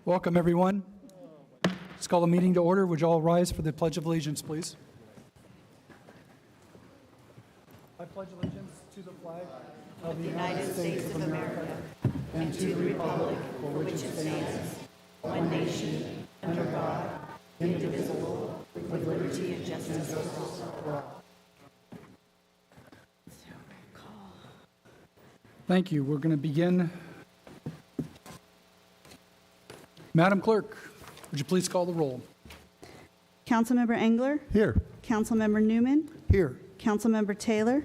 Welcome, everyone. Let's call the meeting to order. Would you all rise for the Pledge of Allegiance, please? I pledge allegiance to the flag of the United States of America and to the republic for which it stands, one nation, under God, indivisible, with liberty and justice for all. Thank you. We're going to begin. Madam Clerk, would you please call the roll? Councilmember Engler? Here. Councilmember Newman? Here. Councilmember Taylor?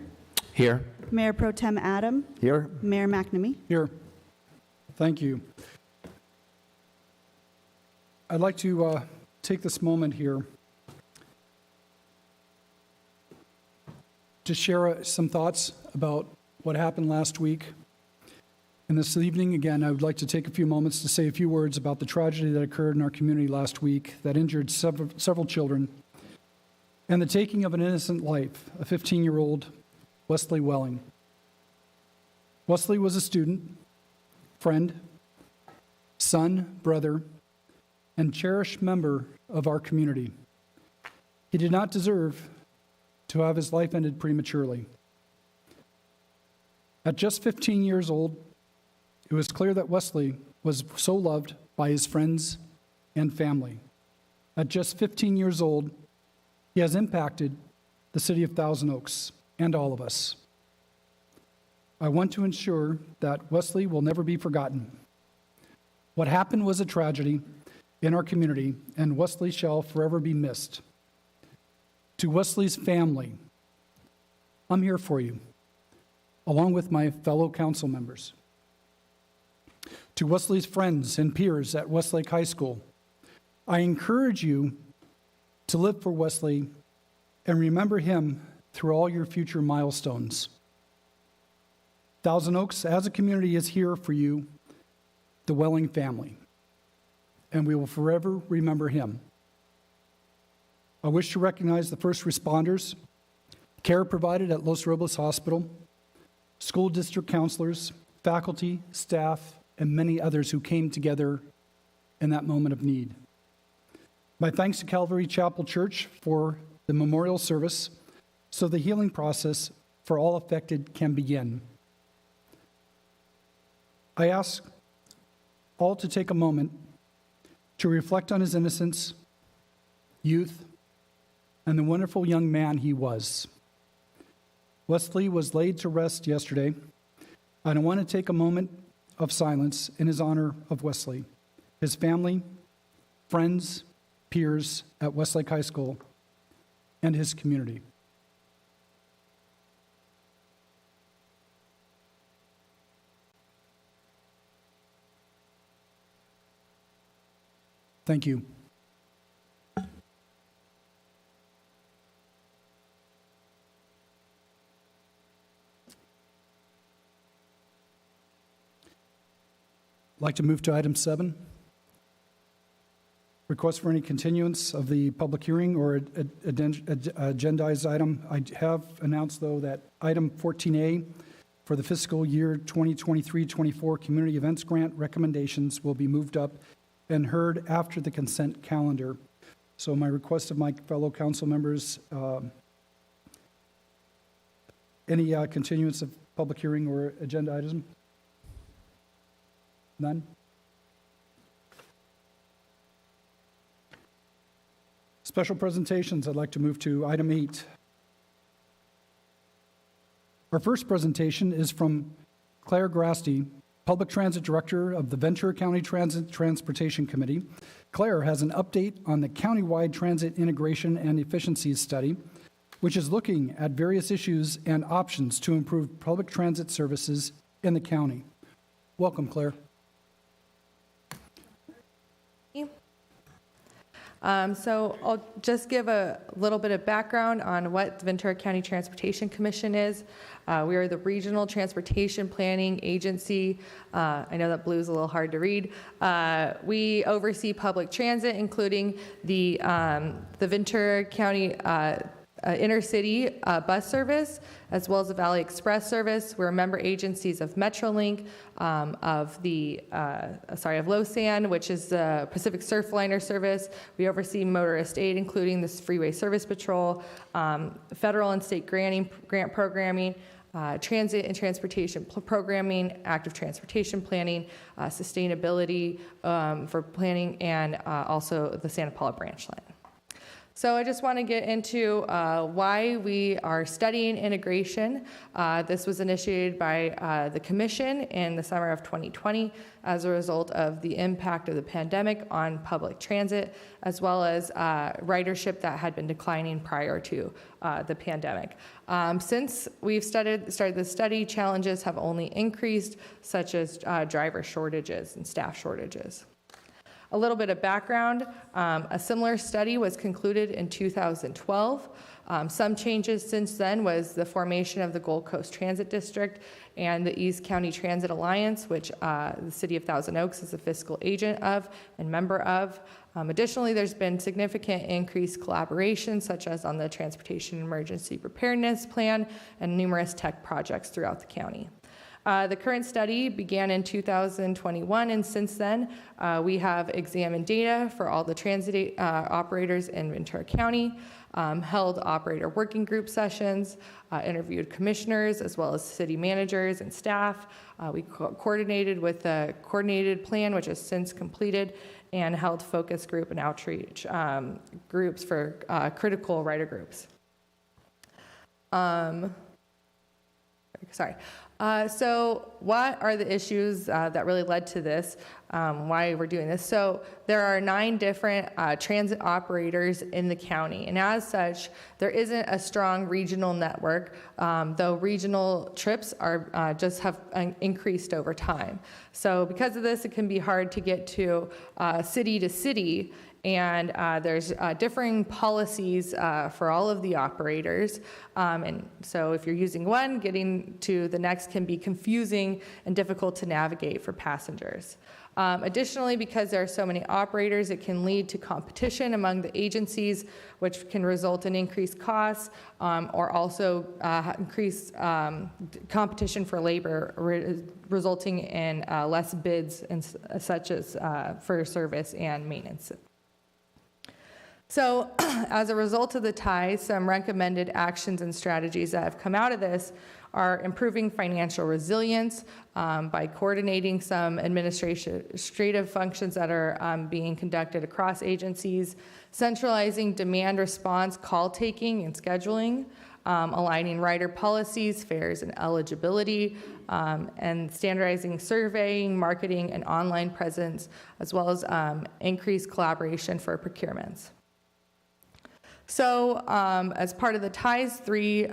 Here. Mayor Pro Tem Adam? Here. Mayor McNamee? Here. Thank you. I'd like to take this moment here to share some thoughts about what happened last week. And this evening, again, I would like to take a few moments to say a few words about the tragedy that occurred in our community last week that injured several children and the taking of an innocent life, a 15-year-old Wesley Welling. Wesley was a student, friend, son, brother, and cherished member of our community. He did not deserve to have his life ended prematurely. At just 15 years old, it was clear that Wesley was so loved by his friends and family. At just 15 years old, he has impacted the city of Thousand Oaks and all of us. I want to ensure that Wesley will never be forgotten. What happened was a tragedy in our community, and Wesley shall forever be missed. To Wesley's family, I'm here for you, along with my fellow council members. To Wesley's friends and peers at Westlake High School, I encourage you to live for Wesley and remember him through all your future milestones. Thousand Oaks, as a community, is here for you, the Welling family, and we will forever remember him. I wish to recognize the first responders, care provided at Los Robles Hospital, school district counselors, faculty, staff, and many others who came together in that moment of need. My thanks to Calvary Chapel Church for the memorial service so the healing process for all affected can begin. I ask all to take a moment to reflect on his innocence, youth, and the wonderful young man he was. Wesley was laid to rest yesterday, and I want to take a moment of silence in his honor of Wesley, his family, friends, peers at Westlake High School, and his community. Thank you. I'd like to move to item 7. Request for any continuance of the public hearing or agendized item. I have announced, though, that item 14A for the fiscal year 2023-24 community events grant recommendations will be moved up and heard after the consent calendar. So my request of my fellow council members, any continuance of public hearing or agenda item? None? Special presentations, I'd like to move to item 8. Our first presentation is from Claire Grasty, Public Transit Director of the Ventura County Transit Transportation Committee. Claire has an update on the countywide transit integration and efficiencies study, which is looking at various issues and options to improve public transit services in the county. Welcome, Claire. So I'll just give a little bit of background on what the Ventura County Transportation Commission is. We are the regional transportation planning agency. I know that blue is a little hard to read. We oversee public transit, including the Ventura County intercity bus service, as well as the Valley Express service. We're member agencies of Metrolink, of LoSan, which is the Pacific Surfliner service. We oversee motorist aid, including the Freeway Service Patrol, federal and state grant programming, transit and transportation programming, active transportation planning, sustainability for planning, and also the Santa Paula branch line. So I just want to get into why we are studying integration. This was initiated by the Commission in the summer of 2020 as a result of the impact of the pandemic on public transit, as well as ridership that had been declining prior to the pandemic. Since we've started this study, challenges have only increased, such as driver shortages and staff shortages. A little bit of background, a similar study was concluded in 2012. Some changes since then was the formation of the Gold Coast Transit District and the East County Transit Alliance, which the City of Thousand Oaks is a fiscal agent of and member of. Additionally, there's been significant increased collaboration, such as on the Transportation Emergency Preparedness Plan and numerous tech projects throughout the county. The current study began in 2021, and since then, we have examined data for all the transit operators in Ventura County, held operator working group sessions, interviewed commissioners as well as city managers and staff. We coordinated with the coordinated plan, which is since completed, and held focus group and outreach groups for critical rider groups. So what are the issues that really led to this, why we're doing this? So there are 9 different transit operators in the county, and as such, there isn't a strong regional network, though regional trips are just have increased over time. So because of this, it can be hard to get to city, and there's differing policies for all of the operators. And so if you're using one, getting to the next can be confusing and difficult to navigate for passengers. Additionally, because there are so many operators, it can lead to competition among the agencies, which can result in increased costs or also increased competition for labor, resulting in less bids, and such as for service and maintenance. So as a result of the ties, some recommended actions and strategies that have come out of this are improving financial resilience by coordinating some administrative functions that are being conducted across agencies, centralizing demand response, call taking and scheduling, aligning rider policies, fares, and eligibility, and standardizing surveying, marketing, and online presence, as well as increased collaboration for procurements. So as part of the ties, 3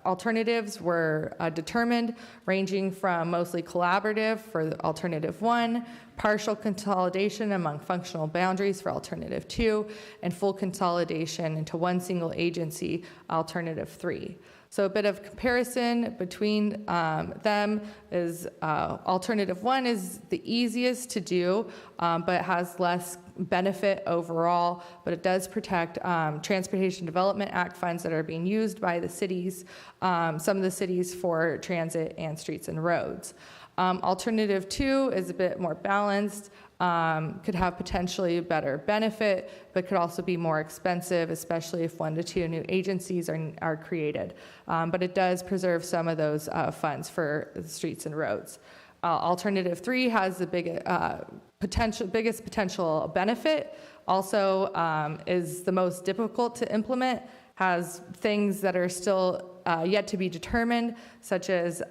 alternatives were determined, ranging from mostly collaborative for alternative 1, partial consolidation among functional boundaries for alternative 2, and full consolidation into one single agency, alternative 3. So a bit of comparison between them is alternative 1 is the easiest to do, but has less benefit overall, but it does protect Transportation Development Act funds that are being used by the cities, some of the cities for transit and streets and roads. Alternative 2 is a bit more balanced, could have potentially better benefit, but could also be more expensive, especially if 1 to 2 new agencies are created. But it does preserve some of those funds for the streets and roads. Alternative 3 has the biggest potential benefit, also is the most difficult to implement, has things that are still yet to be determined, such as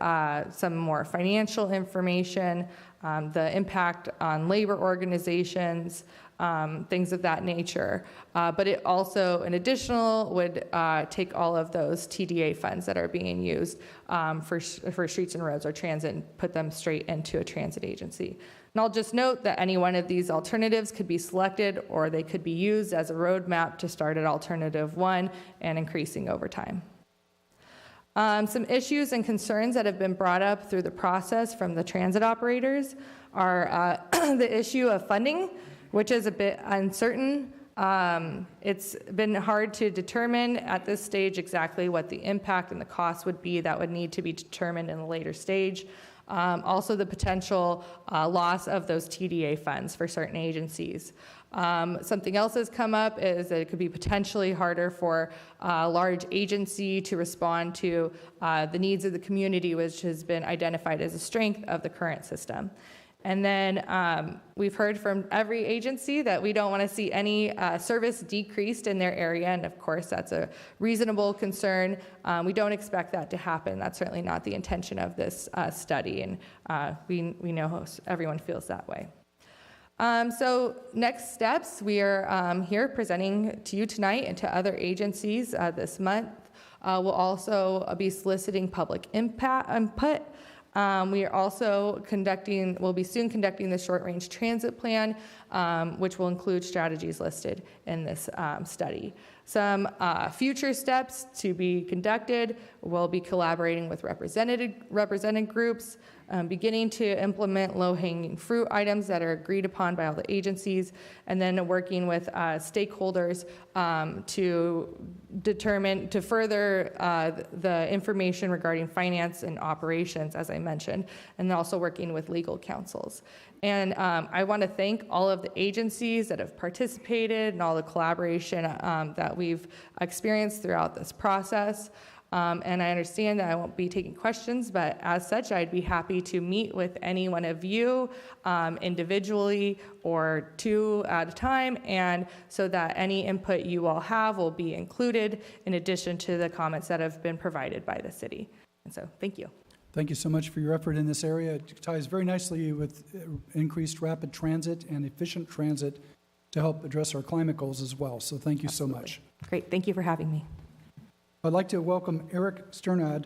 some more financial information, the impact on labor organizations, things of that nature. But it also, in additional, would take all of those TDA funds that are being used for streets and roads or transit and put them straight into a transit agency. And I'll just note that any one of these alternatives could be selected, or they could be used as a roadmap to start at alternative 1 and increasing over time. Some issues and concerns that have been brought up through the process from the transit operators are the issue of funding, which is a bit uncertain. It's been hard to determine at this stage exactly what the impact and the cost would be. That would need to be determined in a later stage. Also, the potential loss of those TDA funds for certain agencies. Something else has come up is that it could be potentially harder for a large agency to respond to the needs of the community, which has been identified as a strength of the current system. And then we've heard from every agency that we don't want to see any service decreased in their area, and of course that's a reasonable concern. We don't expect that to happen. That's certainly not the intention of this study, and we know everyone feels that way. So next steps, we are here presenting to you tonight and to other agencies this month. We'll also be soliciting public input. We are also we'll be soon conducting the short-range transit plan, which will include strategies listed in this study. Some future steps to be conducted, we'll be collaborating with represented groups, beginning to implement low-hanging fruit items that are agreed upon by all the agencies, and then working with stakeholders to further the information regarding finance and operations, as I mentioned, and then also working with legal counsels. And I want to thank all of the agencies that have participated and all the collaboration that we've experienced throughout this process. And I understand that I won't be taking questions, but as such, I'd be happy to meet with any one of you individually or two at a time, and so that any input you all have will be included in addition to the comments that have been provided by the city. And so, thank you. Thank you so much for your effort in this area. It ties very nicely with increased rapid transit and efficient transit to help address our climate goals as well. So thank you so much. Great, thank you for having me. I'd like to welcome Eric Sternad,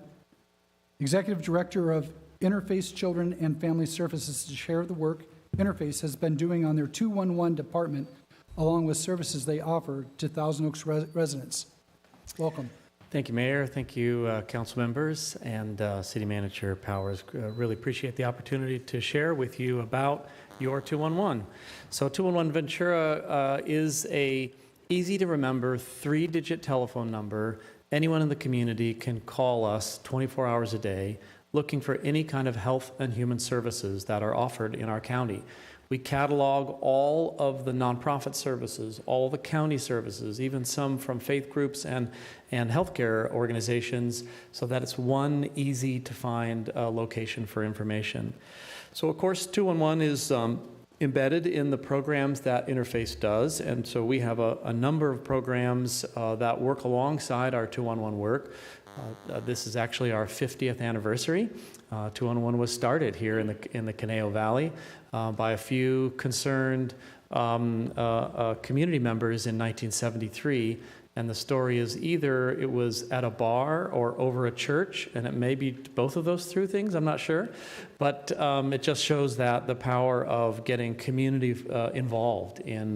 Executive Director of Interface Children and Family Services, to share the work Interface has been doing on their 211 department, along with services they offer to Thousand Oaks residents. Welcome. Thank you, Mayor. Thank you, council members and City Manager Powers. Really appreciate the opportunity to share with you about your 211. So 211 Ventura is a easy to remember 3-digit telephone number. Anyone in the community can call us 24 hours a day looking for any kind of health and human services that are offered in our county. We catalog all of the nonprofit services, all the county services, even some from faith groups and healthcare organizations, so that it's one easy to find location for information. So of course 211 is embedded in the programs that Interface does, and so we have a number of programs that work alongside our 211 work. This is actually our 50th anniversary. 211 was started here in the Conejo Valley by a few concerned community members in 1973. And the story is either it was at a bar or over a church, and it may be both of those through things, I'm not sure. But it just shows that the power of getting community involved in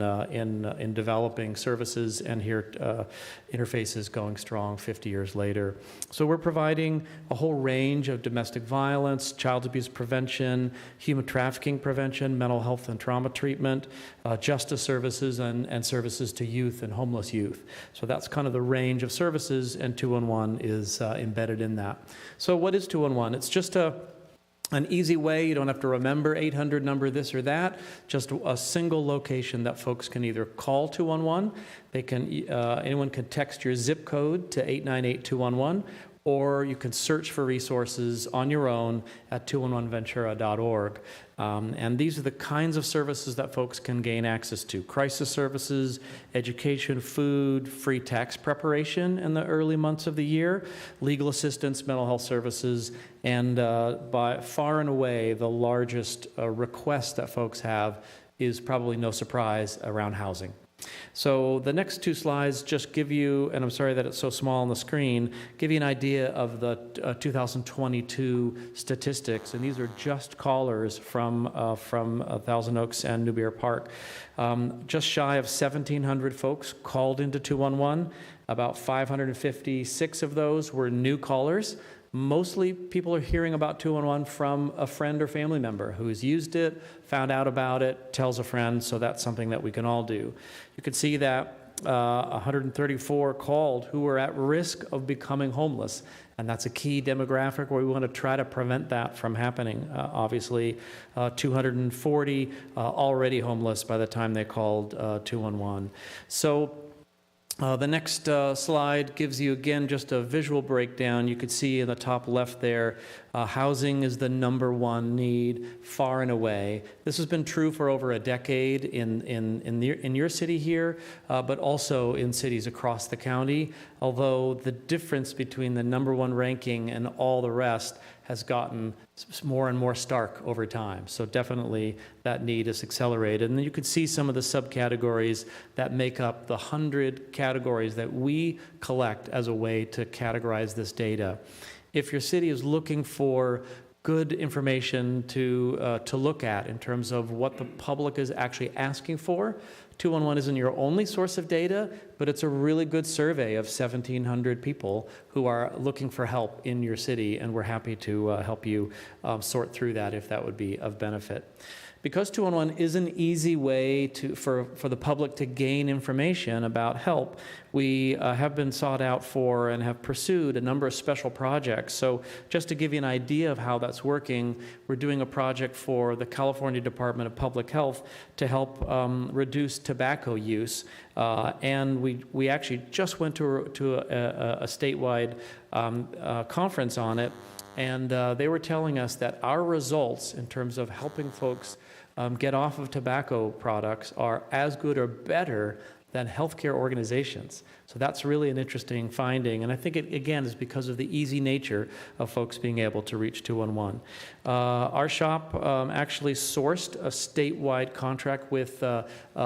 developing services, and here Interface is going strong 50 years later. So we're providing a whole range of domestic violence, child abuse prevention, human trafficking prevention, mental health and trauma treatment, justice services, and services to youth and homeless youth. So that's kind of the range of services, and 211 is embedded in that. So what is 211? It's just an easy way. You don't have to remember 800 number this or that, just a single location that folks can either call 211, they can, anyone can text your zip code to 898-211, or you can search for resources on your own at 211ventura.org. And these are the kinds of services that folks can gain access to: crisis services, education, food, free tax preparation in the early months of the year, legal assistance, mental health services, and by far and away the largest request that folks have is, probably no surprise, around housing. So the next two slides just give you, and I'm sorry that it's so small on the screen, give you an idea of the 2022 statistics, and these are just callers from Thousand Oaks and Newberry Park. Just shy of 1,700 folks called into 211. About 556 of those were new callers. Mostly people are hearing about 211 from a friend or family member who's used it, found out about it, tells a friend, so that's something that we can all do. You can see that 134 called who were at risk of becoming homeless, and that's a key demographic where we want to try to prevent that from happening. Obviously, 240 already homeless by the time they called 211. So the next slide gives you, again, just a visual breakdown. You could see in the top left there, housing is the #1 need, far and away. This has been true for over a decade in your city here, but also in cities across the county, although the difference between the #1 ranking and all the rest has gotten more and more stark over time. So definitely that need is accelerated. And then you can see some of the subcategories that make up the 100 categories that we collect as a way to categorize this data. If your city is looking for good information to look at in terms of what the public is actually asking for, 211 isn't your only source of data, but it's a really good survey of 1,700 people who are looking for help in your city, and we're happy to help you sort through that if that would be of benefit. Because 211 is an easy way for the public to gain information about help, we have been sought out for and have pursued a number of special projects. So just to give you an idea of how that's working, we're doing a project for the California Department of Public Health to help reduce tobacco use. And we actually just went to a statewide conference on it, and they were telling us that our results in terms of helping folks get off of tobacco products are as good or better than healthcare organizations. So that's really an interesting finding, and I think it, again, is because of the easy nature of folks being able to reach 211. Our shop actually sourced a statewide contract with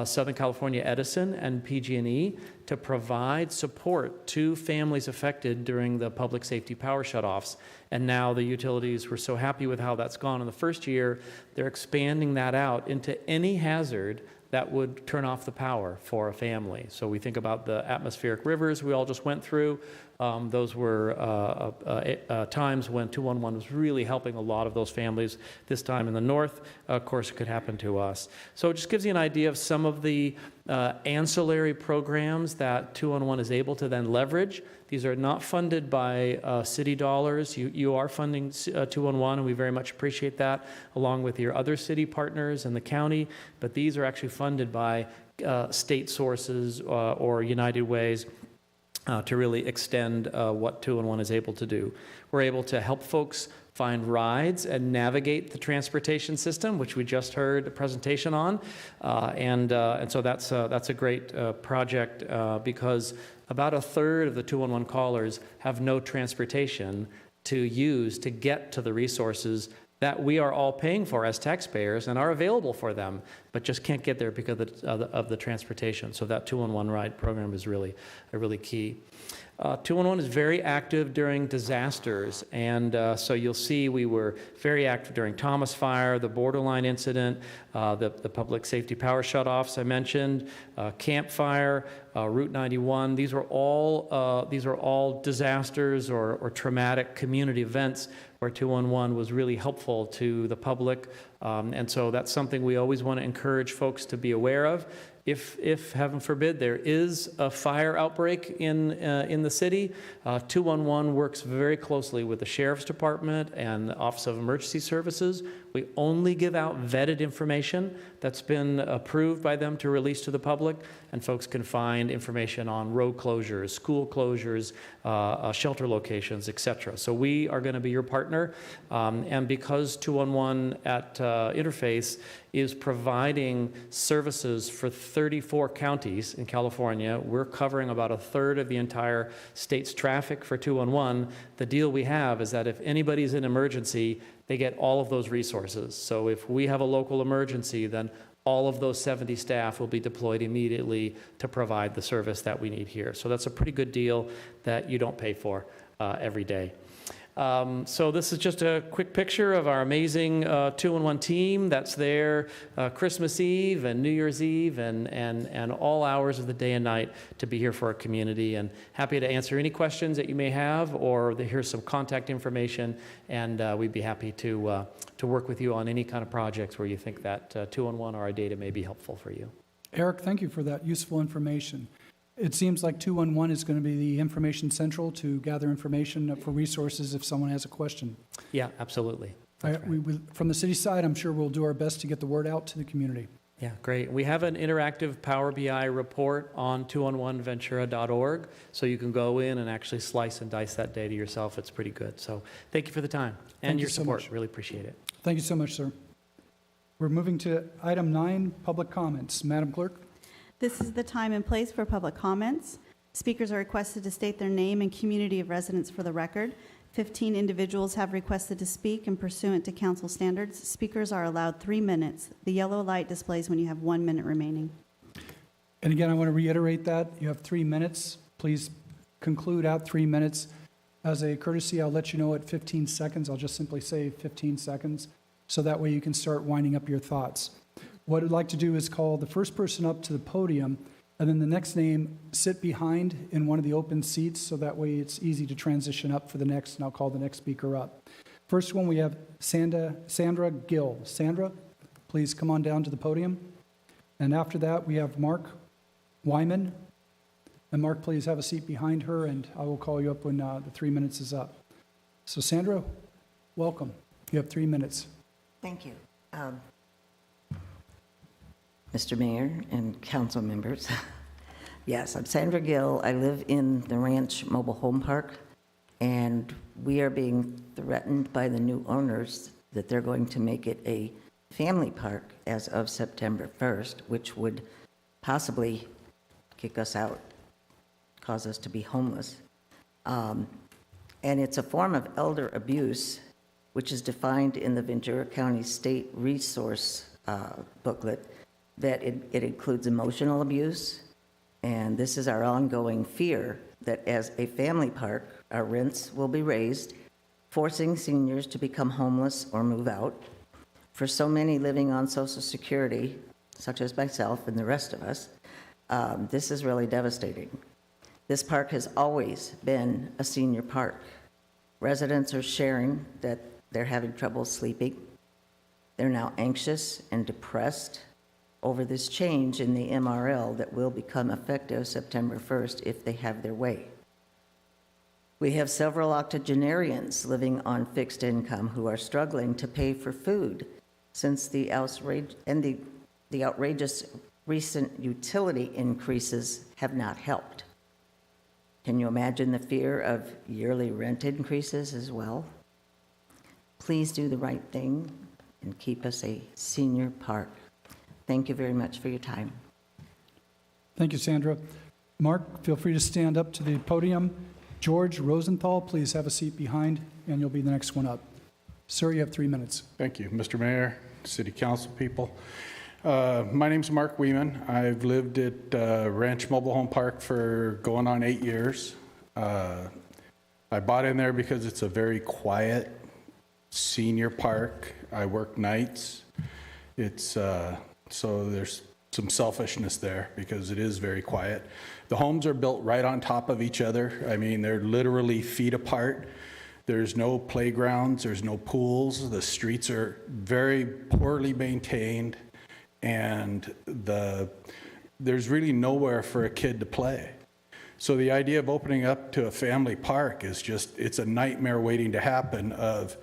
Southern California Edison and PG&E to provide support to families affected during the public safety power shutoffs. And now the utilities were so happy with how that's gone in the first year, they're expanding that out into any hazard that would turn off the power for a family. So we think about the atmospheric rivers we all just went through. Those were times when 211 was really helping a lot of those families. This time in the north, of course, it could happen to us. So it just gives you an idea of some of the ancillary programs that 211 is able to then leverage. These are not funded by city dollars. You are funding 211, and we very much appreciate that, along with your other city partners and the county. But these are actually funded by state sources or United Ways to really extend what 211 is able to do. We're able to help folks find rides and navigate the transportation system, which we just heard a presentation on, and so that's a great project because about a third of the 211 callers have no transportation to use to get to the resources that we are all paying for as taxpayers and are available for them, but just can't get there because of the transportation. So that 211 ride program is really key. 211 is very active during disasters, and so you'll see we were very active during Thomas Fire, the Borderline incident, the public safety power shutoffs I mentioned, Camp Fire, Route 91. These are all disasters or traumatic community events where 211 was really helpful to the public, and so that's something we always want to encourage folks to be aware of. If heaven forbid, there is a fire outbreak in the city, 211 works very closely with the Sheriff's Department and the Office of Emergency Services. We only give out vetted information that's been approved by them to release to the public, and folks can find information on road closures, school closures, shelter locations, etc. So we are going to be your partner, and because 211 at Interface is providing services for 34 counties in California. We're covering about a third of the entire state's traffic for 211. The deal we have is that if anybody's in emergency, they get all of those resources. So if we have a local emergency, then all of those 70 staff will be deployed immediately to provide the service that we need here. So that's a pretty good deal that you don't pay for. every day. So this is just a quick picture of our amazing 2-in-1 team that's there Christmas Eve and New Year's Eve and all hours of the day and night to be here for our community. And happy to answer any questions that you may have, or here's some contact information, and we'd be happy to work with you on any kind of projects where you think that 2-in-1 or our data may be helpful for you. Eric, thank you for that useful information. It seems like 211 is going to be the information central to gather information for resources if someone has a question. Yeah, absolutely. That's right. From the city side, I'm sure we'll do our best to get the word out to the community. Yeah, great. We have an interactive Power BI report on 211ventura.org, so you can go in and actually slice and dice that data yourself. It's pretty good. So thank you for the time and Thank you your so support. much. Really appreciate it. Thank you so much, sir. We're moving to item 9, public comments. Madam Clerk? This is the time and place for public comments. Speakers are requested to state their name and community of residence for the record. 15 individuals have requested to speak, and pursuant to council standards, speakers are allowed 3 minutes. The yellow light displays when you have 1 minute remaining. And again, I want to reiterate that. You have 3 minutes. Please conclude at 3 minutes. As a courtesy, I'll let you know at 15 seconds. I'll just simply say 15 seconds, so that way you can start winding up your thoughts. What I'd like to do is call the first person up to the podium, and then the next name sit behind in one of the open seats, so that way it's easy to transition up for the next, and I'll call the next speaker up. First one, we have Sandra Gill. Sandra, please come on down to the podium. And after that, we have Mark Wyman. And Mark, please have a seat behind her, and I will call you up when the 3 minutes is up. So Sandra, welcome. You have 3 minutes. Thank you. Mr. Mayor and council members. Yes, I'm Sandra Gill. I live in the Ranch Mobile Home Park, and we are being threatened by the new owners that they're going to make it a family park as of September 1st, which would possibly kick us out, cause us to be homeless. And it's a form of elder abuse, which is defined in the Ventura County State Resource booklet, that it includes emotional abuse, and this is our ongoing fear that as a family park, our rents will be raised, forcing seniors to become homeless or move out. For so many living on Social Security, such as myself and the rest of us, this is really devastating. This park has always been a senior park. Residents are sharing that they're having trouble sleeping. They're now anxious and depressed over this change in the MRL that will become effective September 1st if they have their way. We have several octogenarians living on fixed income who are struggling to pay for food since the outrageous recent utility increases have not helped. Can you imagine the fear of yearly rent increases as well? Please do the right thing and keep us a senior park. Thank you very much for your time. Thank you, Sandra. Mark, feel free to stand up to the podium. George Rosenthal, please have a seat behind, and you'll be the next one up. Sir, you have 3 minutes. Thank you, Mr. Mayor, City Council people. My name's Mark Weeman. I've lived at Ranch Mobile Home Park for going on 8 years. I bought in there because it's a very quiet senior park. I work nights. It's so there's some selfishness there because it is very quiet. The homes are built right on top of each other. I mean, they're literally feet apart. There's no playgrounds, there's no pools. The streets are very poorly maintained, and there's really nowhere for a kid to play. So the idea of opening up to a family park is just, it's a nightmare waiting to happen, of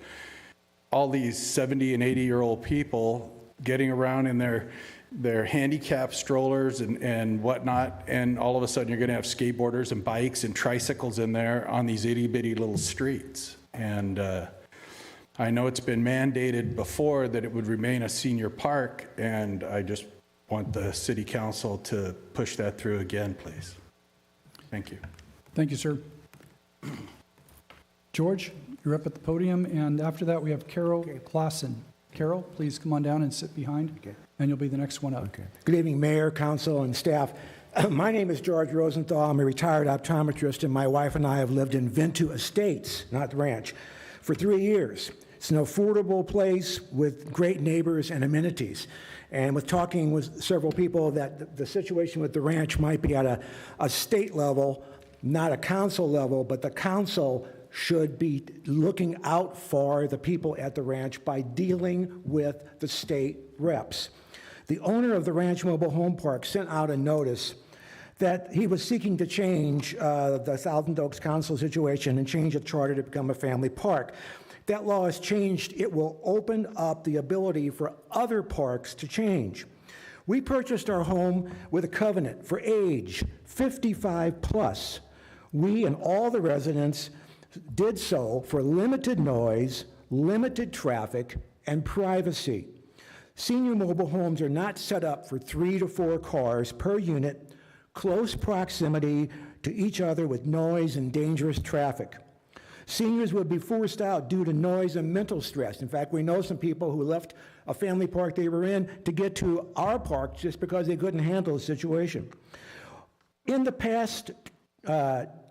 all these 70 and 80-year-old people getting around in their handicap strollers and whatnot, and all of a sudden you're going to have skateboarders and bikes and tricycles in there on these itty-bitty little streets. And I know it's been mandated before that it would remain a senior park, and I just want the city council to push that through again, please. Thank you. Thank you, sir. George, you're up at the podium, and after that, we have Carol Clausen. Carol, please come on down and sit behind, and you'll be the next one up. Okay. Good evening, Mayor, Council, and staff. My name is George Rosenthal. I'm a retired optometrist, and my wife and I have lived in Ventu Estates, not the ranch, for 3 years. It's an affordable place with great neighbors and amenities. And with talking with several people, that the situation with the ranch might be at a state level, not a council level, but the council should be looking out for the people at the ranch by dealing with the state reps. The owner of the Ranch Mobile Home Park sent out a notice that he was seeking to change the Thousand Oaks Council situation and change the charter to become a family park. That law has changed. It will open up the ability for other parks to change. We purchased our home with a covenant for age 55 plus. We and all the residents did so for limited noise, limited traffic, and privacy. Senior mobile homes are not set up for 3 to 4 cars per unit, close proximity to each other with noise and dangerous traffic. Seniors would be forced out due to noise and mental stress. In fact, we know some people who left a family park they were in to get to our park just because they couldn't handle the situation. In the past,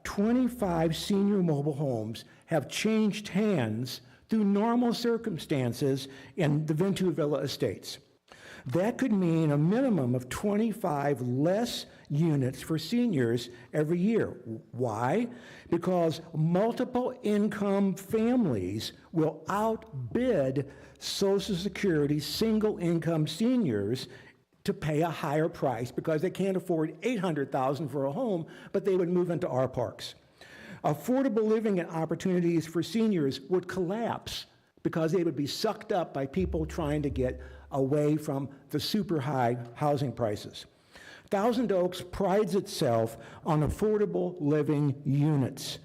25 senior mobile homes have changed hands through normal circumstances in the Ventu Villa Estates. That could mean a minimum of 25 less units for seniors every year. Why? Because multiple income families will outbid Social Security single income seniors to pay a higher price because they can't afford $800,000 for a home, but they would move into our parks. Affordable living and opportunities for seniors would collapse because they would be sucked up by people trying to get away from the super high housing prices. Thousand Oaks prides itself on affordable living units,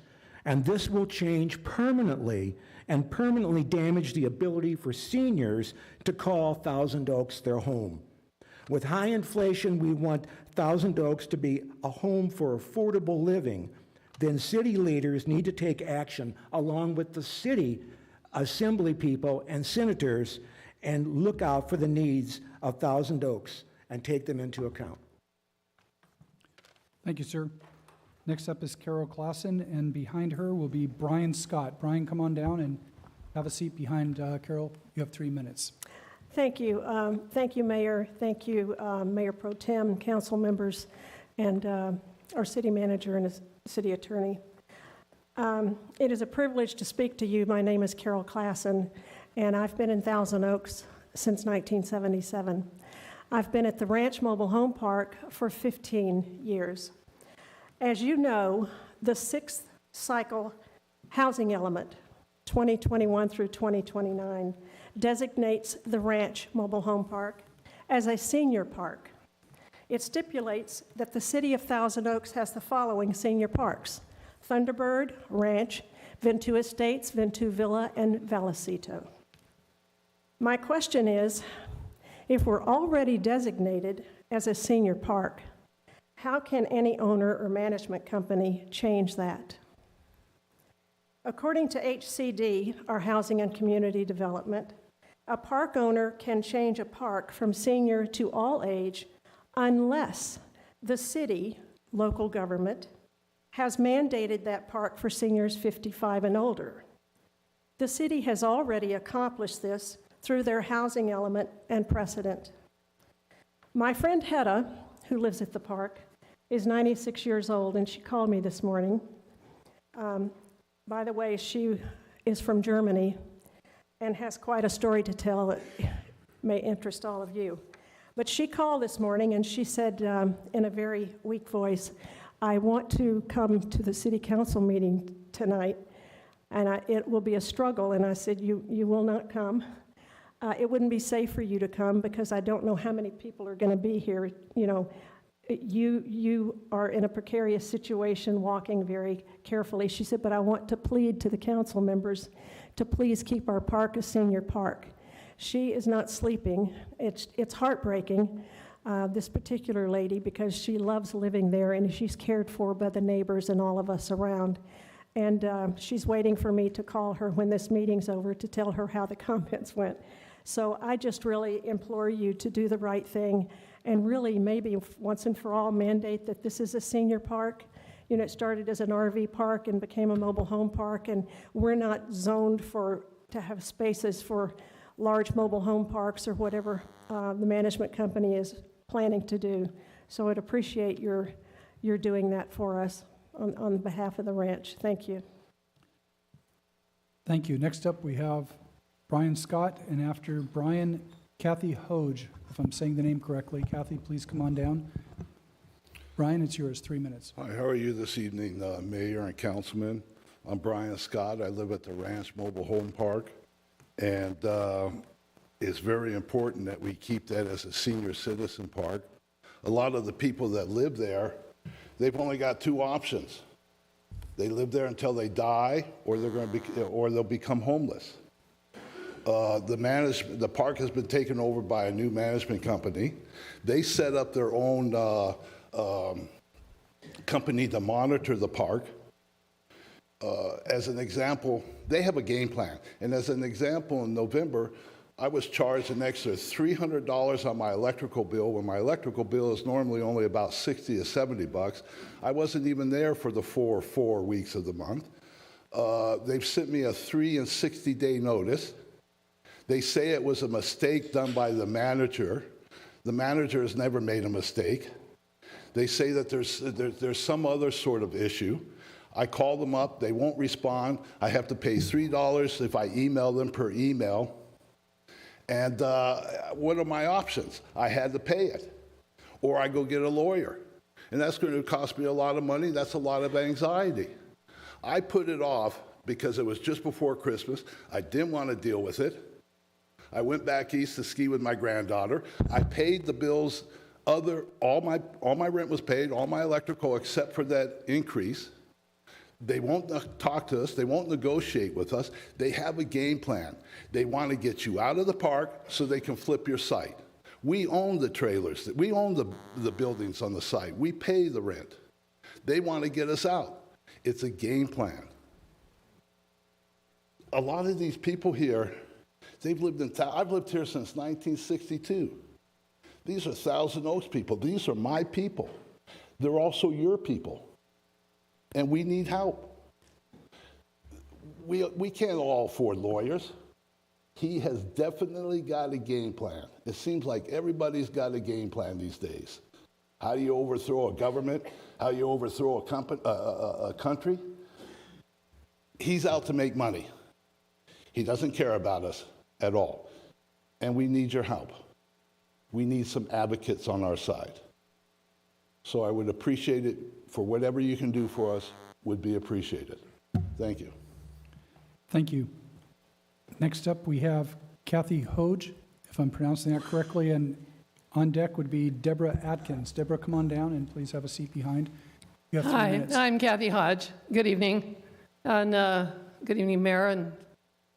and this will change permanently and permanently damage the ability for seniors to call Thousand Oaks their home. With high inflation, we want Thousand Oaks to be a home for affordable living. Then city leaders need to take action along with the city assembly people and senators and look out for the needs of Thousand Oaks and take them into account. Thank you, sir. Next up is Carol Klassen, and behind her will be Brian Scott. Brian, come on down and have a seat behind Carol. You have 3 minutes. Thank you. Thank you, Mayor. Thank you, Mayor Pro Tem, council members, and our city manager and his city attorney. It is a privilege to speak to you. My name is Carol Klassen, and I've been in Thousand Oaks since 1977. I've been at the Ranch Mobile Home Park for 15 years. As you know, the 6th cycle housing element, 2021 through 2029, designates the Ranch Mobile Home Park as a senior park. It stipulates that the city of Thousand Oaks has the following senior parks: Thunderbird, Ranch, Ventu Estates, Ventu Villa, and Vallecito. My question is, if we're already designated as a senior park, how can any owner or management company change that? According to HCD, our Housing and Community Development, a park owner can change a park from senior to all age unless the city, local government, has mandated that park for seniors 55 and older. The city has already accomplished this through their housing element and precedent. My friend Hedda, who lives at the park, is 96 years old, and she called me this morning. By the way, she is from Germany and has quite a story to tell that may interest all of you. But she called this morning and she said in a very weak voice, "I want to come to the city council meeting tonight, and it will be a struggle." And I said, you will not come. It wouldn't be safe for you to come because I don't know how many people are going to be here. You know, you are in a precarious situation, walking very carefully. She said, "But I want to plead to the council members to please keep our park a senior park." She is not sleeping. It's heartbreaking, this particular lady, because she loves living there and she's cared for by the neighbors and all of us around. And she's waiting for me to call her when this meeting's over to tell her how the comments went. So I just really implore you to do the right thing and really maybe once and for all mandate that this is a senior park. You know, it started as an RV park and became a mobile home park, and we're not zoned to have spaces for large mobile home parks or whatever the management company is planning to do. So I'd appreciate your doing that for us on behalf of the ranch. Thank you. Thank you. Next up, we have Brian Scott, and after Brian, Kathy Hoge, if I'm saying the name correctly. Kathy, please come on down. Brian, it's yours, 3 minutes. Hi, how are you this evening, Mayor and Councilman? I'm Brian Scott. I live at the Ranch Mobile Home Park, and it's very important that we keep that as a senior citizen park. A lot of the people that live there, they've only got two options. They live there until they die, or they'll become homeless. The park has been taken over by a new management company. They set up their own company to monitor the park. As an example, they have a game plan. And as an example, in November, I was charged an extra $300 on my electrical bill when my electrical bill is normally only about 60 to 70 bucks. I wasn't even there for the 4 weeks of the month. They've sent me a 3 and 60-day notice. They say it was a mistake done by the manager. The manager has never made a mistake. They say that there's some other sort of issue. I call them up, they won't respond. I have to pay $3 if I email them per email. And what are my options? I had to pay it. Or I go get a lawyer. And that's going to cost me a lot of money. That's a lot of anxiety. I put it off because it was just before Christmas. I didn't want to deal with it. I went back east to ski with my granddaughter. I paid the bills. All my rent was paid, all my electrical except for that increase. They won't talk to us. They won't negotiate with us. They have a game plan. They want to get you out of the park so they can flip your site. We own the trailers. We own the buildings on the site. We pay the rent. They want to get us out. It's a game plan. A lot of these people here, they've lived in town. I've lived here since 1962. These are Thousand Oaks people. These are my people. They're also your people. And we need help. We can't all afford lawyers. He has definitely got a game plan. It seems like everybody's got a game plan these days. How do you overthrow a government? How do you overthrow a country? He's out to make money. He doesn't care about us at all. And we need your help. We need some advocates on our side. So I would appreciate it for whatever you can do for us would be appreciated. Thank you. Thank you. Next up, we have Kathy Hoge, if I'm pronouncing that correctly, and on deck would be Deborah Atkins. Deborah, come on down and please have a seat behind. You have 3 Hi, minutes. I'm Kathy Hodge. Good evening. And good evening, Mayor and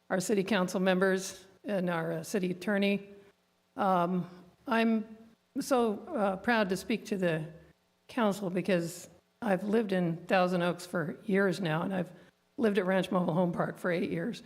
our city council members and our city attorney. I'm so proud to speak to the council because I've lived in Thousand Oaks for years now, and I've lived at Ranch Mobile Home Park for 8 years.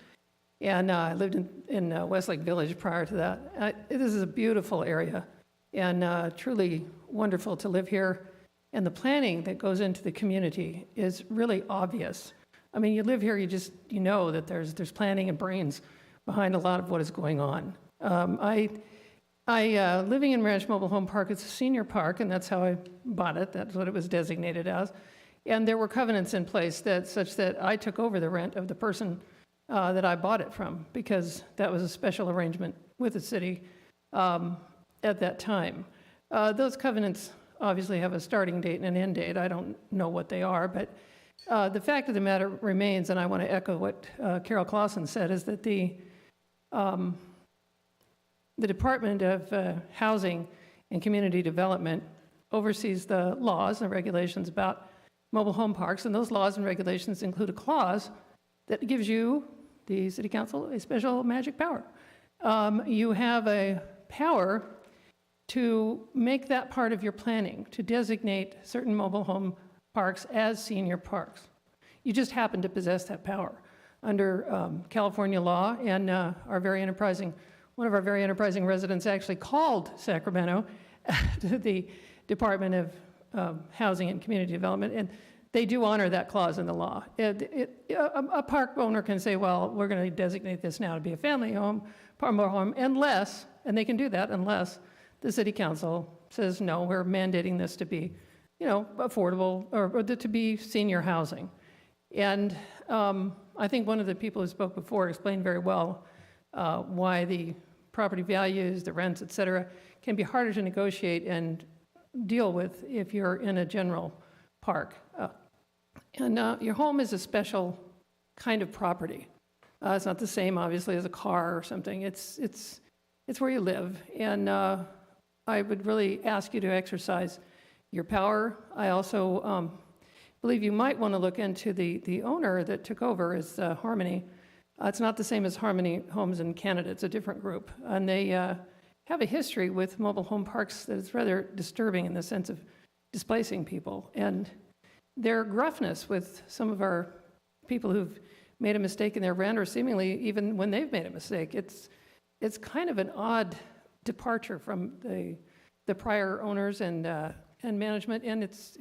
And I lived in Westlake Village prior to that. This is a beautiful area and truly wonderful to live here. And the planning that goes into the community is really obvious. I mean, you live here, you know that there's planning and brains behind a lot of what is going on. Living in Ranch Mobile Home Park, it's a senior park, and that's how I bought it. That's what it was designated as. And there were covenants in place such that I took over the rent of the person that I bought it from, because that was a special arrangement with the city at that time. Those covenants obviously have a starting date and an end date. I don't know what they are, but the fact of the matter remains, and I want to echo what Carol Clausen said, is that the Department of Housing and Community Development oversees the laws and regulations about mobile home parks, and those laws and regulations include a clause that gives you, the City Council, a special magic power. You have a power to make that part of your planning, to designate certain mobile home parks as senior parks. You just happen to possess that power under California law, and our very enterprising one of our very enterprising residents actually called Sacramento to the Department of Housing and Community Development, and they do honor that clause in the law. A park owner can say, well, we're going to designate this now to be a family home, mobile home, unless, and they can do that unless the city council says, no, we're mandating this to be, affordable or to be senior housing. And I think one of the people who spoke before explained very well why the property values, the rents, et cetera, can be harder to negotiate and deal with if you're in a general park. And your home is a special kind of property. It's not the same, obviously, as a car or something. It's where you live. And I would really ask you to exercise your power. I also believe you might want to look into the owner that took over is Harmony. It's not the same as Harmony Homes in Canada. It's a different group. And they have a history with mobile home parks that is rather disturbing in the sense of displacing people. And their gruffness with some of our people who've made a mistake in their rent, or seemingly even when they've made a mistake, it's kind of an odd departure from the prior owners and management, and it's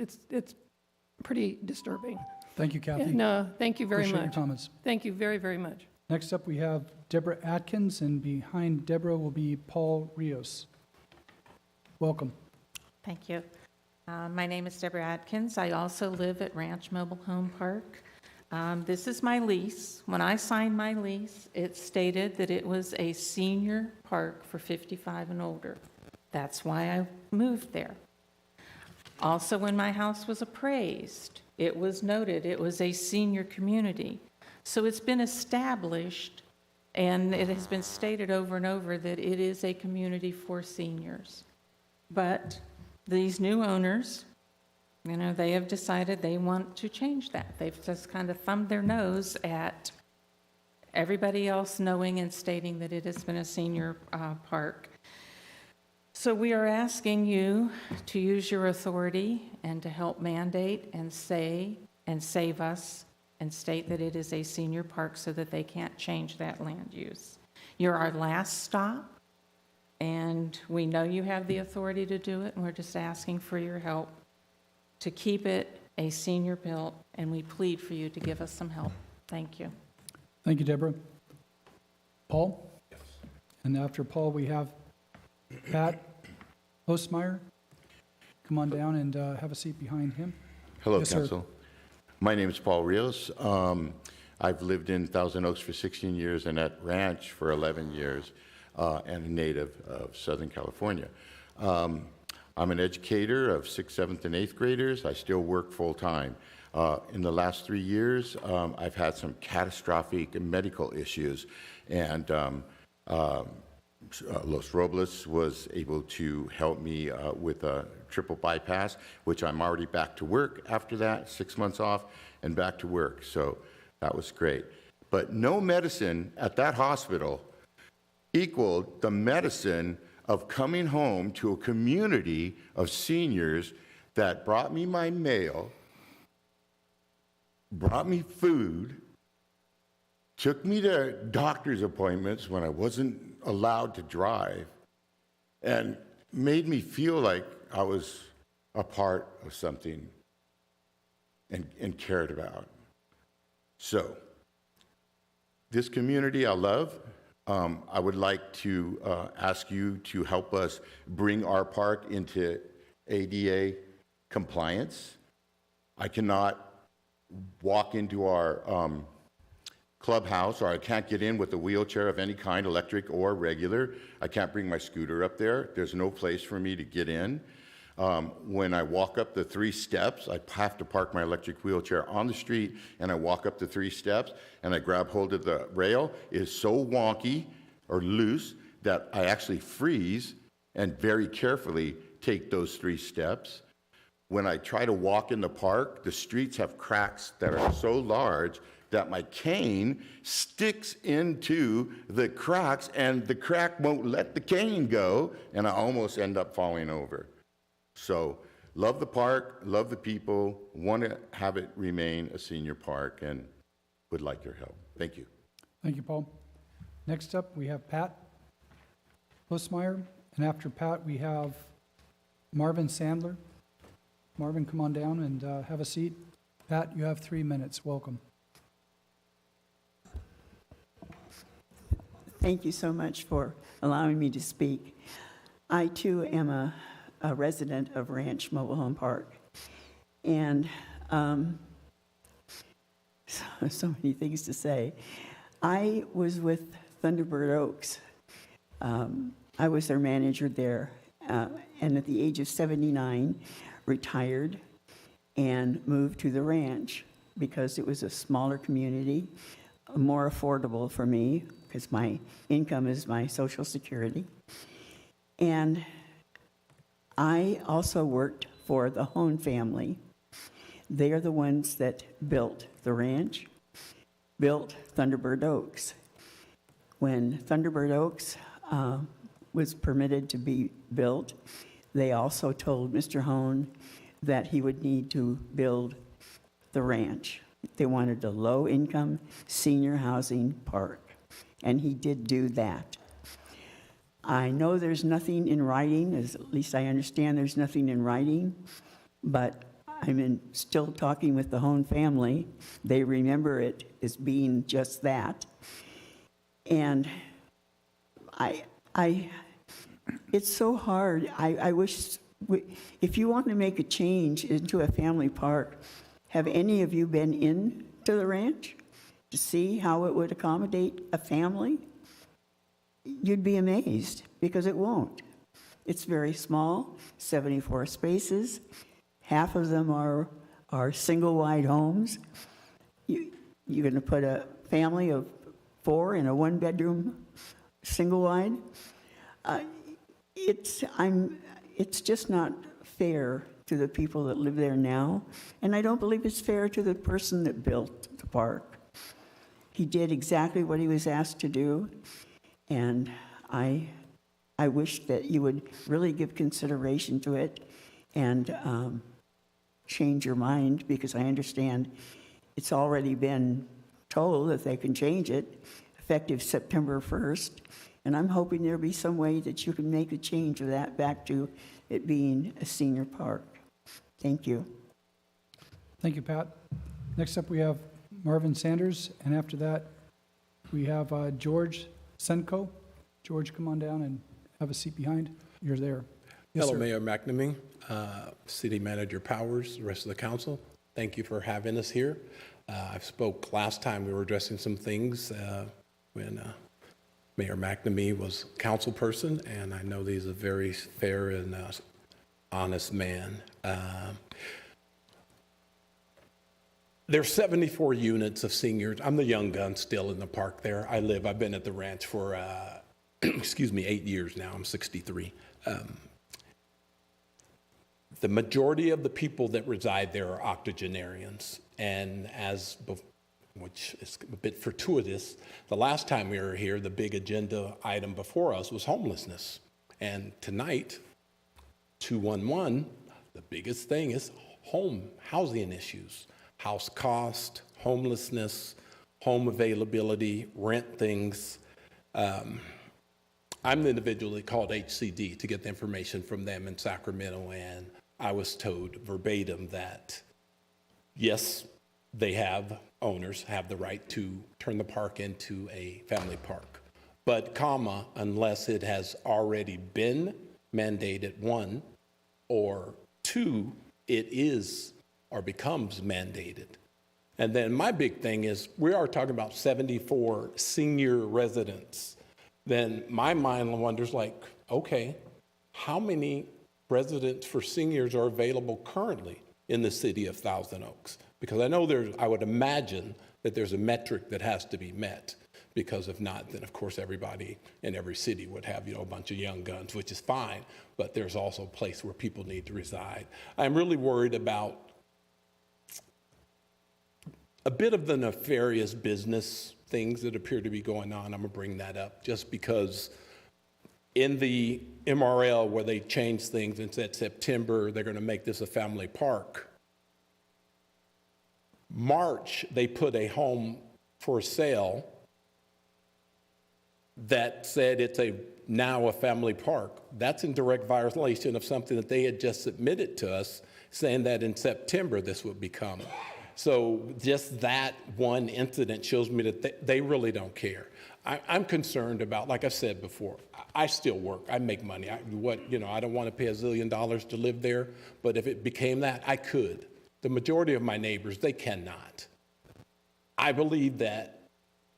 pretty disturbing. Thank you, Kathy. And thank you very Appreciate much. your comments. Thank you very, very much. Next up, we have Deborah Atkins, and behind Deborah will be Paul Rios. Welcome. Thank you. My name is Deborah Atkins. I also live at Ranch Mobile Home Park. This is my lease. When I signed my lease, it stated that it was a senior park for 55 and older. That's why I moved there. Also, when my house was appraised, it was noted it was a senior community. So it's been established, and it has been stated over and over that it is a community for seniors. But these new owners, they have decided they want to change that. They've just kind of thumbed their nose at everybody else knowing and stating that it has been a senior park. So we are asking you to use your authority and to help mandate and say and save us and state that it is a senior park so that they can't change that land use. You're our last stop, and we know you have the authority to do it, and we're just asking for your help to keep it a senior built, and we plead for you to give us some help. Thank you. Thank you, Deborah. Paul? Yes. And after Paul, we have Pat Ostmeyer. Come on down and have a seat behind him. Hello, Yes, Council. sir. My name is Paul Rios. I've lived in Thousand Oaks for 16 years and at Ranch for 11 years, and a native of Southern California. I'm an educator of 6th, 7th, and 8th graders. I still work full-time. In the last 3 years, I've had some catastrophic medical issues, and Los Robles was able to help me with a triple bypass, which I'm already back to work after that, 6 months off, and back to work. So that was great. But no medicine at that hospital equaled the medicine of coming home to a community of seniors that brought me my mail, brought me food, took me to doctor's appointments when I wasn't allowed to drive, and made me feel like I was a part of something and cared about. So, this community I love. I would like to ask you to help us bring our park into ADA compliance. I cannot walk into our clubhouse, or I can't get in with a wheelchair of any kind, electric or regular. I can't bring my scooter up there. There's no place for me to get in. When I walk up the 3 steps, I have to park my electric wheelchair on the street, and I walk up the 3 steps, and I grab hold of the rail. It is so wonky or loose that I actually freeze and very carefully take those 3 steps. When I try to walk in the park, the streets have cracks that are so large that my cane sticks into the cracks, and the crack won't let the cane go, and I almost end up falling over. So, love the park, love the people, want to have it remain a senior park, and would like your help. Thank you. Thank you, Paul. Next up, we have Pat. Postmeyer, and after Pat, we have Marvin Sandler. Marvin, come on down and have a seat. Pat, you have 3 minutes. Welcome. Thank you so much for allowing me to speak. I too am a resident of Ranch Mobile Home Park. And so many things to say. I was with Thunderbird Oaks. I was their manager there, and at the age of 79, retired and moved to the ranch because it was a smaller community, more affordable for me because my income is my Social Security. And I also worked for the Hone family. They are the ones that built the ranch, built Thunderbird Oaks. When Thunderbird Oaks was permitted to be built, they also told Mr. Hone that he would need to build the ranch. They wanted a low-income senior housing park, and he did do that. I know there's nothing in writing, at least I understand there's nothing in writing, but I'm still talking with the Hone family. They remember it as being just that. And it's so hard. I wish, if you want to make a change into a family park, have any of you been in to the ranch to see how it would accommodate a family? You'd be amazed, because it won't. It's very small, 74 spaces. Half of them are single-wide homes. You're going to put a family of 4 in a one-bedroom single-wide. It's just not fair to the people that live there now, and I don't believe it's fair to the person that built the park. He did exactly what he was asked to do, and I wish that you would really give consideration to it and change your mind, because I understand it's already been told that they can change it effective September 1st, and I'm hoping there'll be some way that you can make a change of that back to it being a senior park. Thank you. Thank you, Pat. Next up, we have Marvin Sanders, and after that, we have George Senko. George, come on down and have a seat behind. You're there. Yes, Hello, sir. Mayor McNamee, City Manager Powers, the rest of the council. Thank you for having us here. I spoke last time we were addressing some things when Mayor McNamee was council person, and I know that he's a very fair and honest man. There's 74 units of seniors. I'm the young gun still in the park there. I've been at the ranch for, 8 years now. I'm 63. The majority of the people that reside there are octogenarians, and which is a bit fortuitous, the last time we were here, the big agenda item before us was homelessness. And tonight, 211, the biggest thing is housing issues, house cost, homelessness, home availability, rent things. I'm the individual that called HCD to get the information from them in Sacramento, and I was told verbatim that, yes, owners have the right to turn the park into a family park, but unless it has already been mandated, 1, or 2, it is or becomes mandated. And then my big thing is, we are talking about 74 senior residents. Then my mind wonders, okay, how many residents for seniors are available currently in the city of Thousand Oaks? Because I would imagine that there's a metric that has to be met, because if not, then of course everybody in every city would have, a bunch of young guns, which is fine, but there's also a place where people need to reside. I'm really worried about a bit of the nefarious business things that appear to be going on. I'm gonna bring that up just because in the MRL where they changed things and said September, they're gonna make this a family park. March, they put a home for sale that said it's now a family park. That's in direct violation of something that they had just submitted to us, saying that in September this would become. So just that one incident shows me that they really don't care. I'm concerned about, like I've said before, I still work, I make money. I don't want to pay $1 zillion to live there, but if it became that, I could. The majority of my neighbors, they cannot. I believe that,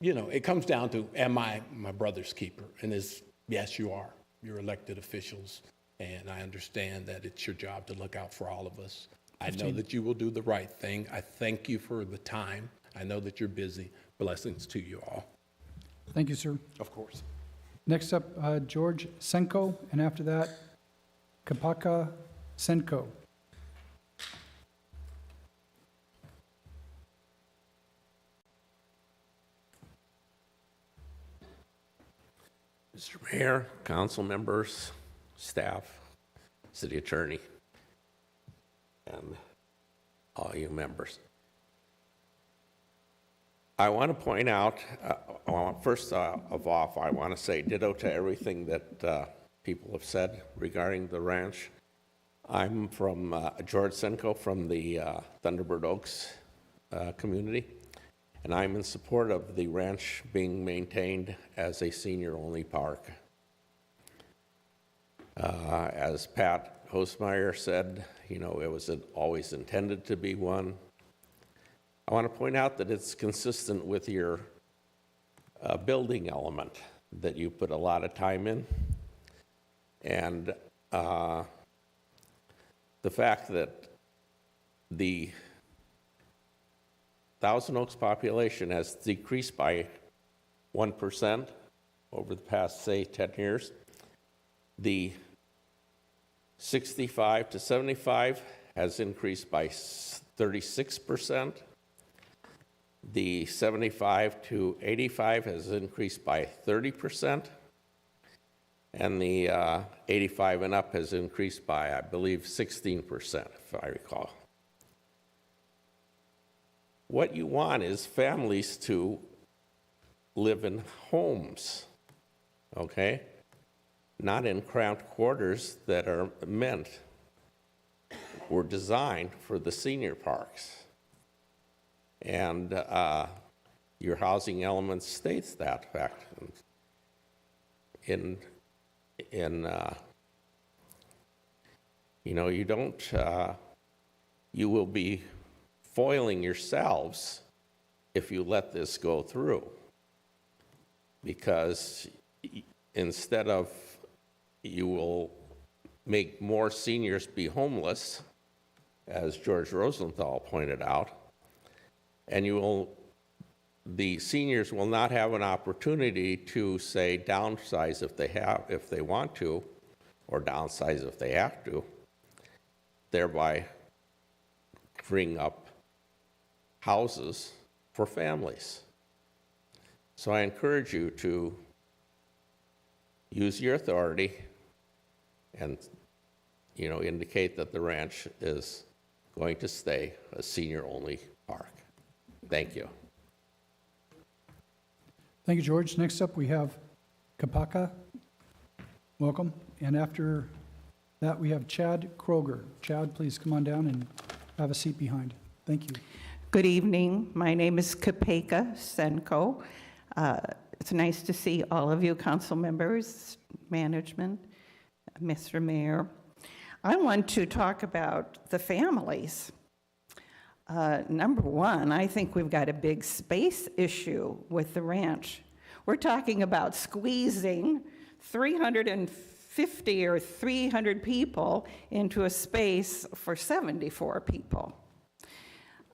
it comes down to, am I my brother's keeper? And yes, you are. You're elected officials, and I understand that it's your job to look out for all of us. I know that you will do the right thing. I thank you for the time. I know that you're busy. Blessings to you all. Thank you, sir. Of course. Next up, George Senko, and after that, Kapaka Senko. Mr. Mayor, council members, staff, city attorney, and all you members. I want to point out, first of all, I want to say ditto to everything that people have said regarding the ranch. I'm from George Senko from the Thunderbird Oaks community, and I'm in support of the ranch being maintained as a senior-only park. As Pat Hostmeyer said, it was always intended to be one. I want to point out that it's consistent with your building element that you put a lot of time in. And the fact that the Thousand Oaks population has decreased by 1% over the past, say, 10 years. The 65 to 75 has increased by 36%. The 75 to 85 has increased by 30%. And the 85 and up has increased by, I believe, 16%, if I recall. What you want is families to live in homes, okay? Not in cramped quarters that were designed for the senior parks. And your housing element states that fact. You will be foiling yourselves if you let this go through, because instead of, you will make more seniors be homeless, as George Rosenthal pointed out, and the seniors will not have an opportunity to, say, downsize if they want to, or downsize if they have to, thereby freeing up houses for families. So I encourage you to use your authority and, indicate that the ranch is going to stay a senior-only park. Thank you. Thank you, George. Next up, we have Kapaka. Welcome. And after that, we have Chad Kroger. Chad, please come on down and have a seat behind. Thank you. Good evening. My name is Kapeka Senko. It's nice to see all of you council members, management, Mr. Mayor. I want to talk about the families. Number one, I think we've got a big space issue with the ranch. We're talking about squeezing 350 or 300 people into a space for 74 people.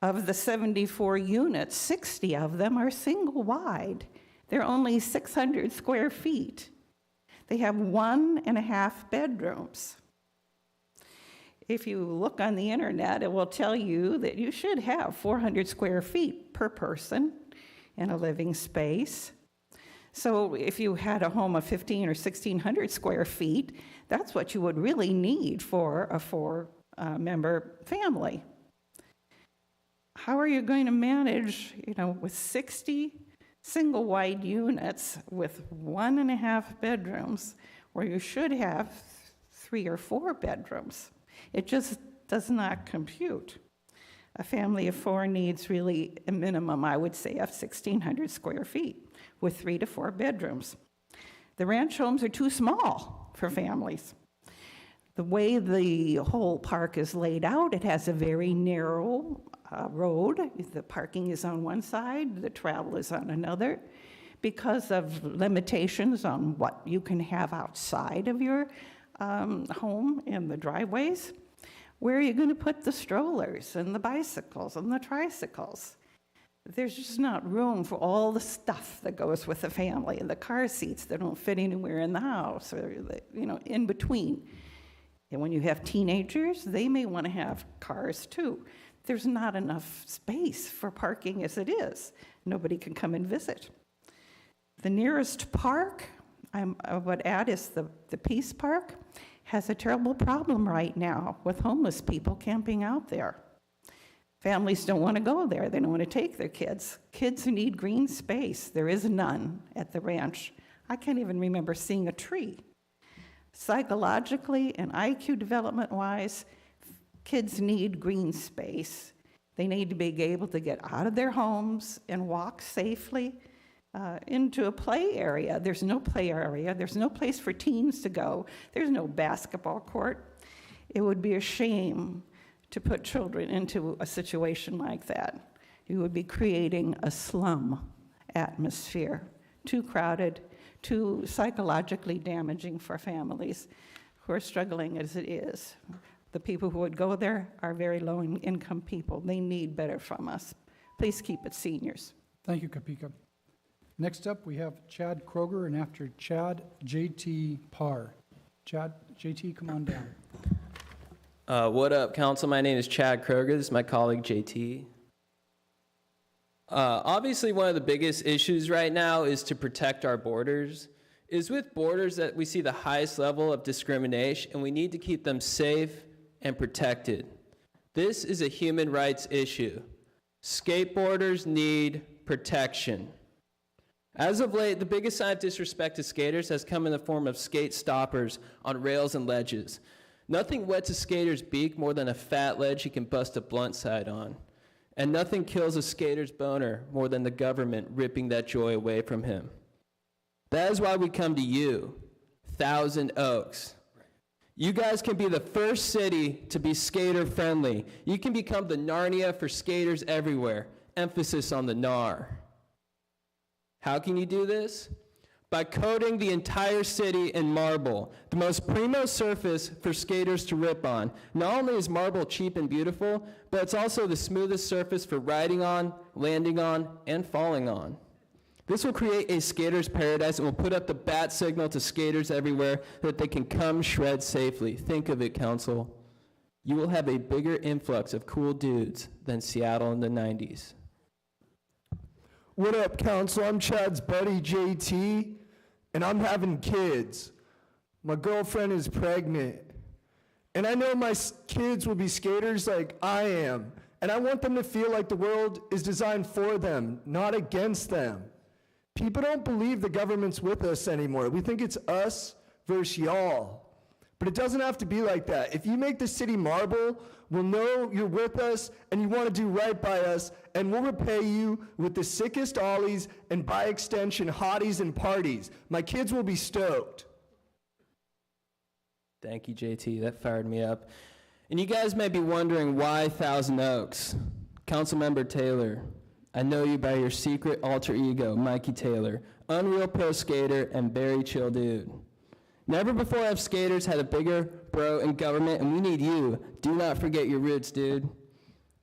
Of the 74 units, 60 of them are single wide. They're only 600 square feet. They have 1.5 bedrooms. If you look on the internet, it will tell you that you should have 400 square feet per person in a living space. So if you had a home of 1,500 or 1,600 square feet, that's what you would really need for a four-member family. How are you going to manage, with 60 single-wide units with 1.5 bedrooms where you should have 3 or 4 bedrooms. It just does not compute. A family of 4 needs really a minimum, I would say, of 1,600 square feet with 3 to 4 bedrooms. The ranch homes are too small for families. The way the whole park is laid out, it has a very narrow road. The parking is on one side, the travel is on another. Because of limitations on what you can have outside of your home in the driveways, where are you going to put the strollers and the bicycles and the tricycles? There's just not room for all the stuff that goes with a family, and the car seats that don't fit anywhere in the house, or in between. And when you have teenagers, they may want to have cars too. There's not enough space for parking as it is. Nobody can come and visit. The nearest park, I would add, is the Peace Park, has a terrible problem right now with homeless people camping out there. Families don't want to go there. They don't want to take their kids. Kids need green space. There is none at the ranch. I can't even remember seeing a tree. Psychologically and IQ development-wise, kids need green space. They need to be able to get out of their homes and walk safely into a play area. There's no play area. There's no place for teens to go. There's no basketball court. It would be a shame to put children into a situation like that. You would be creating a slum atmosphere, too crowded, too psychologically damaging for families who are struggling as it is. The people who would go there are very low-income people. They need better from us. Please keep it seniors. Thank you, Kapika. Next up, we have Chad Kroger, and after Chad, JT Parr. Chad, JT, come on down. What up, Council? My name is Chad Kroger. This is my colleague, JT. Obviously, one of the biggest issues right now is to protect our borders. It is with borders that we see the highest level of discrimination, and we need to keep them safe and protected. This is a human rights issue. Skateboarders need protection. As of late, the biggest sign of disrespect to skaters has come in the form of skate stoppers on rails and ledges. Nothing wets a skater's beak more than a fat ledge he can bust a blunt side on. And nothing kills a skater's boner more than the government ripping that joy away from him. That is why we come to you, Thousand Oaks. You guys can be the first city to be skater-friendly. You can become the Narnia for skaters everywhere. Emphasis on the Nar. How can you do this? By coating the entire city in marble, the most primo surface for skaters to rip on. Not only is marble cheap and beautiful, but it's also the smoothest surface for riding on, landing on, and falling on. This will create a skater's paradise and will put up the bat signal to skaters everywhere that they can come shred safely. Think of it, Council. You will have a bigger influx of cool dudes than Seattle in the 90s. What up, Council? I'm Chad's buddy, JT, and I'm having kids. My girlfriend is pregnant, and I know my kids will be skaters like I am, and I want them to feel like the world is designed for them, not against them. People don't believe the government's with us anymore. We think it's us versus y'all. But it doesn't have to be like that. If you make the city marble, we'll know you're with us and you want to do right by us, and we'll repay you with the sickest ollies and, by extension, hotties and parties. My kids will be stoked. Thank you, JT. That fired me up. And you guys may be wondering why Thousand Oaks. Councilmember Taylor, I know you by your secret alter ego, Mikey Taylor, Unreal Pro Skater and very chill dude. Never before have skaters had a bigger bro in government, and we need you. Do not forget your roots, dude.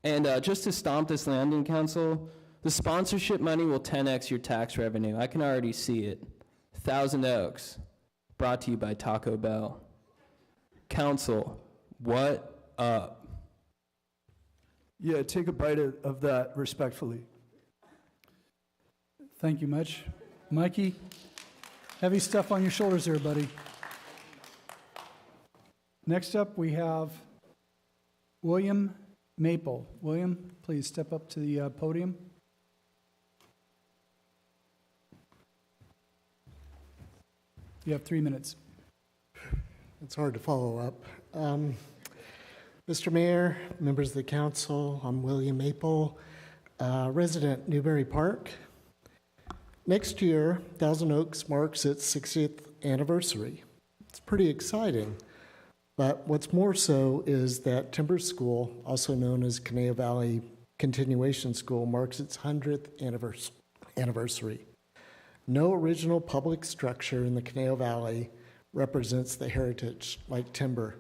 And just to stomp this landing, Council, the sponsorship money will 10x your tax revenue. I can already see it. Thousand Oaks, brought to you by Taco Bell. Council, what up? Yeah, take a bite of that respectfully. Thank you much. Mikey, heavy stuff on your shoulders there, buddy. Next up, we have William Maple. William, please step up to the podium. You have 3 minutes. It's hard to follow up. Mr. Mayor, members of the council, I'm William Maple, resident Newberry Park. Next year, Thousand Oaks marks its 60th anniversary. It's pretty exciting, but what's more so is that Timber School, also known as Conejo Valley Continuation School, marks its 100th anniversary. No original public structure in the Conejo Valley represents the heritage like Timber.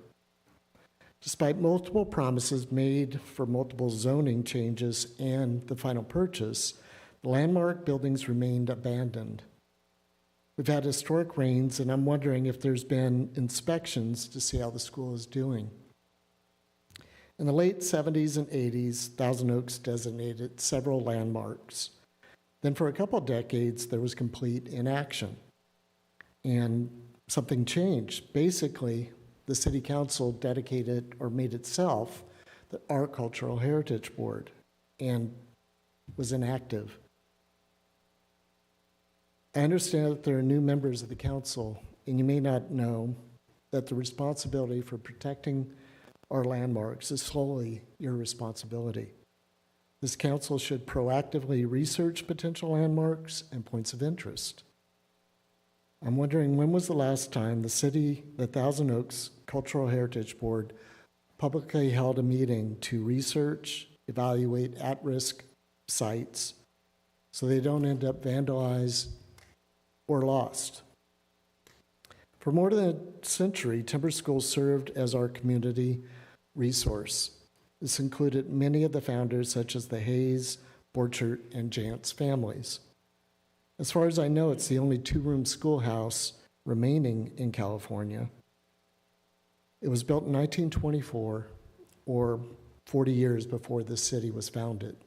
Despite multiple promises made for multiple zoning changes and the final purchase, the landmark buildings remained abandoned. We've had historic rains, and I'm wondering if there's been inspections to see how the school is doing. In the late 70s and 80s, Thousand Oaks designated several landmarks. Then for a couple decades, there was complete inaction. And something changed. Basically, the city council dedicated or made itself the Art Cultural Heritage Board and was inactive. I understand that there are new members of the council, and you may not know that the responsibility for protecting our landmarks is solely your responsibility. This council should proactively research potential landmarks and points of interest. I'm wondering, when was the last time the Thousand Oaks Cultural Heritage Board publicly held a meeting to research, evaluate at-risk sites so they don't end up vandalized or lost? For more than a century, Timber School served as our community resource. This included many of the founders, such as the Hayes, Borchert, and Jantz families. As far as I know, it's the only two-room schoolhouse remaining in California. It was built in 1924, or 40 years before this city was founded.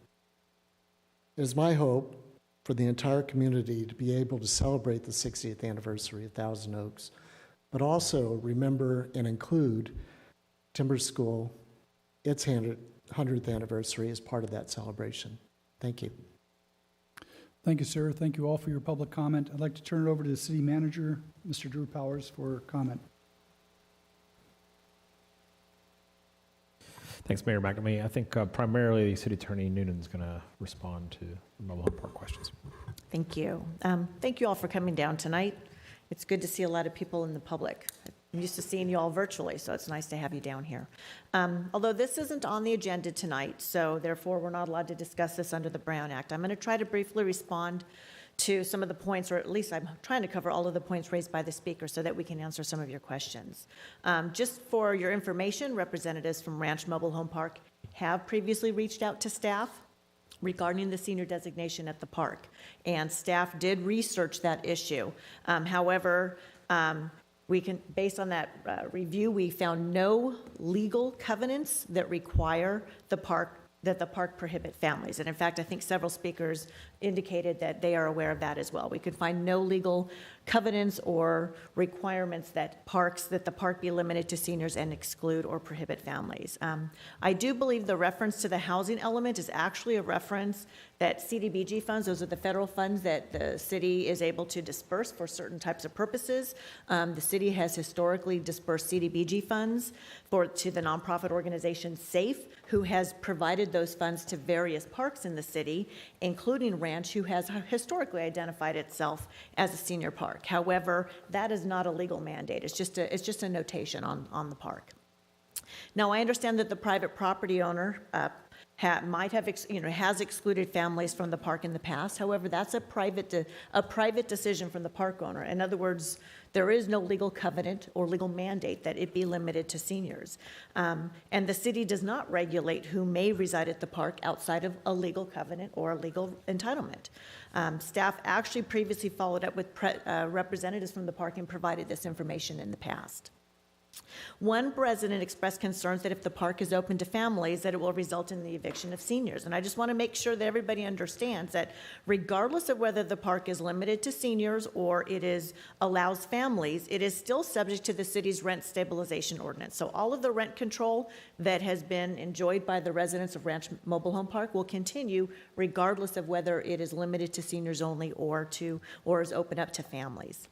It is my hope for the entire community to be able to celebrate the 60th anniversary of Thousand Oaks, but also remember and include Timber School, its 100th anniversary, as part of that celebration. Thank you. Thank you, sir. Thank you all for your public comment. I'd like to turn it over to the city manager, Mr. Drew Powers, for comment. Thanks, Mayor McNamee. I think primarily City Attorney Noonan is going to respond to the mobile home park questions. Thank you. Thank you all for coming down tonight. It's good to see a lot of people in the public. I'm used to seeing you all virtually, so it's nice to have you down here. Although this isn't on the agenda tonight, so therefore we're not allowed to discuss this under the Brown Act. I'm going to try to briefly respond to some of the points, or at least I'm trying to cover all of the points raised by the speaker so that we can answer some of your questions. Just for your information, representatives from Ranch Mobile Home Park have previously reached out to staff regarding the senior designation at the park, and staff did research that issue. However, based on that review, we found no legal covenants that require the park prohibit families. And in fact, I think several speakers indicated that they are aware of that as well. We could find no legal covenants or requirements that the park be limited to seniors and exclude or prohibit families. I do believe the reference to the housing element is actually a reference that CDBG funds, those are the federal funds that the city is able to disperse for certain types of purposes. The city has historically dispersed CDBG funds to the nonprofit organization SAFE, who has provided those funds to various parks in the city, including Ranch, who has historically identified itself as a senior park. However, that is not a legal mandate. It's just a notation on the park. Now, I understand that the private property owner has excluded families from the park in the past. However, that's a private decision from the park owner. In other words, there is no legal covenant or legal mandate that it be limited to seniors. And the city does not regulate who may reside at the park outside of a legal covenant or a legal entitlement. Staff actually previously followed up with representatives from the park and provided this information in the past. One resident expressed concerns that if the park is open to families, that it will result in the eviction of seniors. And I just want to make sure that everybody understands that regardless of whether the park is limited to seniors or allows families, it is still subject to the city's rent stabilization ordinance. So all of the rent control that has been enjoyed by the residents of Ranch Mobile Home Park will continue regardless of whether it is limited to seniors only or is open up to families.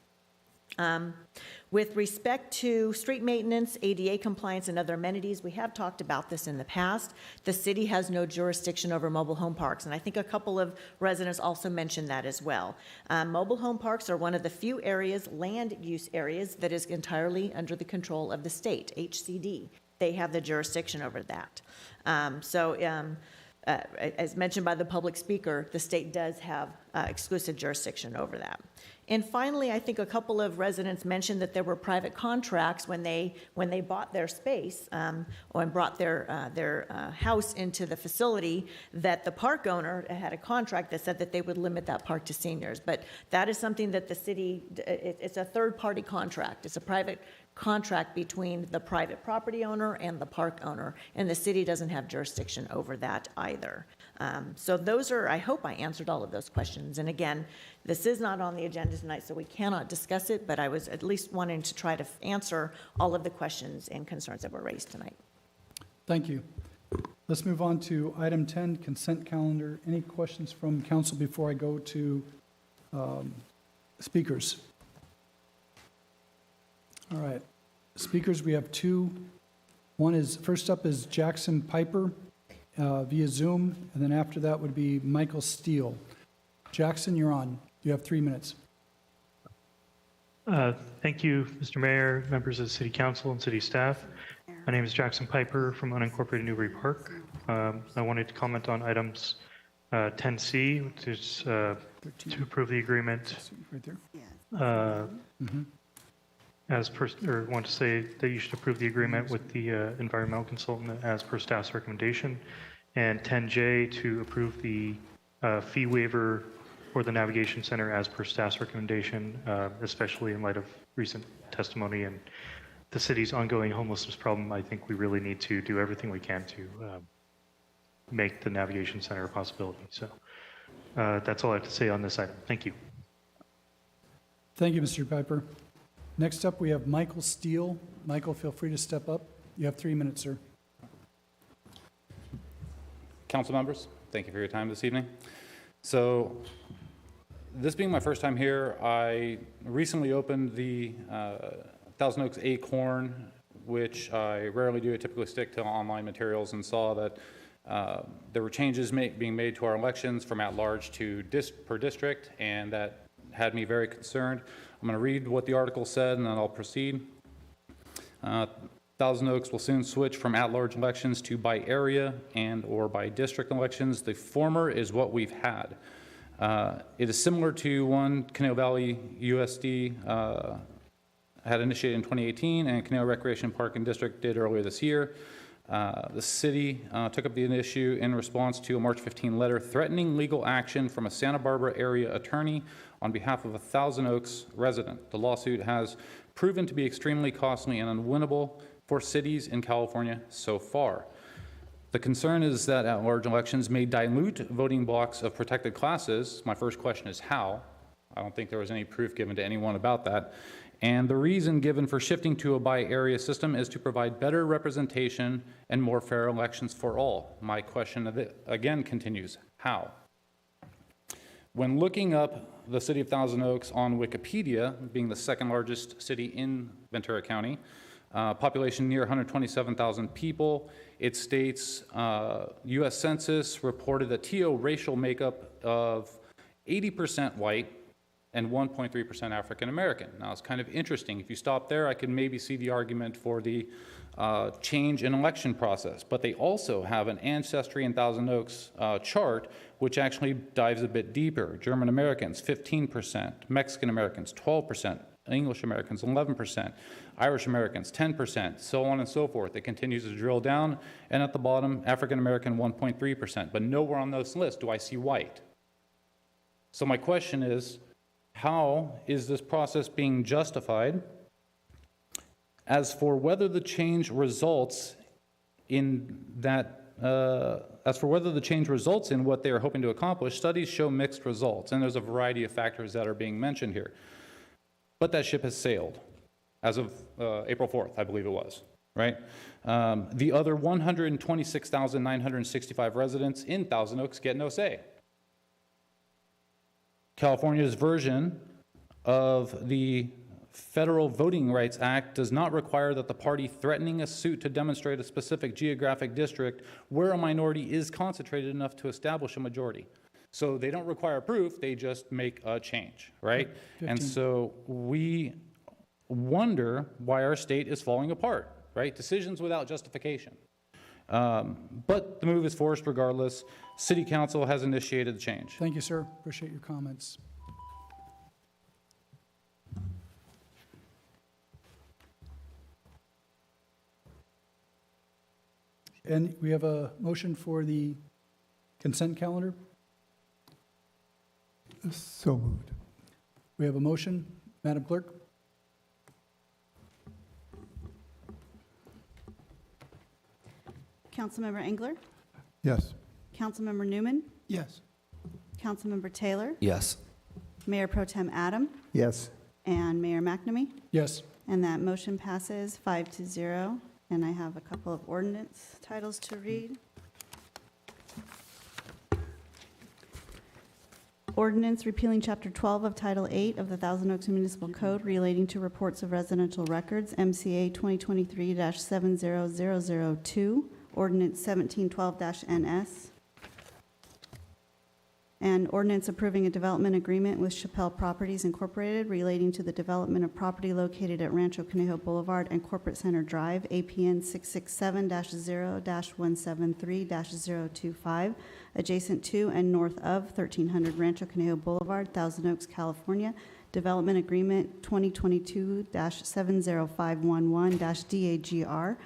With respect to street maintenance, ADA compliance, and other amenities, we have talked about this in the past. The city has no jurisdiction over mobile home parks, and I think a couple of residents also mentioned that as well. Mobile home parks are one of the few areas, land use areas, that is entirely under the control of the state, HCD. They have the jurisdiction over that. As mentioned by the public speaker, the state does have exclusive jurisdiction over that. And finally, I think a couple of residents mentioned that there were private contracts when they bought their space or brought their house into the facility, that the park owner had a contract that said that they would limit that park to seniors. But that is something that the city, it's a third-party contract. It's a private contract between the private property owner and the park owner, and the city doesn't have jurisdiction over that either. So those are, I hope I answered all of those questions. And again, this is not on the agenda tonight, so we cannot discuss it, but I was at least wanting to try to answer all of the questions and concerns that were raised tonight. Thank you. Let's move on to item 10, consent calendar. Any questions from council before I go to speakers? All right. Speakers, we have two. First up is Jackson Piper via Zoom, and then after that would be Michael Steele. Jackson, you're on. You have 3 minutes. Thank you, Mr. Mayor, members of the City Council and city staff. My name is Jackson Piper from unincorporated Newbury Park. I wanted to comment on items 10C, which is to approve the agreement. Right there. Want to say that you should approve the agreement with the environmental consultant as per staff's recommendation. And 10J to approve the fee waiver for the Navigation Center as per staff's recommendation, especially in light of recent testimony and the city's ongoing homelessness problem. I think we really need to do everything we can to make the Navigation Center a possibility. So that's all I have to say on this item. Thank you. Thank you, Mr. Piper. Next up, we have Michael Steele. Michael, feel free to step up. You have 3 minutes, sir. Council members, thank you for your time this evening. So, this being my first time here, I recently opened the Thousand Oaks Acorn, which I rarely do. I typically stick to online materials, and saw that there were changes being made to our elections from at-large to per district, and that had me very concerned. I'm going to read what the article said, and then I'll proceed. Thousand Oaks will soon switch from at-large elections to by area and or by district elections. The former is what we've had. It is similar to one Conejo Valley USD had initiated in 2018 and Conejo Recreation Park and District did earlier this year. The city took up the issue in response to a March 15 letter threatening legal action from a Santa Barbara area attorney on behalf of a Thousand Oaks resident. The lawsuit has proven to be extremely costly and unwinnable for cities in California so far. The concern is that at-large elections may dilute voting blocks of protected classes. My first question is how? I don't think there was any proof given to anyone about that. And the reason given for shifting to a by-area system is to provide better representation and more fair elections for all. My question again continues, how? When looking up the city of Thousand Oaks on Wikipedia, being the second largest city in Ventura County, population near 127,000 people, it states U.S. Census reported a TO racial makeup of 80% white and 1.3% African American. Now it's kind of interesting. If you stop there, I could maybe see the argument for the change in election process. But they also have an Ancestry in Thousand Oaks chart, which actually dives a bit deeper. German Americans, 15%, Mexican Americans, 12%, English Americans, 11%, Irish Americans, 10%, so on and so forth. It continues to drill down, and at the bottom, African American, 1.3%. But nowhere on this list do I see white. So my question is, how is this process being justified? As for whether the change results in what they are hoping to accomplish, studies show mixed results, and there's a variety of factors that are being mentioned here. But that ship has sailed as of April 4th, I believe it was, right? The other 126,965 residents in Thousand Oaks get no say. California's version of the Federal Voting Rights Act does not require that the party threatening a suit to demonstrate a specific geographic district where a minority is concentrated enough to establish a majority. So they don't require proof, they just make a change, right? And so we wonder why our state is falling apart, right? Decisions without justification. But the move is forced regardless. City Council has initiated the change. Thank you, sir. Appreciate your comments. And we have a motion for the consent calendar. So moved. We have a motion. Madam Clerk? Councilmember Engler? Yes. Councilmember Newman? Yes. Councilmember Taylor? Yes. Mayor Pro Tem Adam? Yes. And Mayor McNamee? Yes. And that motion passes 5-0. And I have a couple of ordinance titles to read. Ordinance repealing Chapter 12 of Title 8 of the Thousand Oaks Municipal Code relating to reports of residential records, MCA 2023-70002, Ordinance 1712-NS, and ordinance approving a development agreement with Chappelle Properties Incorporated relating to the development of property located at Rancho Conejo Boulevard and Corporate Center Drive, APN 667-0-173-025, adjacent to and north of 1300 Rancho Conejo Boulevard, Thousand Oaks, California. Development Agreement 2022-70511-DAGR,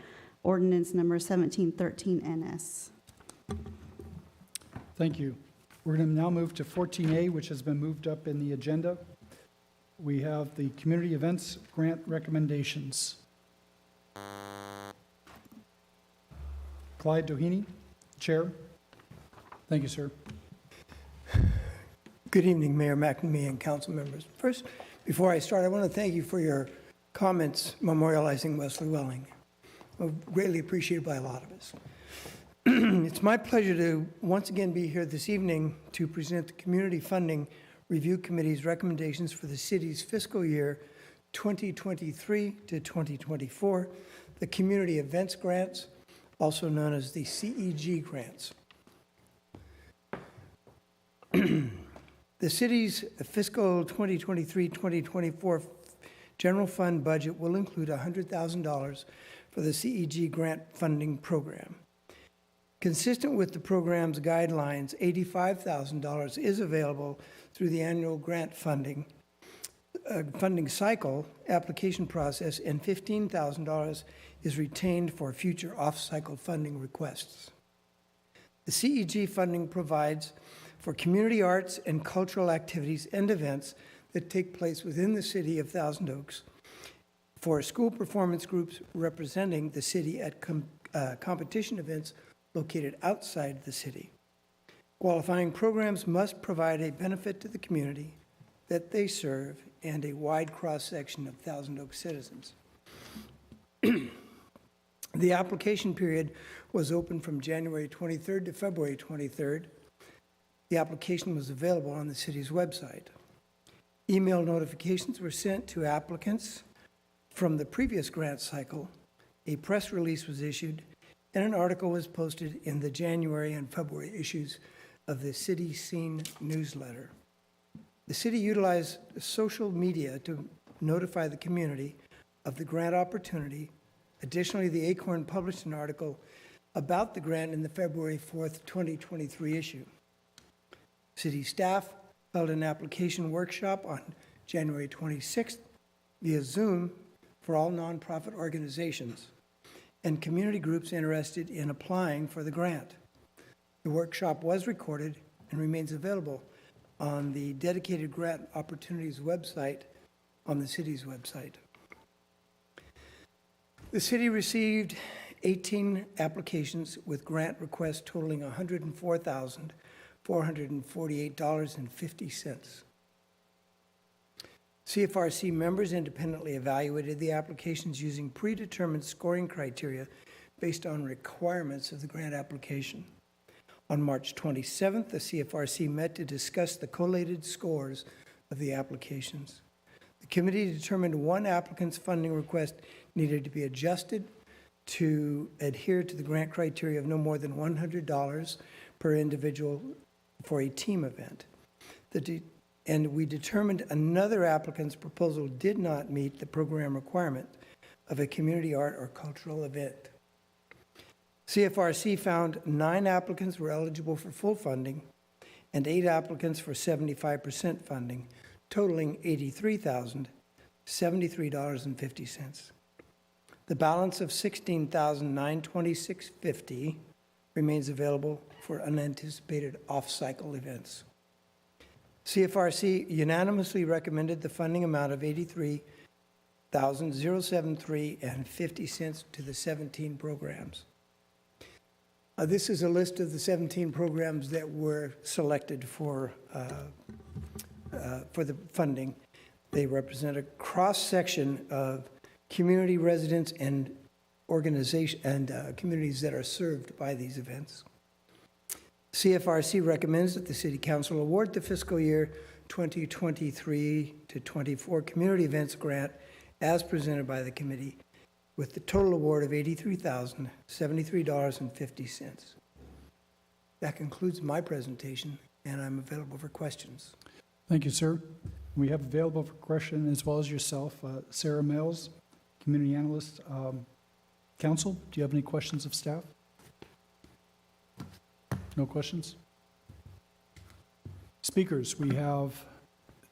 ordinance number 1713-NS. Thank you. We're going to now move to 14A, which has been moved up in the agenda. We have the community events grant recommendations. Clyde Doheny, Chair. Thank you, sir. Good evening, Mayor McNamee and council members. First, before I start, I want to thank you for your comments memorializing Wesley Welling. Greatly appreciated by a lot of us. It's my pleasure to once again be here this evening to present the Community Funding Review Committee's recommendations for the city's fiscal year 2023 to 2024, the Community Events Grants, also known as the CEG grants. The city's fiscal 2023-2024 general fund budget will include $100,000 for the CEG grant funding program. Consistent with the program's guidelines, $85,000 is available through the annual grant funding cycle application process, and $15,000 is retained for future off-cycle funding requests. The CEG funding provides for community arts and cultural activities and events that take place within the city of Thousand Oaks, for school performance groups representing the city at competition events located outside the city. Qualifying programs must provide a benefit to the community that they serve and a wide cross-section of Thousand Oaks citizens. The application period was open from January 23rd to February 23rd. The application was available on the city's website. Email notifications were sent to applicants from the previous grant cycle. A press release was issued, and an article was posted in the January and February issues of the City Scene newsletter. The city utilized social media to notify the community of the grant opportunity. Additionally, the Acorn published an article about the grant in the February 4th, 2023 issue. City staff held an application workshop on January 26th via Zoom for all nonprofit organizations and community groups interested in applying for the grant. The workshop was recorded and remains available on the dedicated grant opportunities website on the city's website. The city received 18 applications with grant requests totaling $104,448.50. CFRC members independently evaluated the applications using predetermined scoring criteria based on requirements of the grant application. On March 27th, the CFRC met to discuss the collated scores of the applications. The Committee determined one applicant's funding request needed to be adjusted to adhere to the grant criteria of no more than $100 per individual for a team event. And we determined another applicant's proposal did not meet the program requirement of a community art or cultural event. CFRC found 9 applicants were eligible for full funding and 8 applicants for 75% funding, totaling $83,073.50. The balance of $16,926.50 remains available for unanticipated off-cycle events. CFRC unanimously recommended the funding amount of $83,073.50 to the 17 programs. This is a list of the 17 programs that were selected for the funding. They represent a cross-section of community residents and organizations and communities that are served by these events. CFRC recommends that the City Council award the fiscal year 2023 to 24 community events grant as presented by the committee, with the total award of $83,073.50. That concludes my presentation, and I'm available for questions. Thank you, sir. We have available for question as well as yourself, Sarah Mills, Community Analyst. Council, do you have any questions of staff? No questions? Speakers, we have.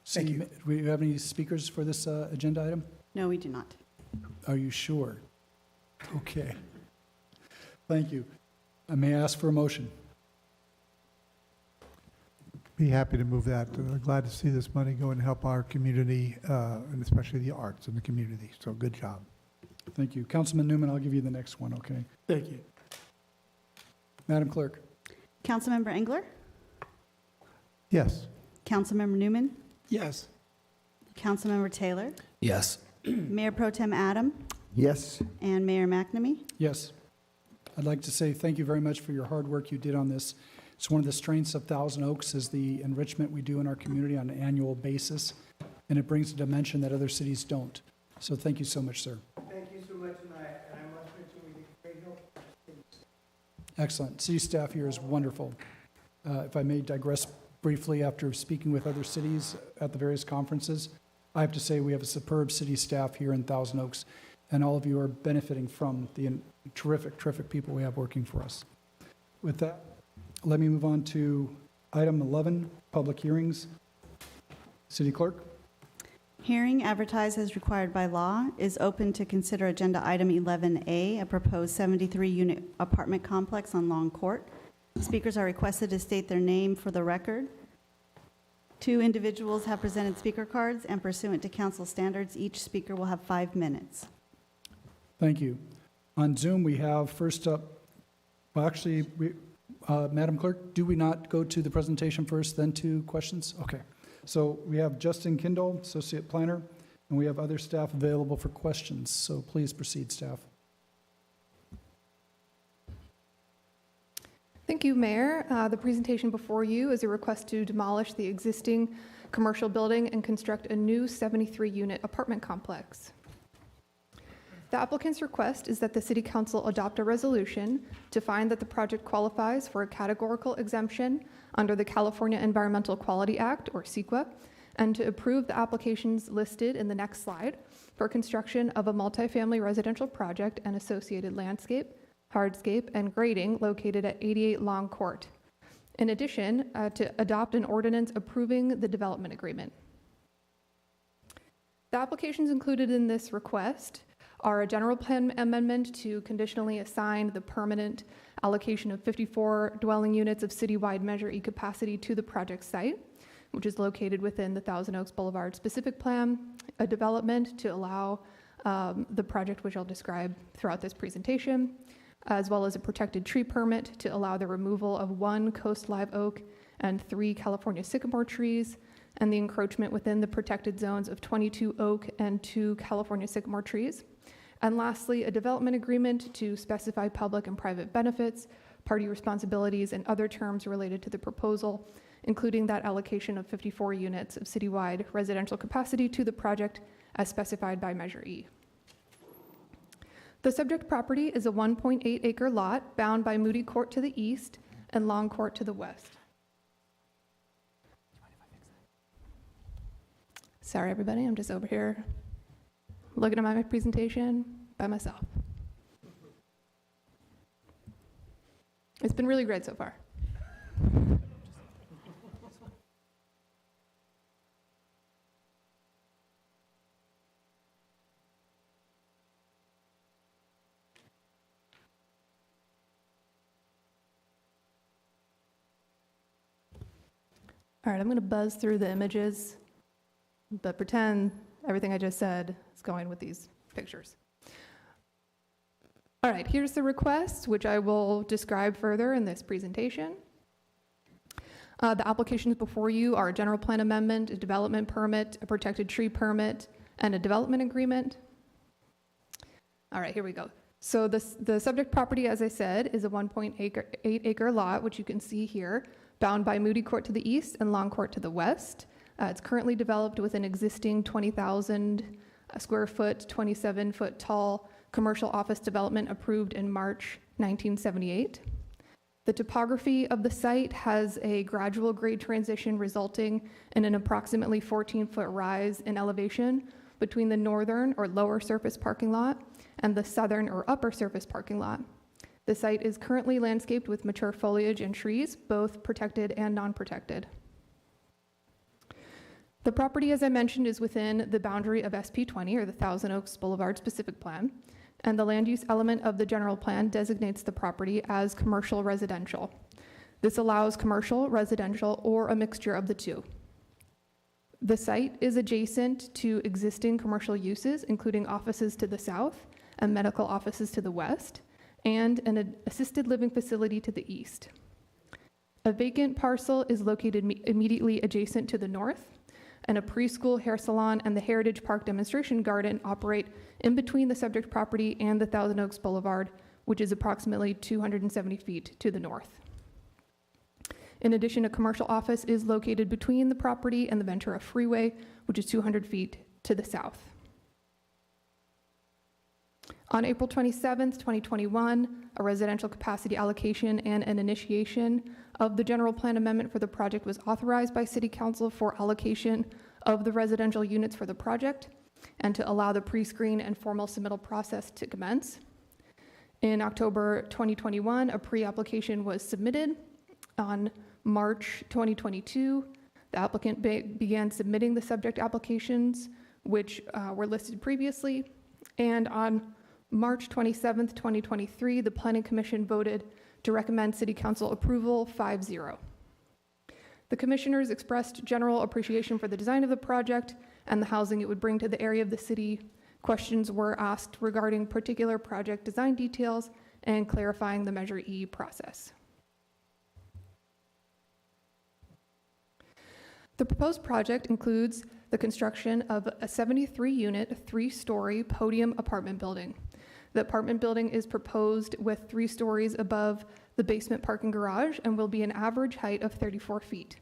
Thank you. Do we have any speakers for this agenda item? No, we do not. Are you sure? Okay. Thank you. I may ask for a motion. Be happy to move that. Glad to see this money go and help our community, and especially the arts in the community. So good job. Thank you. Councilman Newman, I'll give you the next one, okay? Thank you. Madam Clerk. Councilmember Engler? Yes. Councilmember Newman? Yes. Councilmember Taylor? Yes. Mayor Pro Tem Adam? Yes. And Mayor McNamee? Yes. I'd like to say thank you very much for your hard work you did on this. It's one of the strengths of Thousand Oaks is the enrichment we do in our community on an annual basis, and it brings a dimension that other cities don't. So thank you so much, sir. Thank you so much, and I must mention we get great help. Excellent. City staff here is wonderful. If I may digress briefly, after speaking with other cities at the various conferences, I have to say we have a superb city staff here in Thousand Oaks, and all of you are benefiting from the terrific, terrific people we have working for us. With that, let me move on to item 11, public hearings. City Clerk? Hearing advertised as required by law is open to consider agenda item 11A, a proposed 73-unit apartment complex on Long Court. Speakers are requested to state their name for the record. 2 individuals have presented speaker cards, and pursuant to council standards, each speaker will have 5 minutes. Thank you. On Zoom, we have first up, well, actually, Madam Clerk, do we not go to the presentation first, then to questions? Okay. So we have Justin Kindle, Associate Planner, and we have other staff available for questions. So please proceed, staff. Thank you, Mayor. The presentation before you is a request to demolish the existing commercial building and construct a new 73-unit apartment complex. The applicant's request is that the City Council adopt a resolution to find that the project qualifies for a categorical exemption under the California Environmental Quality Act, or CEQA, and to approve the applications listed in the next slide for construction of a multifamily residential project and associated landscape, hardscape, and grading located at 88 Long Court. In addition, to adopt an ordinance approving the development agreement. The applications included in this request are a general plan amendment to conditionally assign the permanent allocation of 54 dwelling units of citywide Measure E capacity to the project site, which is located within the Thousand Oaks Boulevard specific plan, a development to allow the project, which I'll describe throughout this presentation, as well as a protected tree permit to allow the removal of 1 coast live oak and 3 California sycamore trees, and the encroachment within the protected zones of 22 oak and 2 California sycamore trees. And lastly, a development agreement to specify public and private benefits, party responsibilities, and other terms related to the proposal, including that allocation of 54 units of citywide residential capacity to the project as specified by Measure E. The subject property is a 1.8 acre lot bound by Moody Court to the east and Long Court to the west. Sorry, everybody, I'm just over here looking at my presentation by myself. It's been really great so far. All right, I'm going to buzz through the images, but pretend everything I just said is going with these pictures. All right, here's the request, which I will describe further in this presentation. The applications before you are a general plan amendment, a development permit, a protected tree permit, and a development agreement. All right, here we go. So the subject property, as I said, is a 1.8 acre lot, which you can see here, bound by Moody Court to the east and Long Court to the west. It's currently developed with an existing 20,000 square foot, 27 foot tall commercial office development approved in March 1978. The topography of the site has a gradual grade transition resulting in an approximately 14-foot rise in elevation between the northern or lower surface parking lot and the southern or upper surface parking lot. The site is currently landscaped with mature foliage and trees, both protected and non-protected. The property, as I mentioned, is within the boundary of SP20, or the Thousand Oaks Boulevard Specific Plan, and the land use element of the general plan designates the property as commercial residential. This allows commercial, residential, or a mixture of the two. The site is adjacent to existing commercial uses, including offices to the south and medical offices to the west, and an assisted living facility to the east. A vacant parcel is located immediately adjacent to the north, and a preschool, hair salon, and the Heritage Park Demonstration Garden operate in between the subject property and the Thousand Oaks Boulevard, which is approximately 270 feet to the north. In addition, a commercial office is located between the property and the Ventura Freeway, which is 200 feet to the south. On April 27th, 2021, a residential capacity allocation and an initiation of the general plan amendment for the project was authorized by City Council for allocation of the residential units for the project and to allow the pre-screen and formal submittal process to commence. In October 2021, a pre-application was submitted. On March 2022, the applicant began submitting the subject applications, which were listed previously. And on March 27th, 2023, the Planning Commission voted to recommend City Council approval 5-0. The commissioners expressed general appreciation for the design of the project and the housing it would bring to the area of the city. Questions were asked regarding particular project design details and clarifying the Measure E process. The proposed project includes the construction of a 73-unit, 3-story podium apartment building. The apartment building is proposed with 3 stories above the basement parking garage and will be an average height of 34 feet.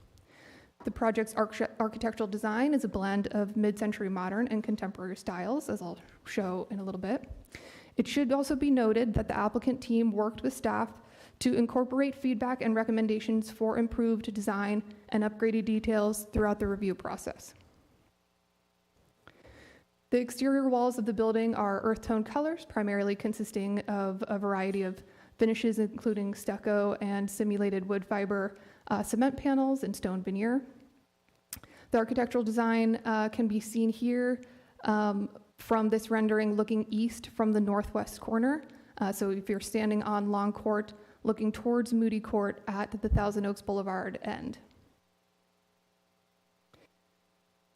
The project's architectural design is a blend of mid-century modern and contemporary styles, as I'll show in a little bit. It should also be noted that the applicant team worked with staff to incorporate feedback and recommendations for improved design and upgraded details throughout the review process. The exterior walls of the building are earth tone colors, primarily consisting of a variety of finishes, including stucco and simulated wood fiber cement panels and stone veneer. The architectural design can be seen here from this rendering looking east from the northwest corner. So if you're standing on Long Court, looking towards Moody Court at the Thousand Oaks Boulevard end.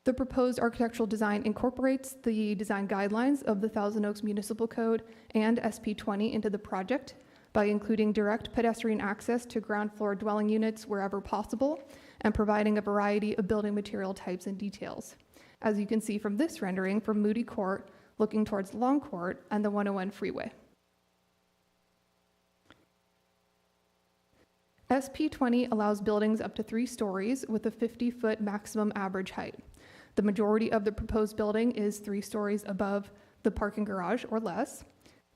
The proposed architectural design incorporates the design guidelines of the Thousand Oaks Municipal Code and SP20 into the project by including direct pedestrian access to ground floor dwelling units wherever possible and providing a variety of building material types and details. As you can see from this rendering from Moody Court, looking towards Long Court and the 101 freeway. SP 20 allows buildings up to 3 stories with a 50-foot maximum average height. The majority of the proposed building is 3 stories above the parking garage or less.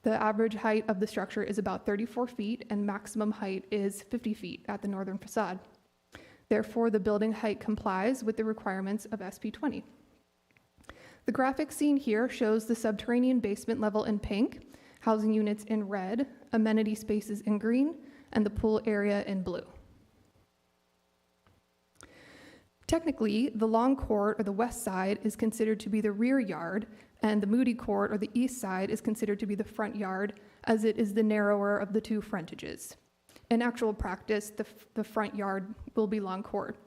The average height of the structure is about 34 feet and maximum height is 50 feet at the northern facade. Therefore, the building height complies with the requirements of SP 20. The graphic seen here shows the subterranean basement level in pink, housing units in red, amenity spaces in green, and the pool area in blue. Technically, the long court or the west side is considered to be the rear yard, and the Moody court or the east side is considered to be the front yard, as it is the narrower of the 2 frontages. In actual practice, the front yard will be long court.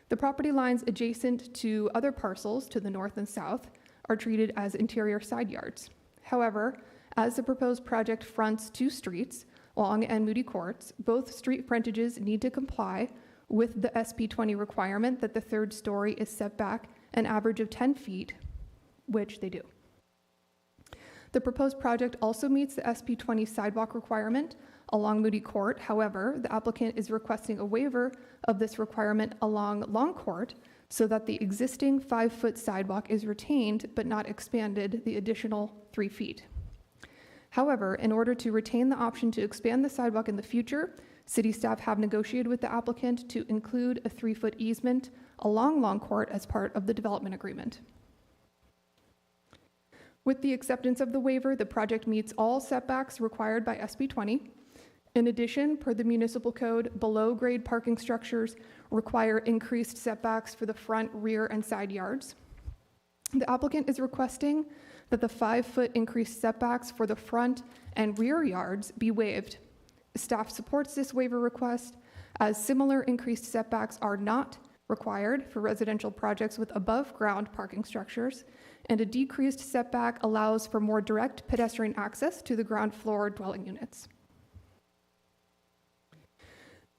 The property lines adjacent to other parcels to the north and south are treated as interior side yards. However, as the proposed project fronts 2 streets, Long and Moody courts, both street frontages need to comply with the SP 20 requirement that the 3rd story is set back an average of 10 feet, which they do. The proposed project also meets the SP 20 sidewalk requirement along Moody Court. However, the applicant is requesting a waiver of this requirement along Long Court so that the existing 5-foot sidewalk is retained but not expanded the additional 3 feet. However, in order to retain the option to expand the sidewalk in the future, city staff have negotiated with the applicant to include a 3-foot easement along Long Court as part of the development agreement. With the acceptance of the waiver, the project meets all setbacks required by SP 20. In addition, per the municipal code, below-grade parking structures require increased setbacks for the front, rear, and side yards. The applicant is requesting that the 5-foot increased setbacks for the front and rear yards be waived. Staff supports this waiver request, as similar increased setbacks are not required for residential projects with above-ground parking structures, and a decreased setback allows for more direct pedestrian access to the ground floor dwelling units.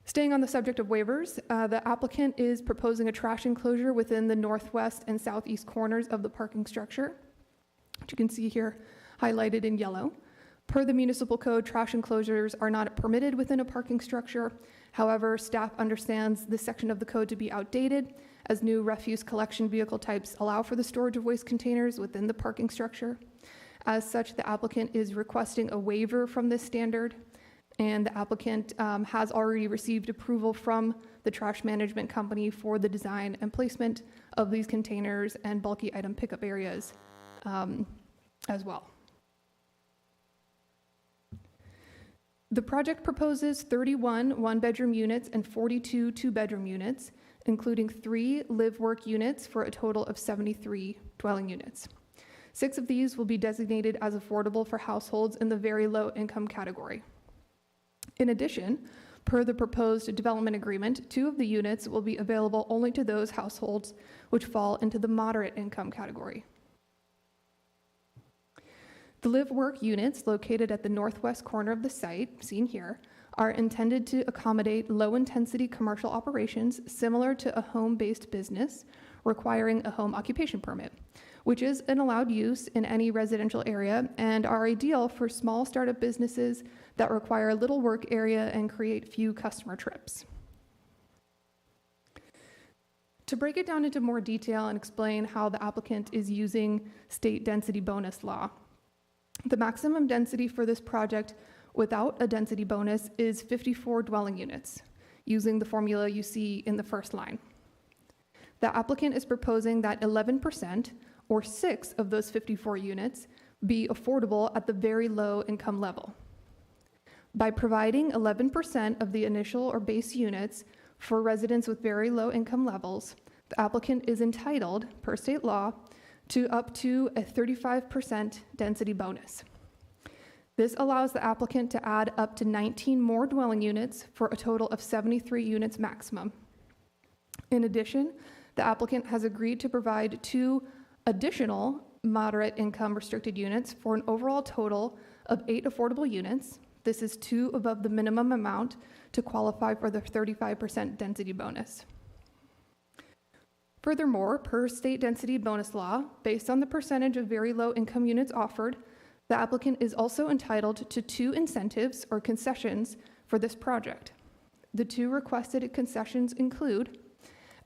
Staying on the subject of waivers, the applicant is proposing a trash enclosure within the northwest and southeast corners of the parking structure, which you can see here highlighted in yellow. Per the municipal code, trash enclosures are not permitted within a parking structure. However, staff understands this section of the code to be outdated, as new refuse collection vehicle types allow for the storage of waste containers within the parking structure. As such, the applicant is requesting a waiver from this standard, and the applicant has already received approval from the trash management company for the design and placement of these containers and bulky item pickup areas as well. The project proposes 31 one-bedroom units and 42 two-bedroom units, including 3 live-work units for a total of 73 dwelling units. 6 of these will be designated as affordable for households in the very low income category. In addition, per the proposed development agreement, 2 of the units will be available only to those households which fall into the moderate income category. The live-work units located at the northwest corner of the site, seen here, are intended to accommodate low-intensity commercial operations similar to a home-based business requiring a home occupation permit, which is an allowed use in any residential area and are ideal for small startup businesses that require little work area and create few customer trips. To break it down into more detail and explain how the applicant is using state density bonus law, the maximum density for this project without a density bonus is 54 dwelling units, using the formula you see in the first line. The applicant is proposing that 11%, or 6 of those 54 units, be affordable at the very low income level. By providing 11% of the initial or base units for residents with very low income levels, the applicant is entitled, per state law, to up to a 35% density bonus. This allows the applicant to add up to 19 more dwelling units for a total of 73 units maximum. In addition, the applicant has agreed to provide 2 additional moderate income restricted units for an overall total of 8 affordable units. This is 2 above the minimum amount to qualify for the 35% density bonus. Furthermore, per state density bonus law, based on the percentage of very low income units offered, the applicant is also entitled to 2 incentives or concessions for this project. The two requested concessions include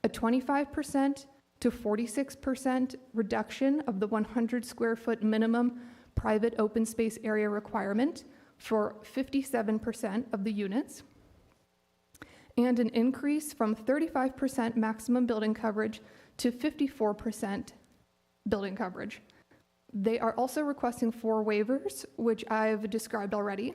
a 25% to 46% reduction of the 100 square foot minimum private open space area requirement for 57% of the units, and an increase from 35% maximum building coverage to 54% building coverage. They are also requesting 4 waivers, which I've described already.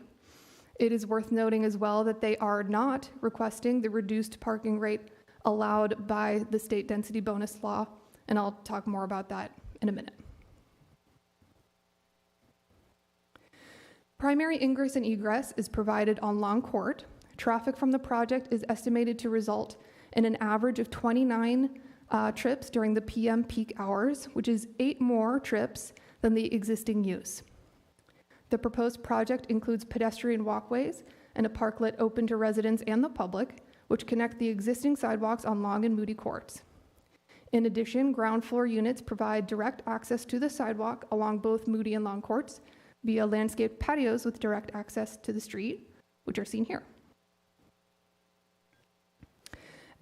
It is worth noting as well that they are not requesting the reduced parking rate allowed by the state density bonus law, and I'll talk more about that in a minute. Primary ingress and egress is provided on Long Court. Traffic from the project is estimated to result in an average of 29 trips during the PM peak hours, which is 8 more trips than the existing use. The proposed project includes pedestrian walkways and a parklet open to residents and the public, which connect the existing sidewalks on Long and Moody Courts. In addition, ground floor units provide direct access to the sidewalk along both Moody and Long Courts via landscaped patios with direct access to the street, which are seen here.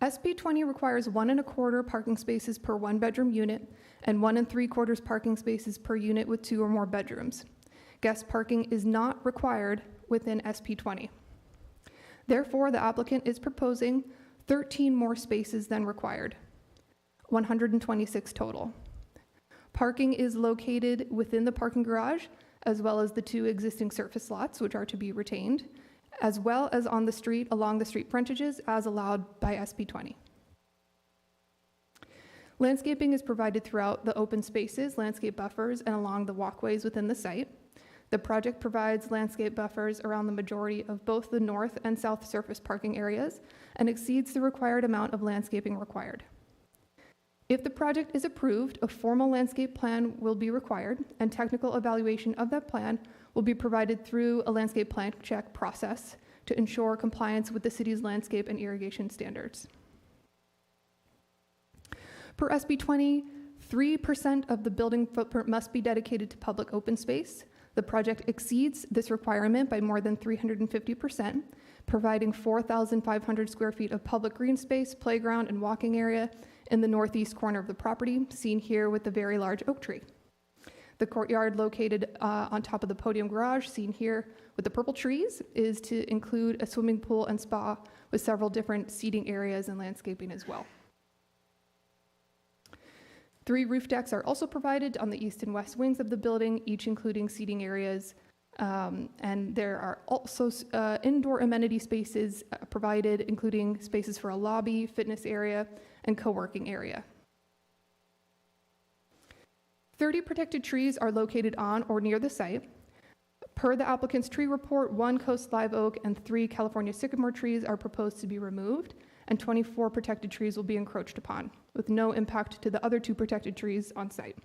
SB 20 requires 1 1/4 parking spaces per 1-bedroom unit and 1 3/4 parking spaces per unit with 2 or more bedrooms. Guest parking is not required within SP 20. Therefore, the applicant is proposing 13 more spaces than required, 126 total. Parking is located within the parking garage, as well as the 2 existing surface lots, which are to be retained, as well as on the street along the street frontages as allowed by SP 20. Landscaping is provided throughout the open spaces, landscape buffers, and along the walkways within the site. The project provides landscape buffers around the majority of both the north and south surface parking areas and exceeds the required amount of landscaping required. If the project is approved, a formal landscape plan will be required, and technical evaluation of that plan will be provided through a landscape plan check process to ensure compliance with the city's landscape and irrigation standards. Per SB 20, 3% of the building footprint must be dedicated to public open space. The project exceeds this requirement by more than 350%, providing 4,500 square feet of public green space, playground, and walking area in the northeast corner of the property, seen here with the very large oak tree. The courtyard located on top of the podium garage, seen here with the purple trees, is to include a swimming pool and spa with several different seating areas and landscaping as well. 3 roof decks are also provided on the east and west wings of the building, each including seating areas, and there are also indoor amenity spaces provided, including spaces for a lobby, fitness area, and co-working area. 30 protected trees are located on or near the site. Per the applicant's tree report, 1 coast live oak and 3 California sycamore trees are proposed to be removed, and 24 protected trees will be encroached upon, with no impact to the other 2 protected trees on site.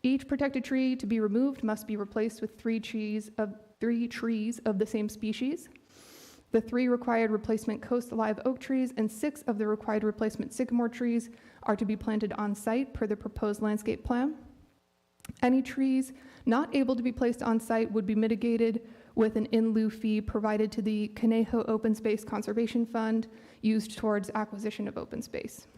Each protected tree to be removed must be replaced with 3 trees of the same species. The 3 required replacement coast live oak trees and 6 of the required replacement sycamore trees are to be planted on site per the proposed landscape plan. Any trees not able to be placed on site would be mitigated with an in lieu fee provided to the Conejo Open Space Conservation Fund used towards acquisition of open space.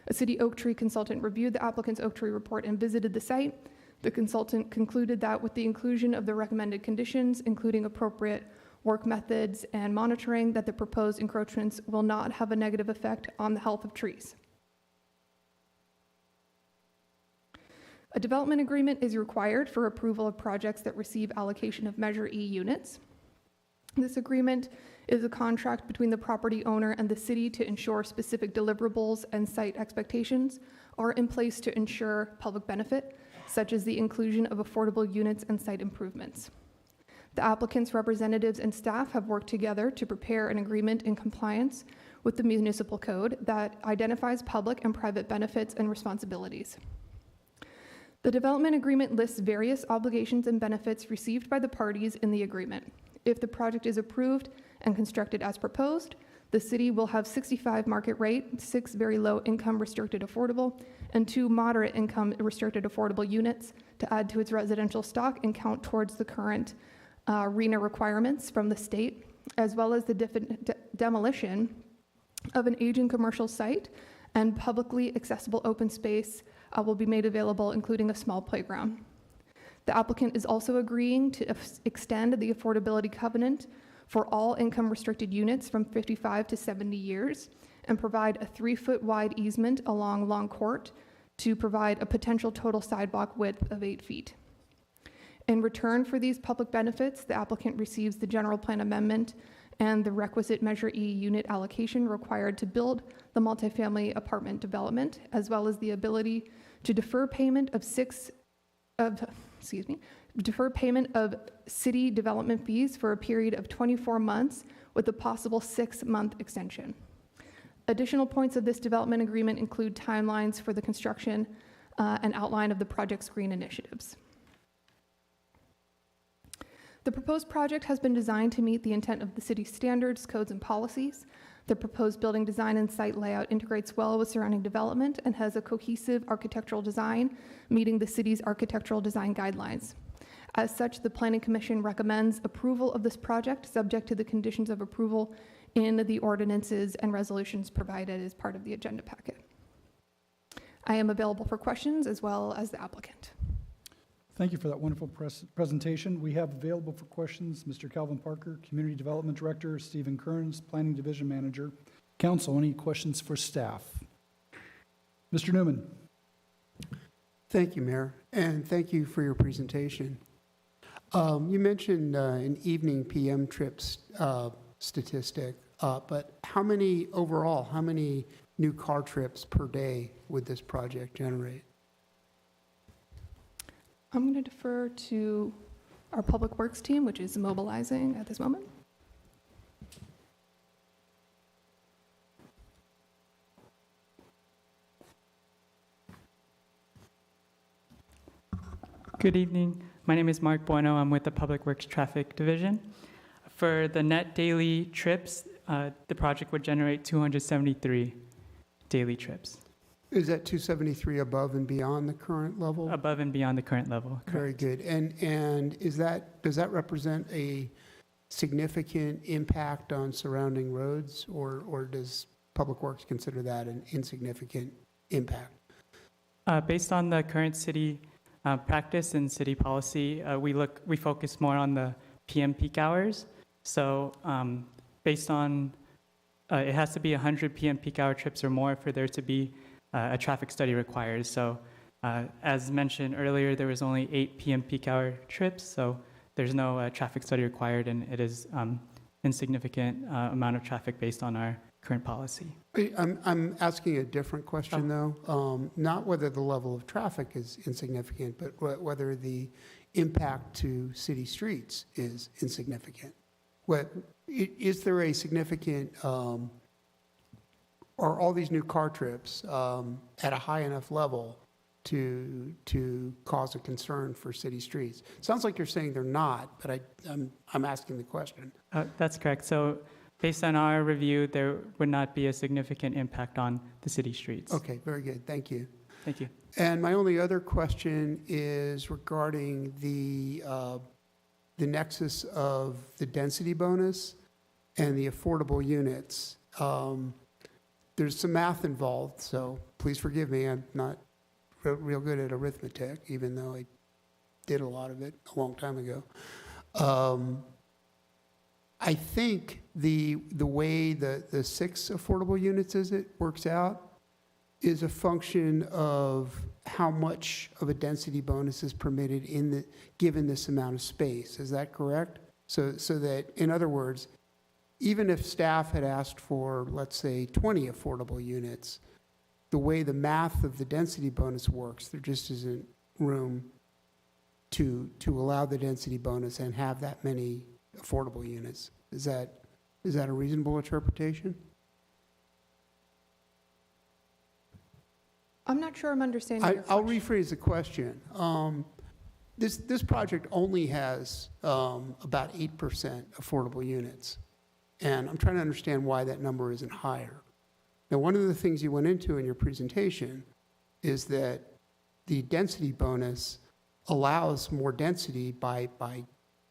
A city oak tree consultant reviewed the applicant's oak tree report and visited the site. The consultant concluded that with the inclusion of the recommended conditions, including appropriate work methods and monitoring, that the proposed encroachments will not have a negative effect on the health of trees. A development agreement is required for approval of projects that receive allocation of Measure E units. This agreement is a contract between the property owner and the city to ensure specific deliverables and site expectations are in place to ensure public benefit, such as the inclusion of affordable units and site improvements. The applicant's representatives and staff have worked together to prepare an agreement in compliance with the municipal code that identifies public and private benefits and responsibilities. The development agreement lists various obligations and benefits received by the parties in the agreement. If the project is approved and constructed as proposed, the city will have 65 market rate, 6 very low income restricted affordable, and 2 moderate income restricted affordable units to add to its residential stock and count towards the current RENA requirements from the state. as well as the demolition of an aging commercial site and publicly accessible open space will be made available, including a small playground. The applicant is also agreeing to extend the affordability covenant for all income-restricted units from 55 to 70 years and provide a 3-foot wide easement along Long Court to provide a potential total sidewalk width of 8 feet. In return for these public benefits, the applicant receives the general plan amendment and the requisite Measure E unit allocation required to build the multifamily apartment development, as well as the ability to defer payment of city development fees for a period of 24 months with a possible 6-month extension. Additional points of this development agreement include timelines for the construction and outline of the project's green initiatives. The proposed project has been designed to meet the intent of the city's standards, codes, and policies. The proposed building design and site layout integrates well with surrounding development and has a cohesive architectural design, meeting the city's architectural design guidelines. As such, the Planning Commission recommends approval of this project, subject to the conditions of approval in the ordinances and resolutions provided as part of the agenda packet. I am available for questions as well as the applicant. Thank you for that wonderful presentation. We have available for questions Mr. Calvin Parker, Community Development Director, Stephen Kearns, Planning Division Manager. Council, any questions for staff? Mr. Newman. Thank you, Mayor, and thank you for your presentation. You mentioned an evening PM trips statistic, but how many new car trips per day would this project generate? I'm going to defer to our Public Works team, which is mobilizing at this moment. Good evening. My name is Mark Bueno. I'm with the Public Works Traffic Division. For the net daily trips, the project would generate 273 daily trips. Is that 273 above and beyond the current level? Above and beyond the current level. Very good. And does that represent a significant impact on surrounding roads, or does Public Works consider that an insignificant impact? Based on the current city practice and city policy, we focus more on the PM peak hours. So based on, it has to be 100 PM peak hour trips or more for there to be a traffic study required. So as mentioned earlier, there was only 8 PM peak hour trips, so there's no traffic study required, and it is insignificant amount of traffic based on our current policy. I'm asking a different question, though. Not whether the level of traffic is insignificant, but whether the impact to city streets is insignificant. Is there a significant, are all these new car trips at a high enough level to cause a concern for city streets? Sounds like you're saying they're not, but I'm asking the question. That's correct. So based on our review, there would not be a significant impact on the city streets. Okay, very good. Thank you. Thank you. And my only other question is regarding the nexus of the density bonus and the affordable units. There's some math involved, so please forgive me. I'm not real good at arithmetic, even though I did a lot of it a long time ago. I think the way the 6 affordable units works out is a function of how much of a density bonus is permitted given this amount of space. Is that correct? So that, in other words, even if staff had asked for, let's say, 20 affordable units, the way the math of the density bonus works, there just isn't room to allow the density bonus and have that many affordable units. Is that a reasonable interpretation? I'm not sure I'm understanding your I'll rephrase the question. This project only has about 8% affordable units. And I'm trying to understand why that number isn't higher. Now, one of the things you went into in your presentation is that the density bonus allows more density by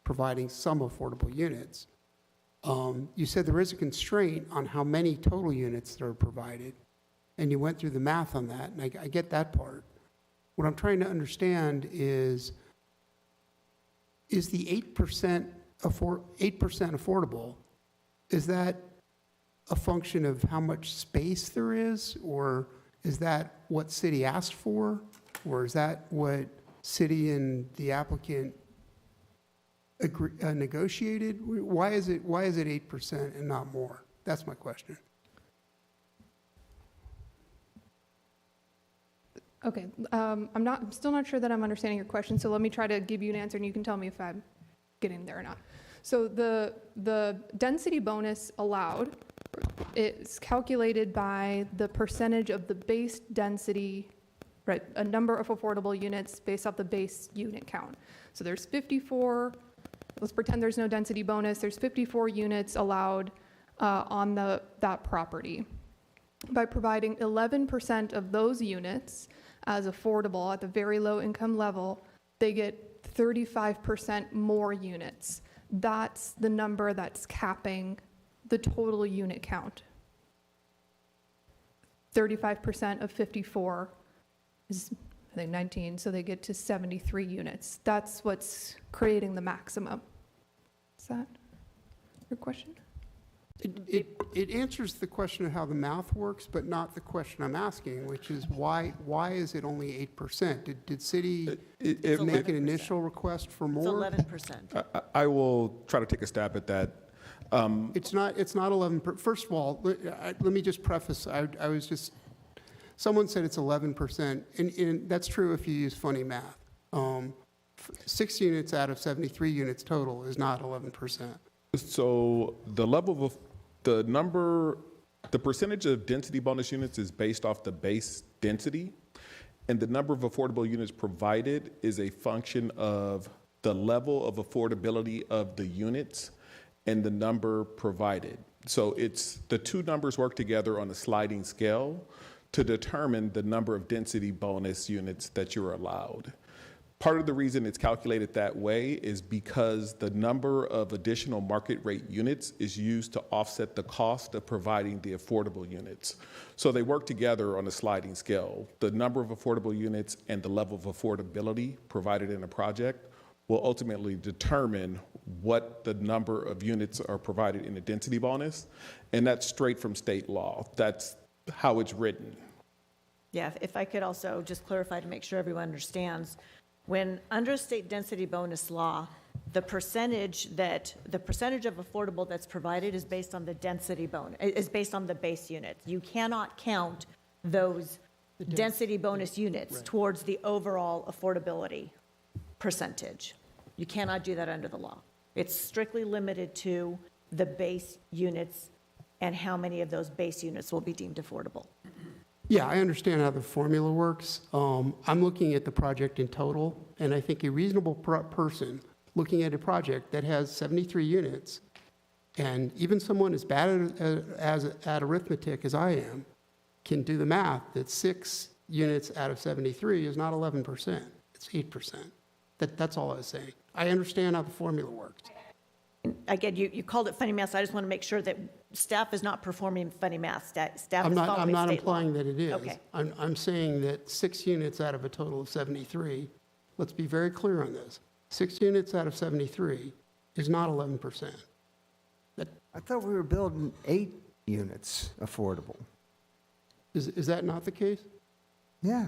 providing some affordable units. You said there is a constraint on how many total units that are provided, and you went through the math on that, and I get that part. What I'm trying to understand is the 8% affordable, is that a function of how much space there is, or is that what city asked for, or is that what city and the applicant negotiated? Why is it 8% and not more? That's my question. Okay, I'm still not sure that I'm understanding your question, so let me try to give you an answer and you can tell me if I'm getting there or not. So the density bonus allowed is calculated by the percentage of the base density, right, a number of affordable units based off the base unit count. So there's 54, let's pretend there's no density bonus, there's 54 units allowed on that property. By providing 11% of those units as affordable at the very low income level, they get 35% more units. That's the number that's capping the total unit count. 35% of 54 is, I think, 19, so they get to 73 units. That's what's creating the maximum. Is that your question? It answers the question of how the math works, but not the question I'm asking, which is why is it only 8%? Did city make an initial request for more? It's 11%. I will try to take a stab at that. It's not 11%. First of all, let me just preface, someone said it's 11%, and that's true if you use funny math. 6 units out of 73 units total is not 11%. So the percentage of density bonus units is based off the base density, and the number of affordable units provided is a function of the level of affordability of the units and the number provided. So it's the two numbers work together on a sliding scale to determine the number of density bonus units that you're allowed. Part of the reason it's calculated that way is because the number of additional market rate units is used to offset the cost of providing the affordable units. So they work together on a sliding scale. The number of affordable units and the level of affordability provided in a project will ultimately determine what the number of units are provided in a density bonus, and that's straight from state law. That's how it's written. Yeah, if I could also just clarify to make sure everyone understands, when under state density bonus law, the percentage of affordable that's provided is based on the density bonus, is based on the base units. You cannot count those density bonus units towards the overall affordability percentage. You cannot do that under the law. It's strictly limited to the base units and how many of those base units will be deemed affordable. Yeah, I understand how the formula works. I'm looking at the project in total, and I think a reasonable person looking at a project that has 73 units, and even someone as bad at arithmetic as I am, can do the math that 6 units out of 73 is not 11%, it's 8%. That's all I was saying. I understand how the formula works. Again, you called it funny math, so I just want to make sure that staff is not performing funny math. Staff is I'm following state law. not implying that it is. Okay. I'm saying that 6 units out of a total of 73, let's be very clear on this, 6 units out of 73 is not 11%. I thought we were building 8 units affordable. Is that not the case? Yeah.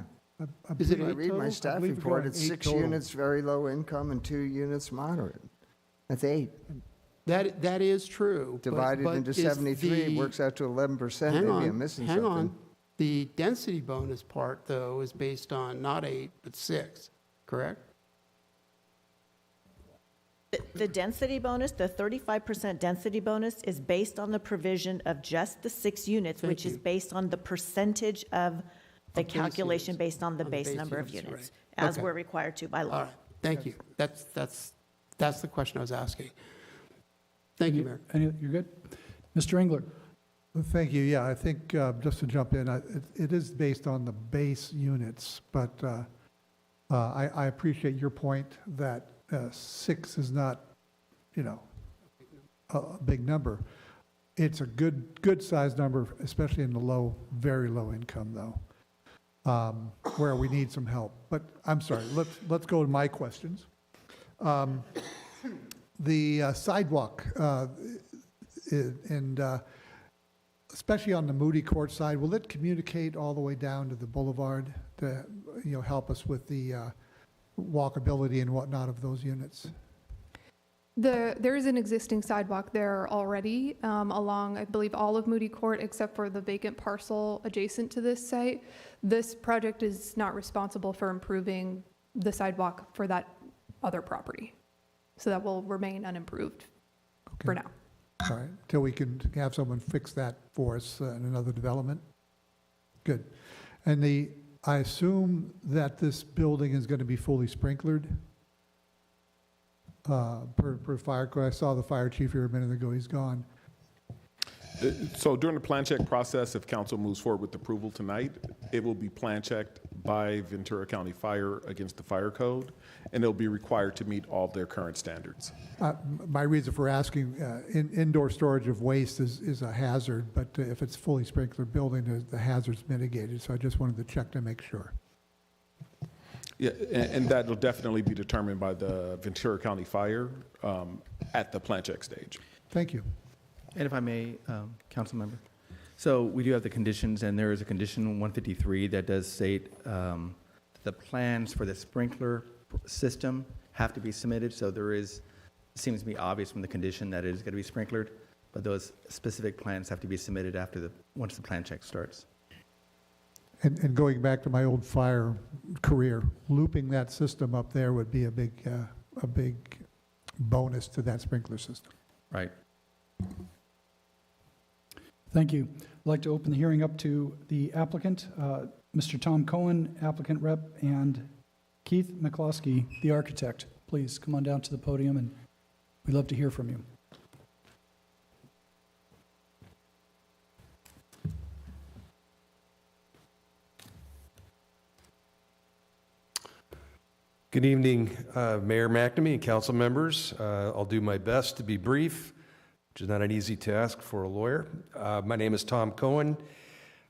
Is it I 8 read my total? staff I believe we're report, going it's 8 6 total. units very low income and 2 units moderate. That's 8. That is true. Divided but into is 73, it works out to 11%. Hang Maybe on, I'm missing hang something. on. The density bonus part, though, is based on not 8, but 6, correct? The density bonus, the 35% density bonus is based on the provision of just the 6 units, which is based on the percentage of the Of base calculation units. based on the On the base base number of units, units, right. as Okay. we're required to by All law. right, thank you. That's the question I was asking. Thank you, Mayor. You're good? Mr. Engler? Well, thank you. Yeah, I think, just to jump in, it is based on the base units, but I appreciate your point that 6 is not, a big number. It's a good sized number, especially in the low, very low income though, where we need some help. But I'm sorry, let's go to my questions. The sidewalk, especially on the Moody Court side, will it communicate all the way down to the boulevard to, help us with the walkability and whatnot of those units? There is an existing sidewalk there already along, I believe, all of Moody Court except for the vacant parcel adjacent to this site. This project is not responsible for improving the sidewalk for that other property. So that will remain unimproved for now. All right, till we can have someone fix that for us in another development? Good. And I assume that this building is going to be fully sprinklered? Per fire code. I saw the fire chief here a minute ago, he's gone. So during the plan check process, if council moves forward with approval tonight, it will be plan checked by Ventura County Fire against the fire code, and it'll be required to meet all of their current standards. My reason for asking, indoor storage of waste is a hazard, but if it's fully sprinklered building, the hazard's mitigated, so I just wanted to check to make sure. Yeah, and that will definitely be determined by the Ventura County Fire at the plan check stage. Thank you. And if I may, council member. So we do have the conditions, and there is a condition 153 that does state the plans for the sprinkler system have to be submitted. So it seems to be obvious from the condition that it is going to be sprinklered, but those specific plans have to be submitted once the plan check starts. And going back to my old fire career, looping that system up there would be a big bonus to that sprinkler system. Right. Thank you. I'd like to open the hearing up to the applicant, Mr. Tom Cohen, applicant rep, and Keith McCloskey, the architect. Please come on down to the podium, and we'd love to hear from you. Good evening, Mayor McNamee and council members. I'll do my best to be brief, which is not an easy task for a lawyer. My name is Tom Cohen,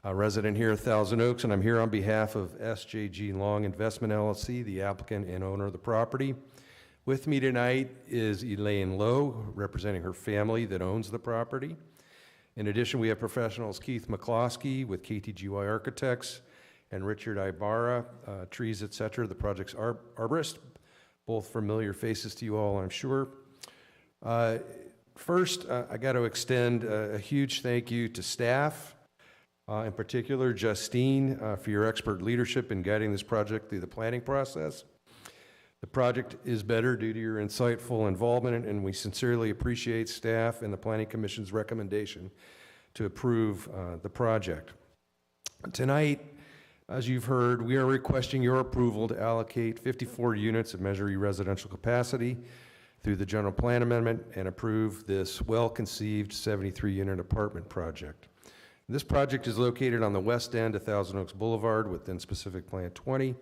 a resident here at Thousand Oaks, and I'm here on behalf of SJG Long Investment LLC, the applicant and owner of the property. With me tonight is Elaine Lowe, representing her family that owns the property. In addition, we have professionals Keith McCloskey with KTGY Architects, and Richard Ibarra, Trees, etc., the project's arborist, both familiar faces to you all, I'm sure. First, I got to extend a huge thank you to staff, in particular Justine, for your expert leadership in guiding this project through the planning process. The project is better due to your insightful involvement, and we sincerely appreciate staff and the Planning Commission's recommendation to approve the project. Tonight, as you've heard, we are requesting your approval to allocate 54 units of Measure E residential capacity through the general plan amendment and approve this well-conceived 73-unit apartment project. This project is located on the west end of Thousand Oaks Boulevard within Specific Plan 20.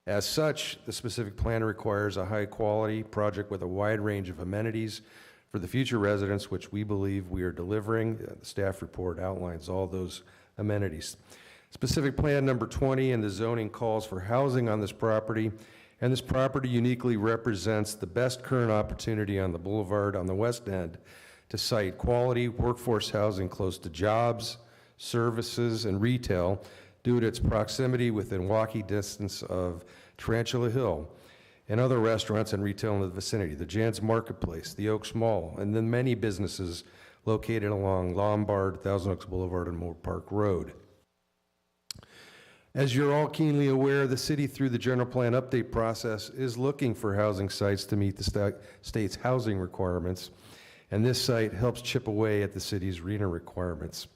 As such, the specific plan requires a high-quality project with a wide range of amenities for the future residents, which we believe we are delivering. The staff report outlines all those amenities. Specific Plan number 20 and the zoning calls for housing on this property, and this property uniquely represents the best current opportunity on the boulevard on the west end to site quality workforce housing close to jobs, services, and retail due to its proximity within walking distance of Tarantula Hill and other restaurants and retail in the vicinity, the Jan's Marketplace, the Oaks Mall, and then many businesses located along Lombard, Thousand Oaks Boulevard, and Moore Park Road. As you're all keenly aware, the city, through the general plan update process, is looking for housing sites to meet the state's housing requirements, and this site helps chip away at the city's RHNA requirements,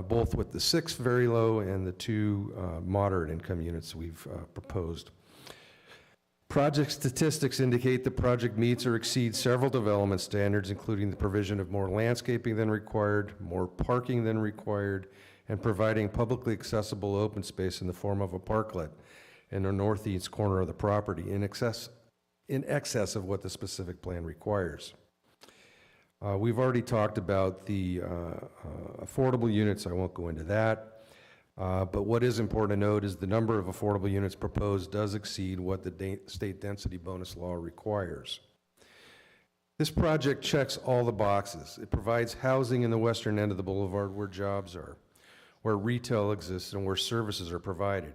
both with the 6 very low and the 2 moderate income units we've proposed. Project statistics indicate the project meets or exceeds several development standards, including the provision of more landscaping than required, more parking than required, and providing publicly accessible open space in the form of a parklet in the northeast corner of the property in excess of what the specific plan requires. We've already talked about the affordable units. I won't go into that. But what is important to note is the number of affordable units proposed does exceed what the state density bonus law requires. This project checks all the boxes. It provides housing in the western end of the boulevard where jobs are, where retail exists, and where services are provided.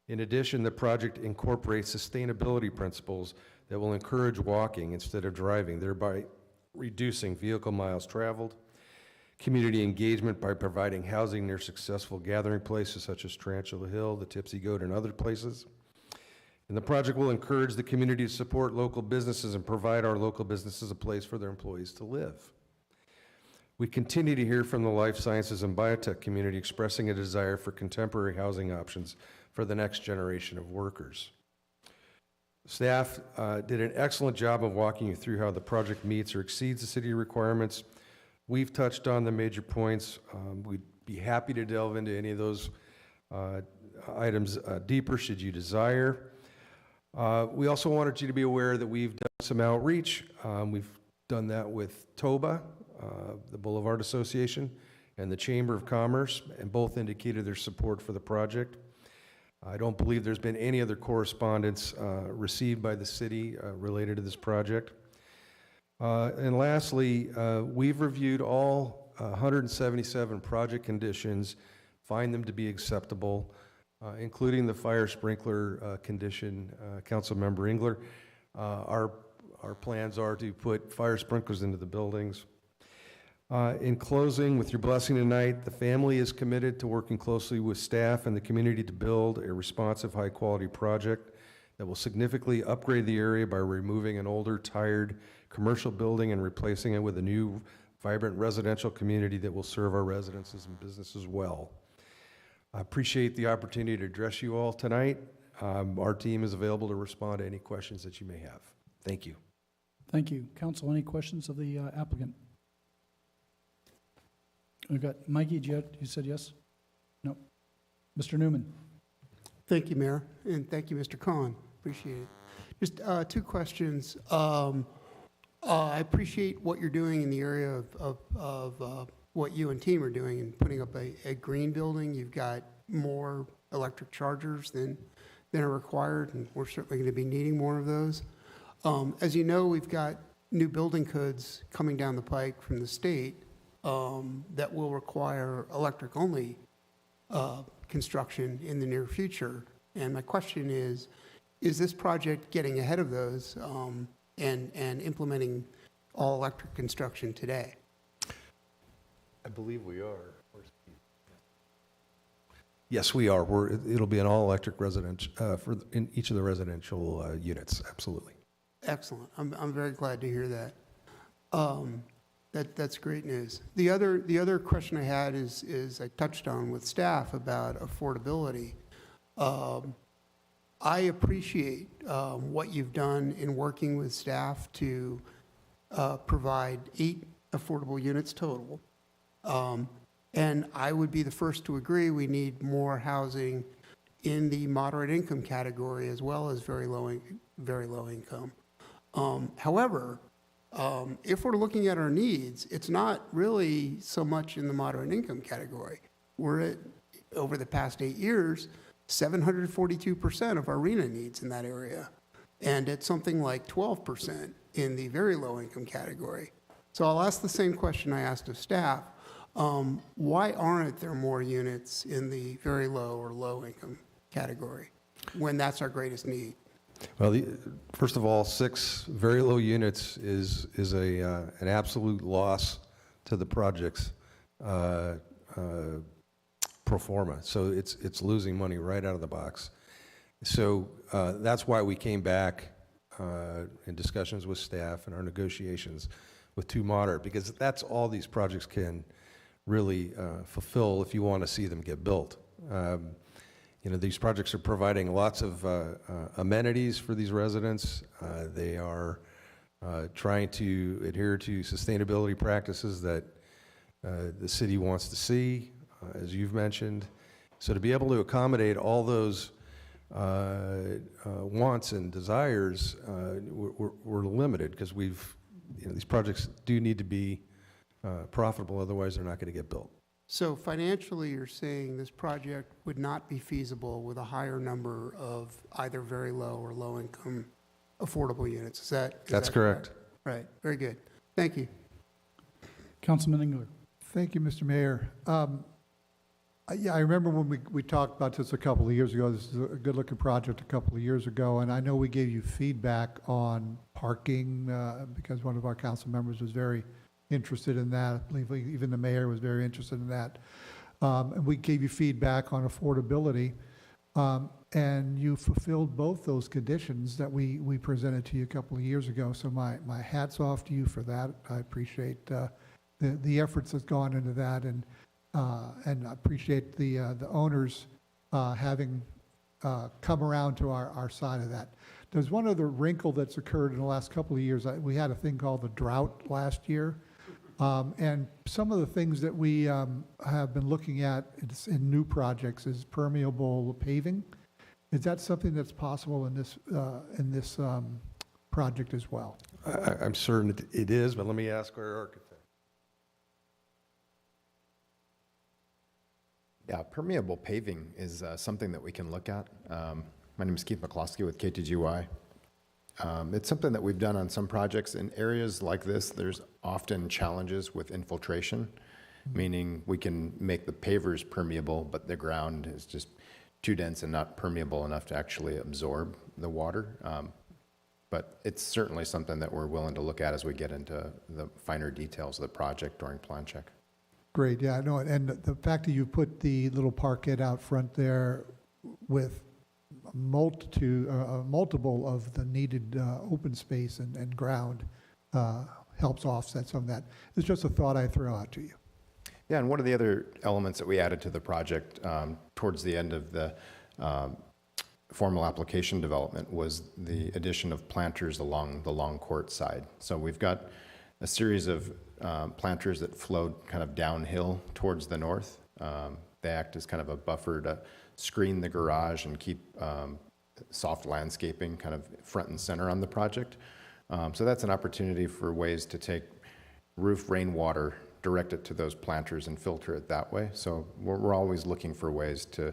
In addition, the project incorporates sustainability principles that will encourage walking instead of driving, thereby reducing vehicle miles traveled, community engagement by providing housing near successful gathering places such as Tarantula Hill, the Tipsy Goat, and other places. And the project will encourage the community to support local businesses and provide our local businesses a place for their employees to live. We continue to hear from the life sciences and biotech community expressing a desire for contemporary housing options for the next generation of workers. Staff did an excellent job of walking you through how the project meets or exceeds the city requirements. We've touched on the major points. We'd be happy to delve into any of those items deeper should you desire. We also wanted you to be aware that we've done some outreach. We've done that with TOBA, the Boulevard Association, and the Chamber of Commerce, and both indicated their support for the project. I don't believe there's been any other correspondence received by the city related to this project. And lastly, we've reviewed all 177 project conditions, find them to be acceptable, including the fire sprinkler condition. Councilmember Engler, our plans are to put fire sprinklers into the buildings. In closing, with your blessing tonight, the family is committed to working closely with staff and the community to build a responsive, high-quality project that will significantly upgrade the area by removing an older, tired commercial building and replacing it with a new, vibrant residential community that will serve our residences and businesses well. I appreciate the opportunity to address you all tonight. Our team is available to respond to any questions that you may have. Thank you. Thank you. Council, any questions of the applicant? We've got Mikey, you said yes? No. Mr. Newman. Thank you, Mayor, and thank you, Mr. Khan. Appreciate it. Just two questions. I appreciate what you're doing in the area of what you and team are doing in putting up a green building. You've got more electric chargers than are required, and we're certainly going to be needing more of those. As you know, we've got new building codes coming down the pike from the state that will require electric-only construction in the near future. And my question is this project getting ahead of those and implementing all-electric construction today? I believe we are. Yes, we are. It'll be an all-electric residential in each of the residential units. Absolutely. Excellent. I'm very glad to hear that. That's great news. The other question I had is I touched on with staff about affordability. I appreciate what you've done in working with staff to provide 8 affordable units total. And I would be the first to agree we need more housing in the moderate income category as well as very low income. However, if we're looking at our needs, it's not really so much in the moderate income category. We're at, over the past 8 years, 742% of our RHNA needs in that area, and it's something like 12% in the very low income category. So I'll ask the same question I asked of staff. Why aren't there more units in the very low or low income category when that's our greatest need? Well, first of all, 6 very low units is an absolute loss to the project's pro forma. So it's losing money right out of the box. So that's why we came back in discussions with staff and our negotiations with 2 moderate, because that's all these projects can really fulfill if you want to see them get built. You know, these projects are providing lots of amenities for these residents. They are trying to adhere to sustainability practices that the city wants to see, as you've mentioned. So to be able to accommodate all those wants and desires, we're limited because we've, these projects do need to be profitable, otherwise they're not going to get built. So financially, you're saying this project would not be feasible with a higher number of either very low or low-income affordable units. Is That's that correct. Right, very good. Thank you. Councilman Engler. Thank you, Mr. Mayor. Yeah, I remember when we talked about this a couple of years ago. This is a good-looking project a couple of years ago, and I know we gave you feedback on parking because one of our council members was very interested in that. I believe even the mayor was very interested in that. And we gave you feedback on affordability, and you fulfilled both those conditions that we presented to you a couple of years ago. So my hat's off to you for that. I appreciate the efforts that's gone into that, and I appreciate the owners having come around to our side of that. There's one other wrinkle that's occurred in the last couple of years. We had a thing called the drought last year, and some of the things that we have been looking at in new projects is permeable paving. Is that something that's possible in this project as well? I'm certain it is, but let me ask our architect. Yeah, permeable paving is something that we can look at. My name is Keith McCloskey with KTGY. It's something that we've done on some projects. In areas like this, there's often challenges with infiltration, meaning we can make the pavers permeable, but the ground is just too dense and not permeable enough to actually absorb the water. But it's certainly something that we're willing to look at as we get into the finer details of the project during plan check. Great, yeah, no, and the fact that you put the little parkette out front there with multiple of the needed open space and ground helps offset some of that. It's just a thought I throw out to you. Yeah, and one of the other elements that we added to the project towards the end of the formal application development was the addition of planters along the long court side. So we've got a series of planters that flowed kind of downhill towards the north. They act as kind of a buffer to screen the garage and keep soft landscaping kind of front and center on the project. So that's an opportunity for ways to take roof rainwater, direct it to those planters and filter it that way. So we're always looking for ways to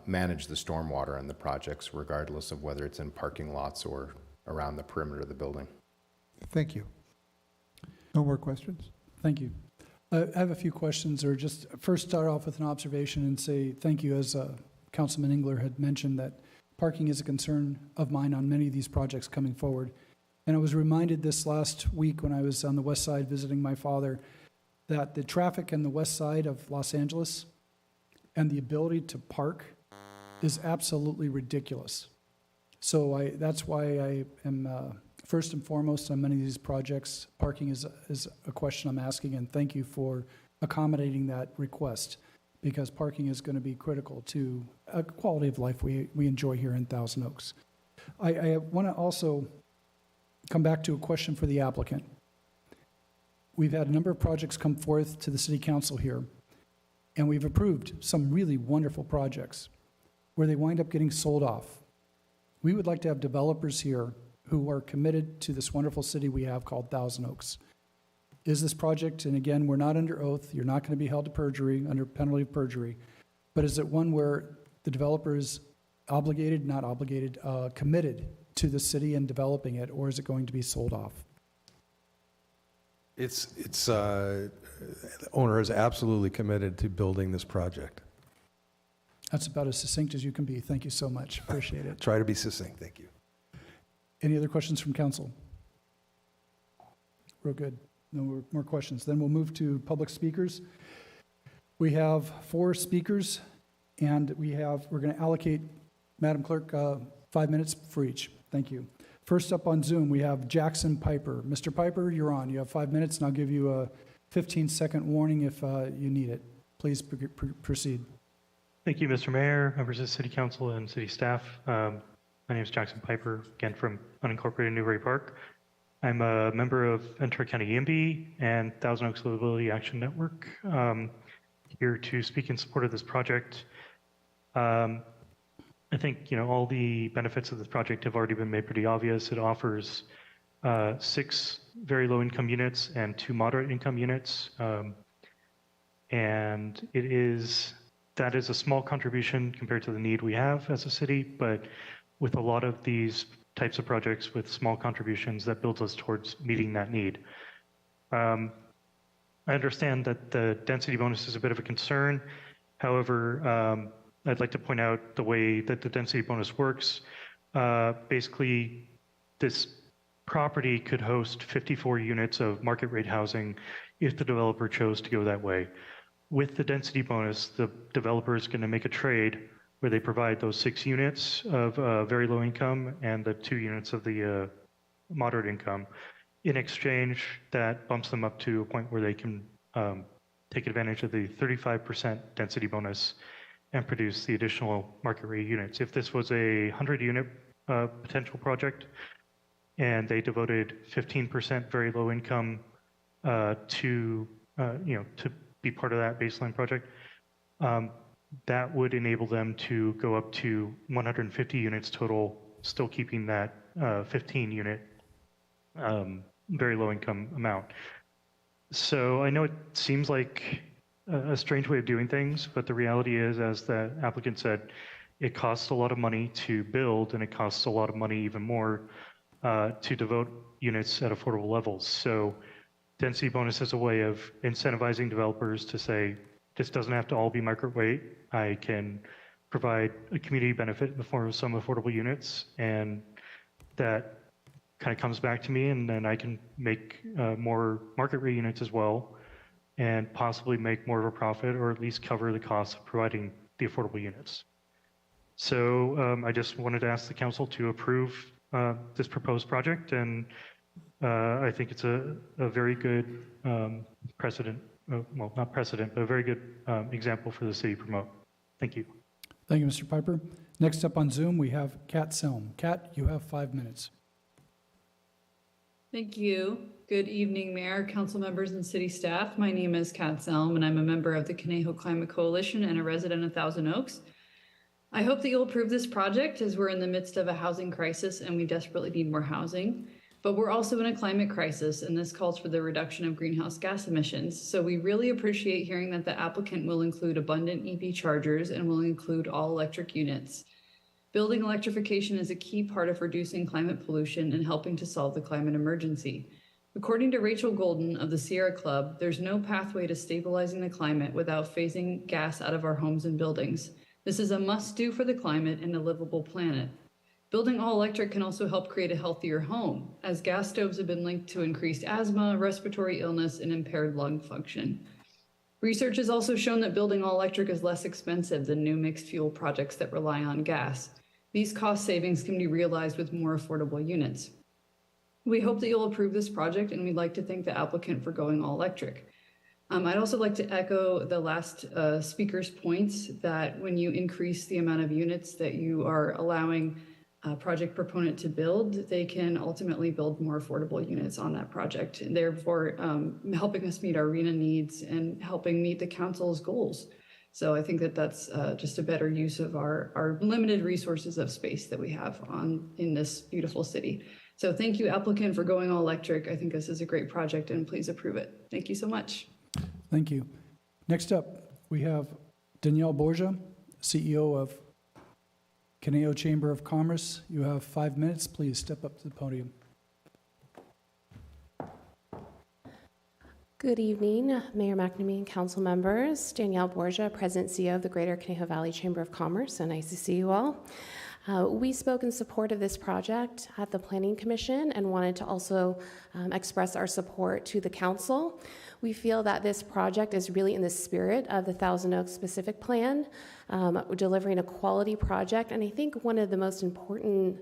manage the stormwater on the projects, regardless of whether it's in parking lots or around the perimeter of the building. Thank you. No more questions? Thank you. I have a few questions, or just first start off with an observation and say thank you, as Councilman Engler had mentioned, that parking is a concern of mine on many of these projects coming forward. And I was reminded this last week when I was on the west side visiting my father that the traffic on the west side of Los Angeles and the ability to park is absolutely ridiculous. So that's why I am first and foremost on many of these projects, parking is a question I'm asking, and thank you for accommodating that request, because parking is going to be critical to a quality of life we enjoy here in Thousand Oaks. I want to also come back to a question for the applicant. We've had a number of projects come forth to the City Council here, and we've approved some really wonderful projects where they wind up getting sold off. We would like to have developers here who are committed to this wonderful city we have called Thousand Oaks. Is this project, and again, we're not under oath, you're not going to be held to perjury, under penalty of perjury, but is it one where the developer is obligated, not obligated, committed to the city and developing it, or is it going to be sold off? The owner is absolutely committed to building this project. That's about as succinct as you can be. Thank you so much. Appreciate it. Try to be succinct. Thank you. Any other questions from council? Real good. No more questions. Then we'll move to public speakers. We have 4 speakers, and we're going to allocate, Madam Clerk, 5 minutes for each. Thank you. First up on Zoom, we have Jackson Piper. Mr. Piper, you're on. You have 5 minutes, and I'll give you a 15-second warning if you need it. Please proceed. Thank you, Mr. Mayor, members of the City Council and City staff. My name is Jackson Piper, again from unincorporated Newbury Park. I'm a member of Ventura County YIMBY and Thousand Oaks Livability Action Network, here to speak in support of this project. I think all the benefits of this project have already been made pretty obvious. It offers 6 very low-income units and 2 moderate-income units. And that is a small contribution compared to the need we have as a city, but with a lot of these types of projects with small contributions, that builds us towards meeting that need. I understand that the density bonus is a bit of a concern. However, I'd like to point out the way that the density bonus works. Basically, this property could host 54 units of market rate housing if the developer chose to go that way. With the density bonus, the developer is going to make a trade where they provide those 6 units of very low income and the 2 units of the moderate income. In exchange, that bumps them up to a point where they can take advantage of the 35% density bonus and produce the additional market rate units. If this was a 100-unit potential project and they devoted 15% very low income to be part of that baseline project, that would enable them to go up to 150 units total, still keeping that 15-unit very low income amount. So I know it seems like a strange way of doing things, but the reality is, as the applicant said, it costs a lot of money to build, and it costs a lot of money even more to devote units at affordable levels. So density bonus is a way of incentivizing developers to say, this doesn't have to all be market rate. I can provide a community benefit in the form of some affordable units, and that kind of comes back to me, and then I can make more market rate units as well, and possibly make more of a profit, or at least cover the cost of providing the affordable units. So I just wanted to ask the council to approve this proposed project, and I think it's a very good precedent, well, not precedent, but a very good example for the city to promote. Thank you. Thank you, Mr. Piper. Next up on Zoom, we have Kat Selm. Kat, you have 5 minutes. Thank you. Good evening, Mayor, council members, and city staff. My name is Kat Selm, and I'm a member of the Conejo Climate Coalition and a resident of Thousand Oaks. I hope that you'll approve this project, as we're in the midst of a housing crisis and we desperately need more housing. But we're also in a climate crisis, and this calls for the reduction of greenhouse gas emissions. So we really appreciate hearing that the applicant will include abundant EV chargers and will include all electric units. Building electrification is a key part of reducing climate pollution and helping to solve the climate emergency. According to Rachel Golden of the Sierra Club, there's no pathway to stabilizing the climate without phasing gas out of our homes and buildings. This is a must-do for the climate and a livable planet. Building all electric can also help create a healthier home, as gas stoves have been linked to increased asthma, respiratory illness, and impaired lung function. Research has also shown that building all electric is less expensive than new mixed fuel projects that rely on gas. These cost savings can be realized with more affordable units. We hope that you'll approve this project, and we'd like to thank the applicant for going all electric. I'd also like to echo the last speaker's points that when you increase the amount of units that you are allowing a project proponent to build, they can ultimately build more affordable units on that project, and therefore helping us meet our RHNA needs and helping meet the council's goals. So I think that that's just a better use of our limited resources of space that we have in this beautiful city. So thank you, applicant, for going all electric. I think this is a great project, and please approve it. Thank you so much. Thank you. Next up, we have Danielle Borgia, CEO of Conejo Chamber of Commerce. You have 5 minutes. Please step up to the podium. Good evening, Mayor McNamee and council members. Danielle Borgia, President and CEO of the Greater Conejo Valley Chamber of Commerce, and nice to see you all. We spoke in support of this project at the Planning Commission and wanted to also express our support to the council. We feel that this project is really in the spirit of the Thousand Oaks Specific Plan, delivering a quality project. And I think one of the most important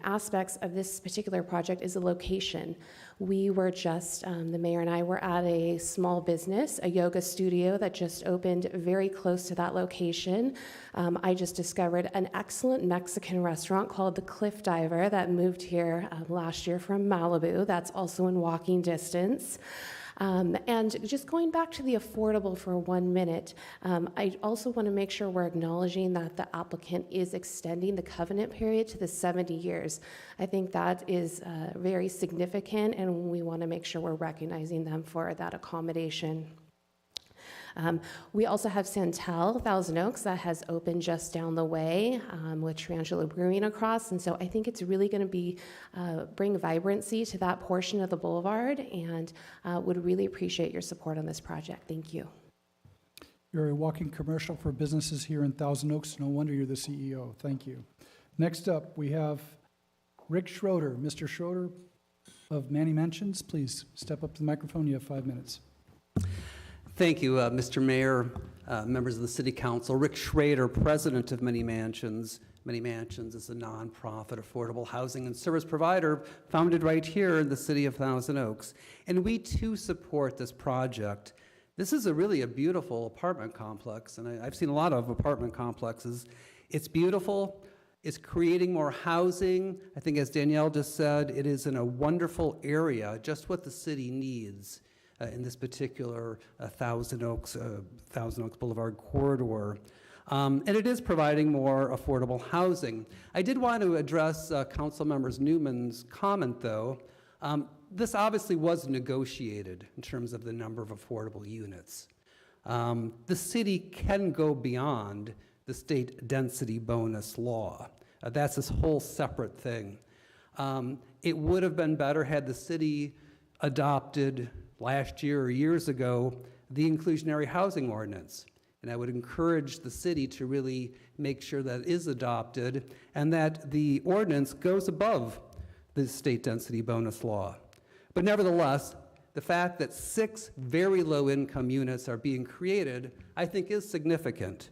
aspects of this particular project is the location. We were just, the mayor and I were at a small business, a yoga studio that just opened very close to that location. I just discovered an excellent Mexican restaurant called the Cliff Diver that moved here last year from Malibu. That's also in walking distance. And just going back to the affordable for 1 minute, I also want to make sure we're acknowledging that the applicant is extending the covenant period to the 70 years. I think that is very significant, and we want to make sure we're recognizing them for that accommodation. We also have Santel, Thousand Oaks, that has opened just down the way with Tarantula Brewing across. And so I think it's really going to be bring vibrancy to that portion of the boulevard, and would really appreciate your support on this project. Thank you. You're a walking commercial for businesses here in Thousand Oaks. No wonder you're the CEO. Thank you. Next up, we have Rick Schroeder. Mr. Schroeder of Manny Mansions, please step up to the microphone. You have 5 minutes. Thank you, Mr. Mayor, members of the City Council. Rick Schrader, president of Many Mansions. Many Mansions is a nonprofit affordable housing and service provider founded right here in the city of Thousand Oaks. And we too support this project. This is really a beautiful apartment complex, and I've seen a lot of apartment complexes. It's beautiful. It's creating more housing. I think, as Danielle just said, it is in a wonderful area, just what the city needs in this particular Thousand Oaks Boulevard corridor. And it is providing more affordable housing. I did want to address Council Members Newman's comment, though. This obviously was negotiated in terms of the number of affordable units. The city can go beyond the state density bonus law. That's this whole separate thing. It would have been better had the city adopted last year or years ago the inclusionary housing ordinance. And I would encourage the city to really make sure that it is adopted and that the ordinance goes above the state density bonus law. But nevertheless, the fact that 6 very low income units are being created, I think, is significant.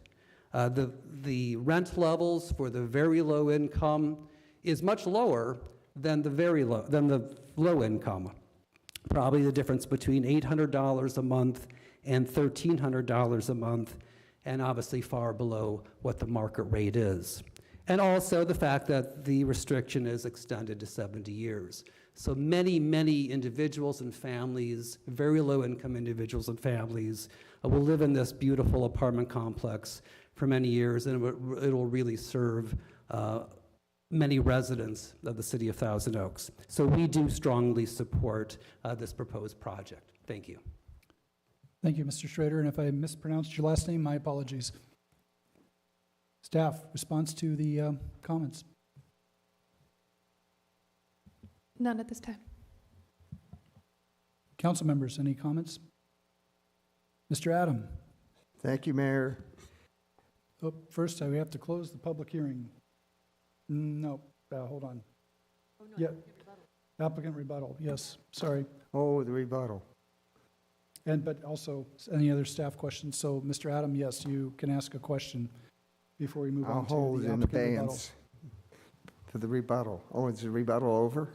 The rent levels for the very low income is much lower than the low income. Probably the difference between $800 a month and $1,300 a month, and obviously far below what the market rate is. And also the fact that the restriction is extended to 70 years. So many, many individuals and families, very low income individuals and families, will live in this beautiful apartment complex for many years, and it will really serve many residents of the city of Thousand Oaks. So we do strongly support this proposed project. Thank you. Thank you, Mr. Schrader. And if I mispronounced your last name, my apologies. Staff, response to the comments? None at this time. Council members, any comments? Mr. Adam? Thank you, Mayor. Oh, first, we have to close the public hearing. No, hold on. Oh, no, yeah. Applicant rebuttal, yes, sorry. Oh, the rebuttal. But also, any other staff questions? So, Mr. Adam, yes, you can ask a question before we move on to the hold in applicant rebuttal. abeyance for the rebuttal. Oh, is the rebuttal over?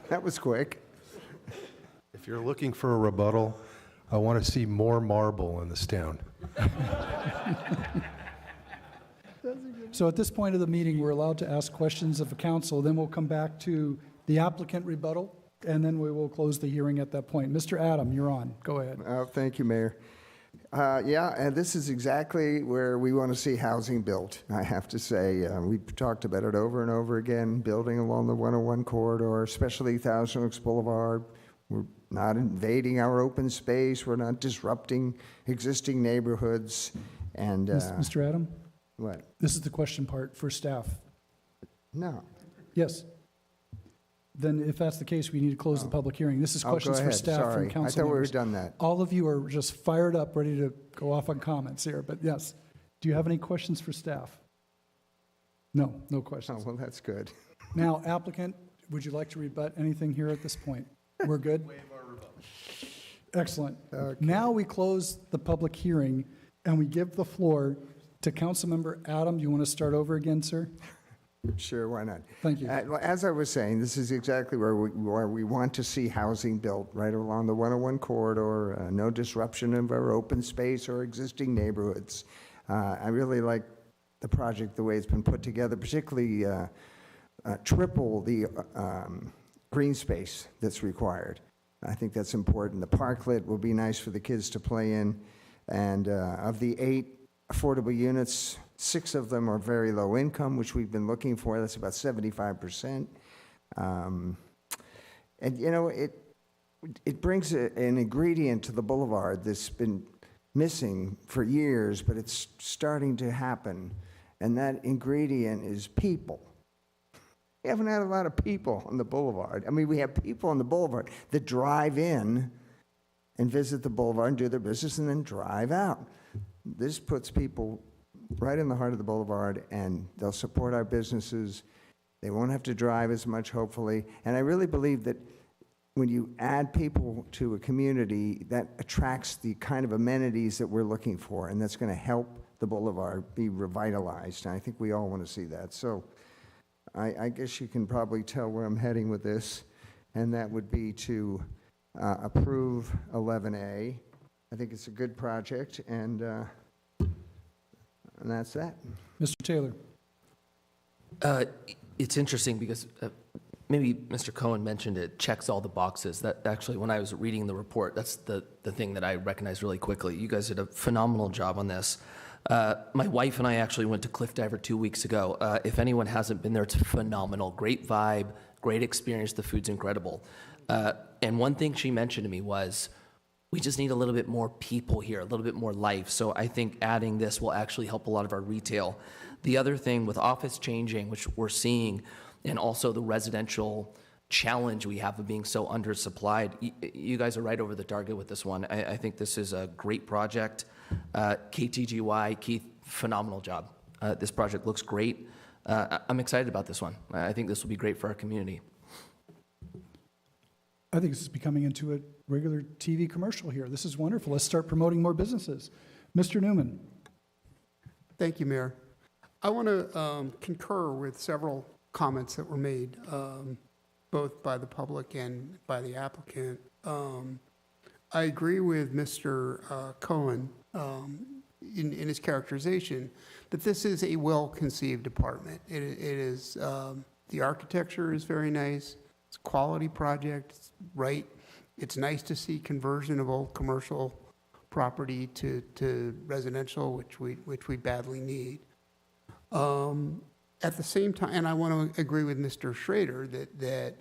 That was quick. If you're looking for a rebuttal, I want to see more marble in this town. So at this point of the meeting, we're allowed to ask questions of the council. Then we'll come back to the applicant rebuttal, and then we will close the hearing at that point. Mr. Adam, you're on. Go ahead. Thank you, Mayor. Yeah, and this is exactly where we want to see housing built, I have to say. We've talked about it over and over again, building along the 101 corridor, especially Thousand Oaks Boulevard. We're not invading our open space. We're not disrupting existing neighborhoods. And Mr. Adam? What? This is the question part for staff. No. Yes. Then if that's the case, we need to close the public hearing. This is questions go for ahead. staff Sorry. from council I thought members. we were done that. All of you are just fired up, ready to go off on comments here, but yes. Do you have any questions for staff? No, no questions. Oh, well, that's good. Now, applicant, would you like to rebut anything here at this point? We're good? Excellent. Okay. Now we close the public hearing and we give the floor to Councilmember Adam. You want to start over again, sir? Sure, why not? Thank you. As I was saying, this is exactly where we want to see housing built, right along the 101 corridor, no disruption of our open space or existing neighborhoods. I really like the project, the way it's been put together, particularly triple the green space that's required. I think that's important. The parklet will be nice for the kids to play in. And of the 8 affordable units, 6 of them are very low income, which we've been looking for. That's about 75%. And, you know, it brings an ingredient to the boulevard that's been missing for years, but it's starting to happen. And that ingredient is people. We haven't had a lot of people on the boulevard. I mean, we have people on the boulevard that drive in and visit the boulevard and do their business and then drive out. This puts people right in the heart of the boulevard, and they'll support our businesses. They won't have to drive as much, hopefully. And I really believe that when you add people to a community, that attracts the kind of amenities that we're looking for, and that's going to help the boulevard be revitalized. And I think we all want to see that. So I guess you can probably tell where I'm heading with this, and that would be to approve 11A. I think it's a good project, and that's that. Mr. Taylor. It's interesting because maybe Mr. Cohen mentioned it checks all the boxes. That actually, when I was reading the report, that's the thing that I recognized really quickly. You guys did a phenomenal job on this. My wife and I actually went to Cliff Diver 2 weeks ago. If anyone hasn't been there, it's phenomenal. Great vibe, great experience. The food's incredible. And one thing she mentioned to me was, we just need a little bit more people here, a little bit more life. So I think adding this will actually help a lot of our retail. The other thing with office changing, which we're seeing, and also the residential challenge we have of being so undersupplied, you guys are right over the target with this one. I think this is a great project. KTGY, Keith, phenomenal job. This project looks great. I'm excited about this one. I think this will be great for our community. I think this is becoming into a regular TV commercial here. This is wonderful. Let's start promoting more businesses. Mr. Newman. Thank you, Mayor. I want to concur with several comments that were made, both by the public and by the applicant. I agree with Mr. Cohen in his characterization that this is a well-conceived apartment. It is, the architecture is very nice. It's a quality project, it's right. It's nice to see conversion of old commercial property to residential, which we badly need. At the same time, and I want to agree with Mr. Schrader that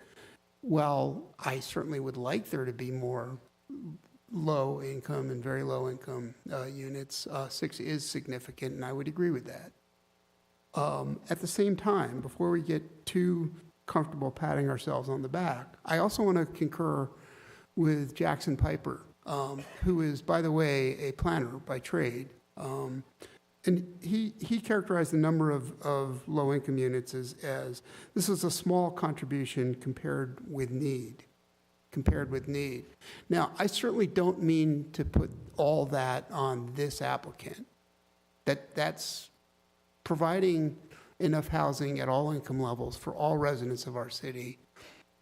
while I certainly would like there to be more low income and very low income units, 6 is significant, and I would agree with that. At the same time, before we get too comfortable patting ourselves on the back, I also want to concur with Jackson Piper, who is, by the way, a planner by trade. And he characterized the number of low-income units as this is a small contribution compared with need. Now, I certainly don't mean to put all that on this applicant. That's providing enough housing at all income levels for all residents of our city,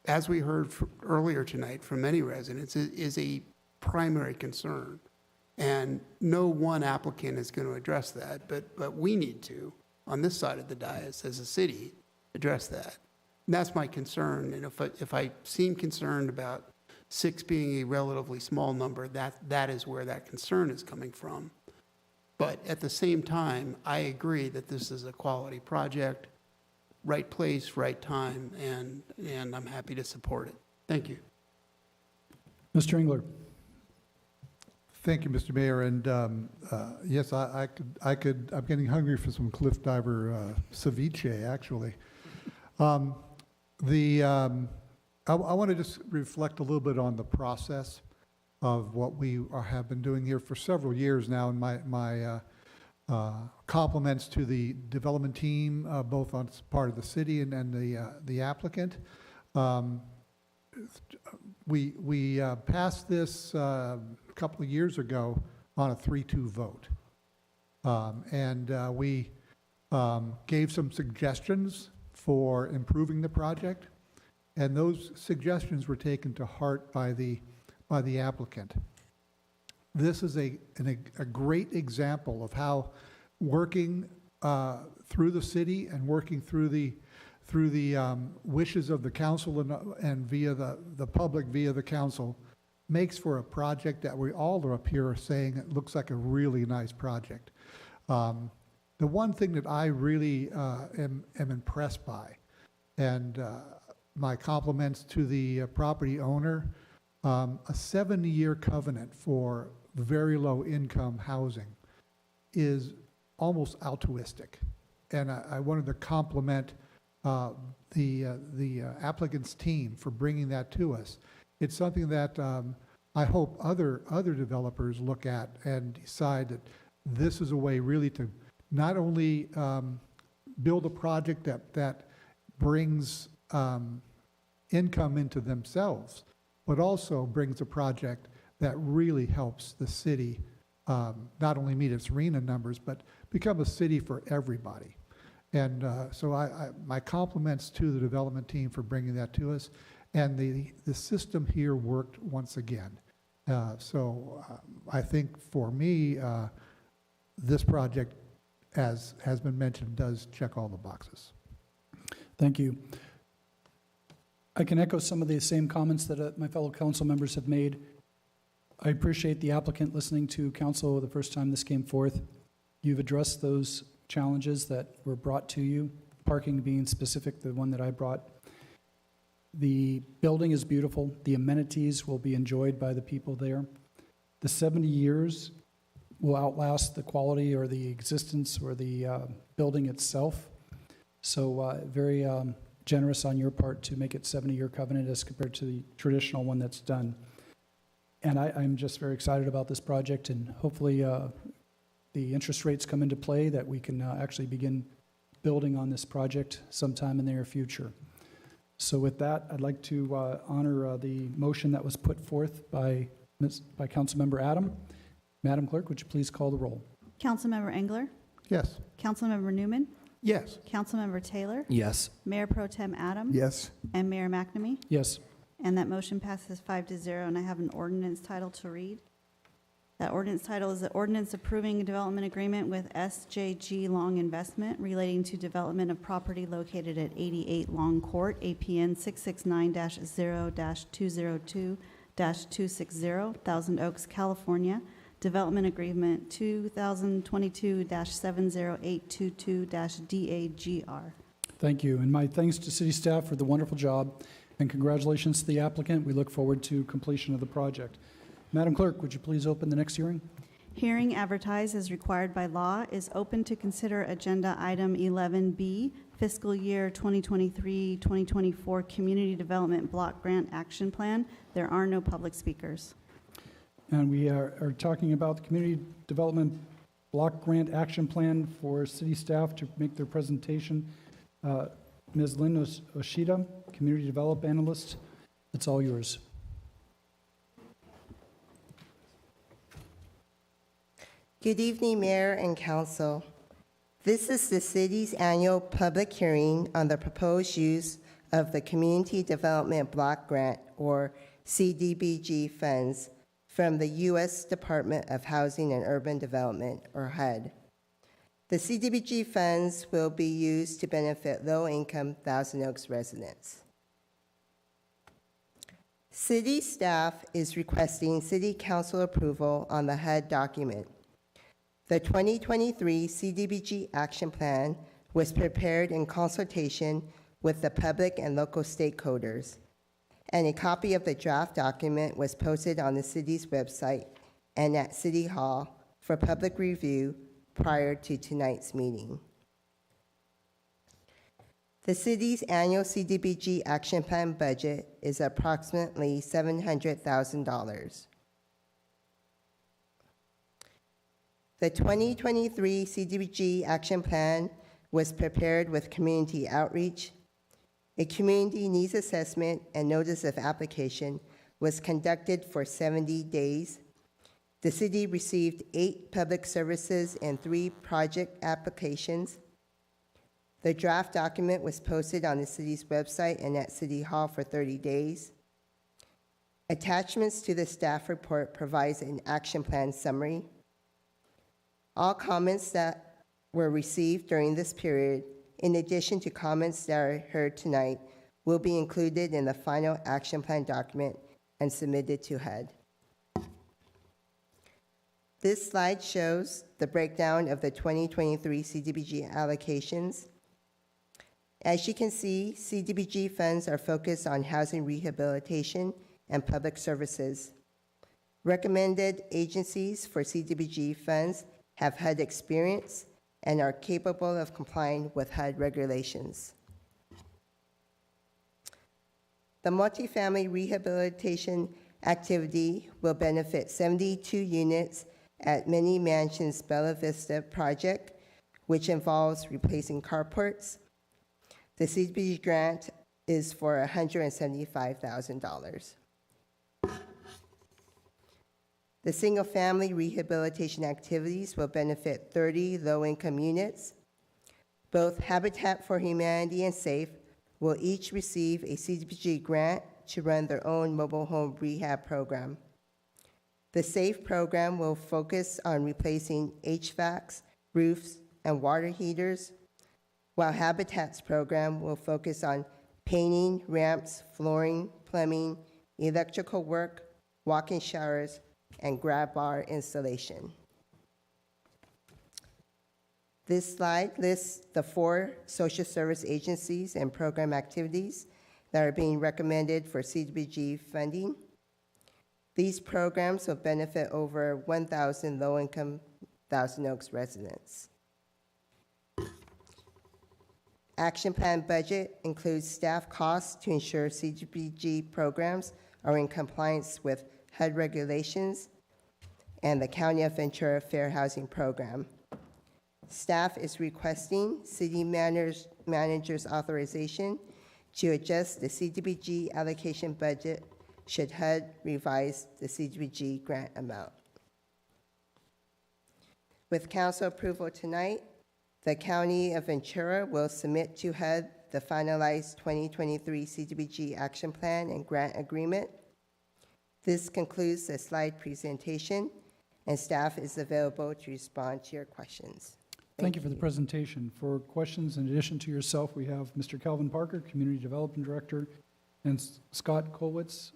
as we heard earlier tonight from many residents, is a primary concern. And no one applicant is going to address that, but we need to, on this side of the dais as a city, address that. And that's my concern. And if I seem concerned about 6 being a relatively small number, that is where that concern is coming from. But at the same time, I agree that this is a quality project, right place, right time, and I'm happy to support it. Thank you. Mr. Engler. Thank you, Mr. Mayor. And yes, I'm getting hungry for some Cliff Diver ceviche, actually. I want to just reflect a little bit on the process of what we have been doing here for several years now, and my compliments to the development team, both on part of the city and the applicant. We passed this a couple of years ago on a 3-2 vote, and we gave some suggestions for improving the project, and those suggestions were taken to heart by the applicant. This is a great example of how working through the city and working through through the wishes of the council and via the public, via the council, makes for a project that we all are up here saying it looks like a really nice project. The one thing that I really am impressed by, and my compliments to the property owner, a 70-year covenant for very low income housing is almost altruistic. And I wanted to compliment the applicant's team for bringing that to us. It's something that I hope other developers look at and decide that this is a way really to not only build a project that brings income into themselves, but also brings a project that really helps the city not only meet its RENA numbers, but become a city for everybody. And so my compliments to the development team for bringing that to us. And the system here worked once again. So I think for me, this project, as has been mentioned, does check all the boxes. Thank you. I can echo some of the same comments that my fellow council members have made. I appreciate the applicant listening to council the first time this came forth. You've addressed those challenges that were brought to you, parking being specific, the one that I brought. The building is beautiful. The amenities will be enjoyed by the people there. The 70 years will outlast the quality or the existence or the building itself. So very generous on your part to make it 70-year covenant as compared to the traditional one that's done. And I'm just very excited about this project, and hopefully the interest rates come into play that we can actually begin building on this project sometime in the near future. So with that, I'd like to honor the motion that was put forth by Councilmember Adam. Madam Clerk, would you please call the roll? Councilmember Engler? Yes. Councilmember Newman? Yes. Councilmember Taylor? Yes. Mayor Pro Tem Adam? Yes. And Mayor McNamee? Yes. And that motion passes 5-0, and I have an ordinance title to read. That ordinance title is the ordinance approving a development agreement with SJG Long Investment relating to development of property located at 88 Long Court, APN 669-0-202-260, Thousand Oaks, California. Development Agreement 2022-70822-DAGR. Thank you. And my thanks to city staff for the wonderful job, and congratulations to the applicant. We look forward to completion of the project. Madam Clerk, would you please open the next hearing? Hearing advertised as required by law is open to consider Agenda Item 11B, Fiscal Year 2023-2024 Community Development Block Grant Action Plan. There are no public speakers. And we are talking about the Community Development Block Grant Action Plan for city staff to make their presentation. Ms. Lynn Oshida, Community Development Analyst, it's all yours. Good evening, Mayor and Council. This is the city's annual public hearing on the proposed use of the Community Development Block Grant, or CDBG funds, from the U.S. Department of Housing and Urban Development, or HUD. The CDBG funds will be used to benefit low-income Thousand Oaks residents. City staff is requesting City Council approval on the HUD document. The 2023 CDBG Action Plan was prepared in consultation with the public and local stakeholders, and a copy of the draft document was posted on the city's website and at City Hall for public review prior to tonight's meeting. The city's annual CDBG Action Plan budget is approximately $700,000. The 2023 CDBG Action Plan was prepared with community outreach. A community needs assessment and notice of application was conducted for 70 days. The city received 8 public services and 3 project applications. The draft document was posted on the city's website and at City Hall for 30 days. Attachments to the staff report provides an action plan summary. All comments that were received during this period, in addition to comments that are heard tonight, will be included in the final action plan document and submitted to HUD. This slide shows the breakdown of the 2023 CDBG allocations. As you can see, CDBG funds are focused on housing rehabilitation and public services. Recommended agencies for CDBG funds have HUD experience and are capable of complying with HUD regulations. The multifamily rehabilitation activity will benefit 72 units at Many Mansions Bella Vista project, which involves replacing carports. The CDBG grant is for $175,000. The single-family rehabilitation activities will benefit 30 low-income units. Both Habitat for Humanity and SAFE will each receive a CDBG grant to run their own mobile home rehab program. The SAFE program will focus on replacing HVACs, roofs, and water heaters, while Habitat's program will focus on painting, ramps, flooring, plumbing, electrical work, walk-in showers, and grab bar installation. This slide lists the 4 social service agencies and program activities that are being recommended for CDBG funding. These programs will benefit over 1,000 low-income Thousand Oaks residents. Action plan budget includes staff costs to ensure CDBG programs are in compliance with HUD regulations and the County of Ventura Fair Housing Program. Staff is requesting city manager's authorization to adjust the CDBG allocation budget should HUD revise the CDBG grant amount. With council approval tonight, the County of Ventura will submit to HUD the finalized 2023 CDBG action plan and grant agreement. This concludes the slide presentation, and staff is available to respond to your questions. Thank you for the presentation. For questions, in addition to yourself, we have Mr. Calvin Parker, Community Development Director, and Scott Kolwitz,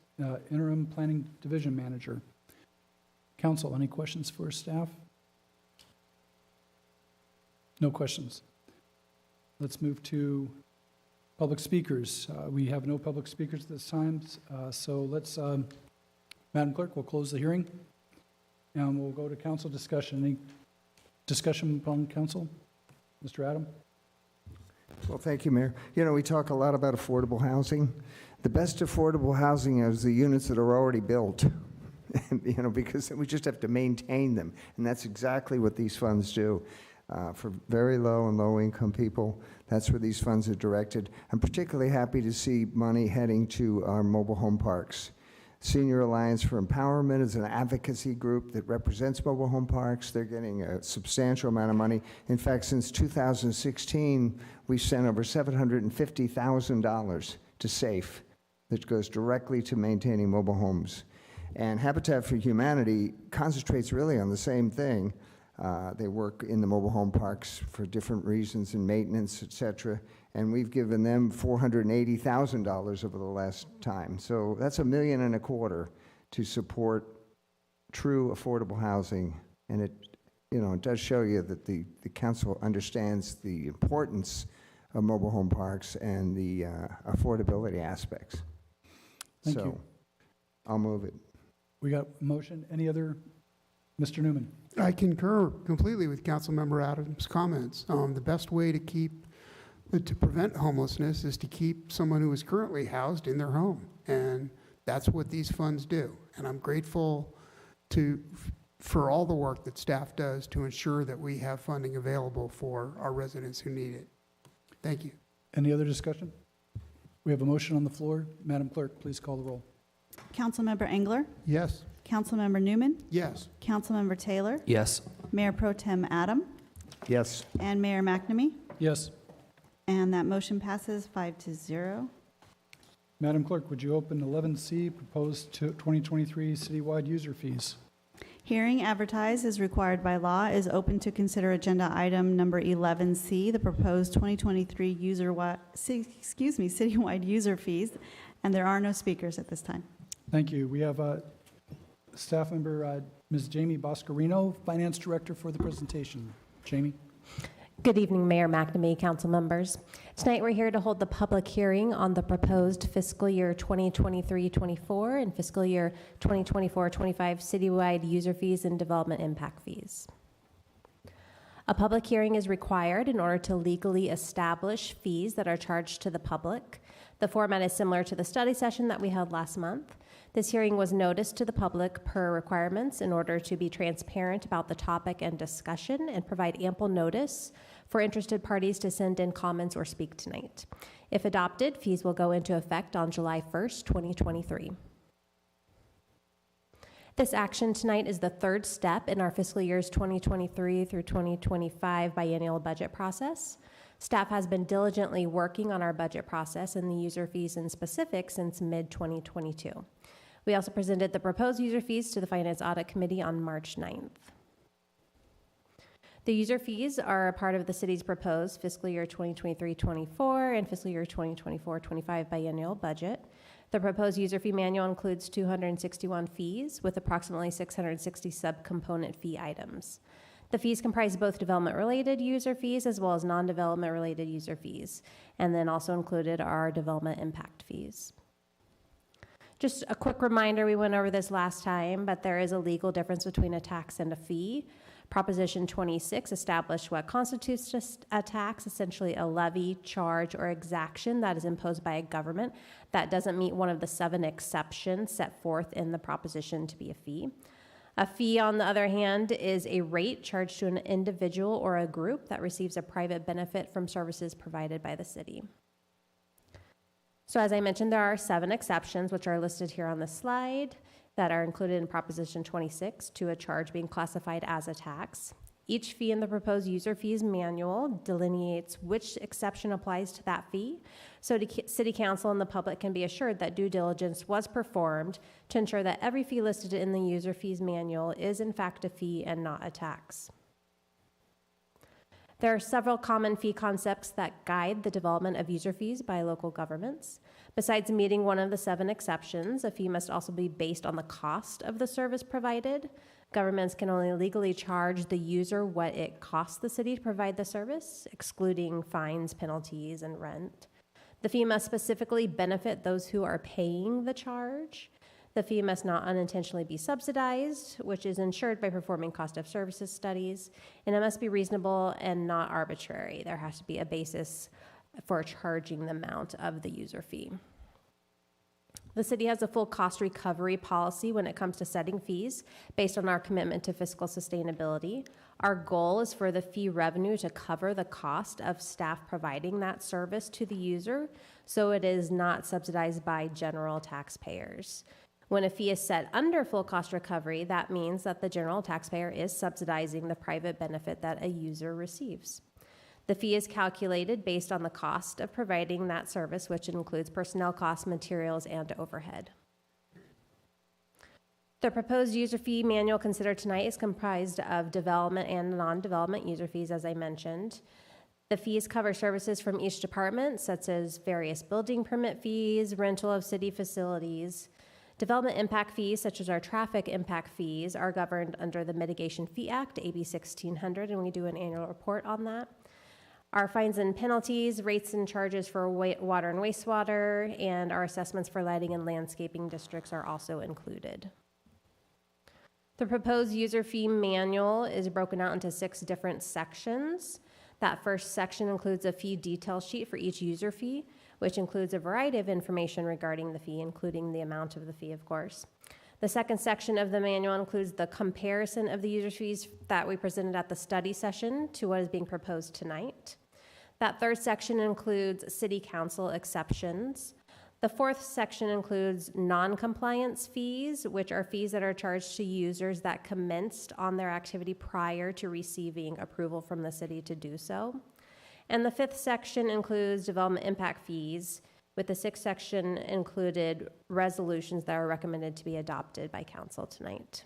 Interim Planning Division Manager. Council, any questions for staff? No questions. Let's move to public speakers. We have no public speakers at this time, so let's, Madam Clerk, we'll close the hearing, and we'll go to council discussion. Any discussion upon council? Mr. Adam? Well, thank you, Mayor. You know, we talk a lot about affordable housing. The best affordable housing is the units that are already built, you know, because we just have to maintain them, and that's exactly what these funds do. For very low and low-income people, that's where these funds are directed. I'm particularly happy to see money heading to our mobile home parks. Senior Alliance for Empowerment is an advocacy group that represents mobile home parks. They're getting a substantial amount of money. In fact, since 2016, we've sent over $750,000 to SAFE that goes directly to maintaining mobile homes. And Habitat for Humanity concentrates really on the same thing. They work in the mobile home parks for different reasons and maintenance, et cetera. And we've given them $480,000 over the last time. So that's $1.25 million to support true affordable housing. And it, you know, it does show you that the council understands the importance of mobile home parks and the affordability aspects. Thank you. I'll move it. We got a motion. Any other? Mr. Newman. I concur completely with Councilmember Adams' comments. The best way to prevent homelessness is to keep someone who is currently housed in their home, and that's what these funds do. And I'm grateful for all the work that staff does to ensure that we have funding available for our residents who need it. Thank you. Any other discussion? We have a motion on the floor. Madam Clerk, please call the roll. Councilmember Engler? Yes. Councilmember Newman? Yes. Councilmember Taylor? Yes. Mayor Pro Tem Adam? Yes. And Mayor McNamee? Yes. And that motion passes 5-0. Madam Clerk, would you open 11C, proposed 2023 citywide user fees? Hearing advertised as required by law is open to consider agenda item number 11C, the proposed 2023 citywide user fees, and there are no speakers at this time. Thank you. We have staff member Ms. Jamie Boscarino, Finance Director, for the presentation. Jamie. Good evening, Mayor McNamee, council members. Tonight we're here to hold the public hearing on the proposed fiscal year 2023-24 and fiscal year 2024-25 citywide user fees and development impact fees. A public hearing is required in order to legally establish fees that are charged to the public. The format is similar to the study session that we held last month. This hearing was noticed to the public per requirements in order to be transparent about the topic and discussion and provide ample notice for interested parties to send in comments or speak tonight. If adopted, fees will go into effect on July 1st, 2023. This action tonight is the third step in our fiscal years 2023 through 2025 biennial budget process. Staff has been diligently working on our budget process and the user fees in specific since mid-2022. We also presented the proposed user fees to the Finance Audit Committee on March 9th. The user fees are a part of the city's proposed fiscal year 2023-24 and fiscal year 2024-25 biennial budget. The proposed user fee manual includes 261 fees with approximately 660 subcomponent fee items. The fees comprise both development-related user fees as well as non-development-related user fees, and then also included are development impact fees. Just a quick reminder, we went over this last time, but there is a legal difference between a tax and a fee. Proposition 26 established what constitutes a tax, essentially a levy, charge, or exaction that is imposed by a government that doesn't meet one of the 7 exceptions set forth in the proposition to be a fee. A fee, on the other hand, is a rate charged to an individual or a group that receives a private benefit from services provided by the city. So as I mentioned, there are 7 exceptions, which are listed here on the slide, that are included in Proposition 26 to a charge being classified as a tax. Each fee in the proposed user fees manual delineates which exception applies to that fee, so City Council and the public can be assured that due diligence was performed to ensure that every fee listed in the user fees manual is in fact a fee and not a tax. There are several common fee concepts that guide the development of user fees by local governments. Besides meeting one of the 7 exceptions, a fee must also be based on the cost of the service provided. Governments can only legally charge the user what it costs the city to provide the service, excluding fines, penalties, and rent. The fee must specifically benefit those who are paying the charge. The fee must not unintentionally be subsidized, which is ensured by performing cost of services studies, and it must be reasonable and not arbitrary. There has to be a basis for charging the amount of the user fee. The city has a full cost recovery policy when it comes to setting fees based on our commitment to fiscal sustainability. Our goal is for the fee revenue to cover the cost of staff providing that service to the user, so it is not subsidized by general taxpayers. When a fee is set under full cost recovery, that means that the general taxpayer is subsidizing the private benefit that a user receives. The fee is calculated based on the cost of providing that service, which includes personnel costs, materials, and overhead. The proposed user fee manual considered tonight is comprised of development and non-development user fees, as I mentioned. The fees cover services from each department, such as various building permit fees, rental of city facilities. Development impact fees, such as our traffic impact fees, are governed under the Mitigation Fee Act, AB 1600, and we do an annual report on that. Our fines and penalties, rates and charges for water and wastewater, and our assessments for lighting and landscaping districts are also included. The proposed user fee manual is broken out into 6 different sections. That first section includes a fee detail sheet for each user fee, which includes a variety of information regarding the fee, including the amount of the fee, of course. The second section of the manual includes the comparison of the user fees that we presented at the study session to what is being proposed tonight. That third section includes city council exceptions. The fourth section includes non-compliance fees, which are fees that are charged to users that commenced on their activity prior to receiving approval from the city to do so. And the fifth section includes development impact fees, with the sixth section included resolutions that are recommended to be adopted by council tonight.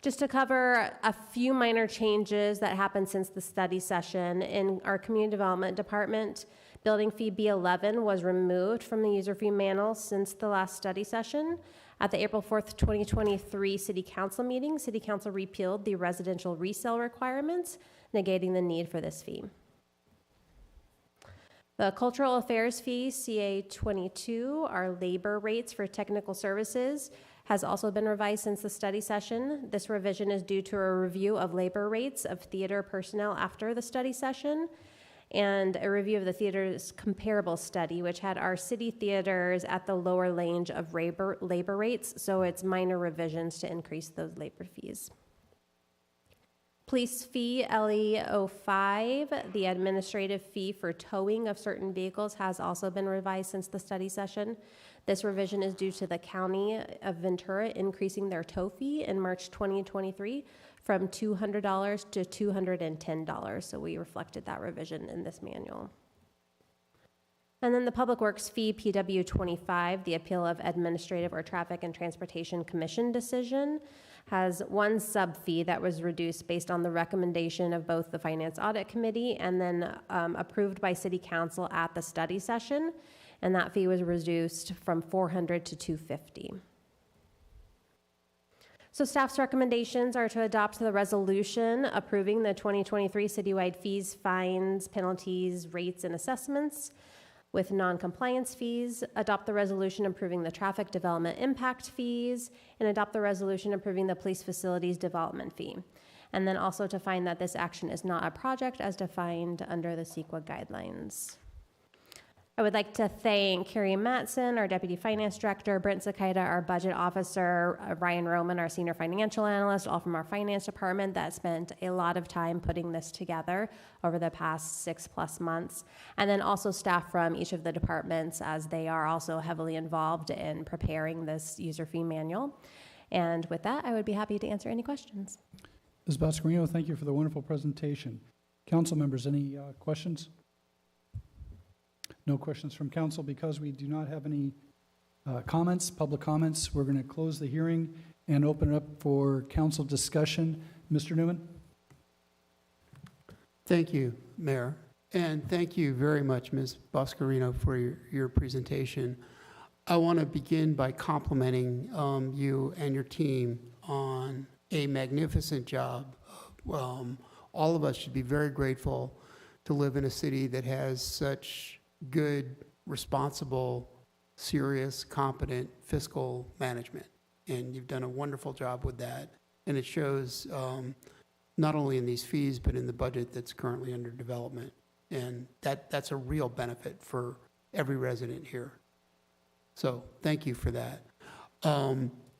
Just to cover a few minor changes that happened since the study session, in our community development department, building fee B11 was removed from the user fee manual since the last study session. At the April 4th, 2023 City Council meeting, City Council repealed the residential resale requirements, negating the need for this fee. The Cultural Affairs fee, CA 22, our labor rates for technical services, has also been revised since the study session. This revision is due to a review of labor rates of theater personnel after the study session, and a review of the theater's comparable study, which had our city theaters at the lower range of labor rates, so it's minor revisions to increase those labor fees. Police fee, LE05, the administrative fee for towing of certain vehicles has also been revised since the study session. This revision is due to the County of Ventura increasing their tow fee in March 2023 from $200 to $210, so we reflected that revision in this manual. And then the Public Works fee, PW 25, the appeal of administrative or traffic and transportation commission decision, has one sub fee that was reduced based on the recommendation of both the Finance Audit Committee and then approved by City Council at the study session, and that fee was reduced from $400 to $250. So staff's recommendations are to adopt the resolution approving the 2023 citywide fees, fines, penalties, rates, and assessments with non-compliance fees, adopt the resolution approving the traffic development impact fees, and adopt the resolution approving the police facilities development fee. And then also to find that this action is not a project as defined under the CEQA guidelines. I would like to thank Carrie Matson, our Deputy Finance Director, Brent Zakaida, our Budget Officer, Ryan Roman, our Senior Financial Analyst, all from our Finance Department that spent a lot of time putting this together over the past 6+ months. And then also staff from each of the departments, as they are also heavily involved in preparing this user fee manual. And with that, I would be happy to answer any questions. Ms. Boscarino, thank you for the wonderful presentation. Council members, any questions? No questions from council. Because we do not have any comments, public comments, we're going to close the hearing and open it up for council discussion. Mr. Newman? Thank you, Mayor. And thank you very much, Ms. Boscarino, for your presentation. I want to begin by complimenting you and your team on a magnificent job. All of us should be very grateful to live in a city that has such good, responsible, serious, competent fiscal management. And you've done a wonderful job with that. And it shows not only in these fees, but in the budget that's currently under development. And that's a real benefit for every resident here. So thank you for that.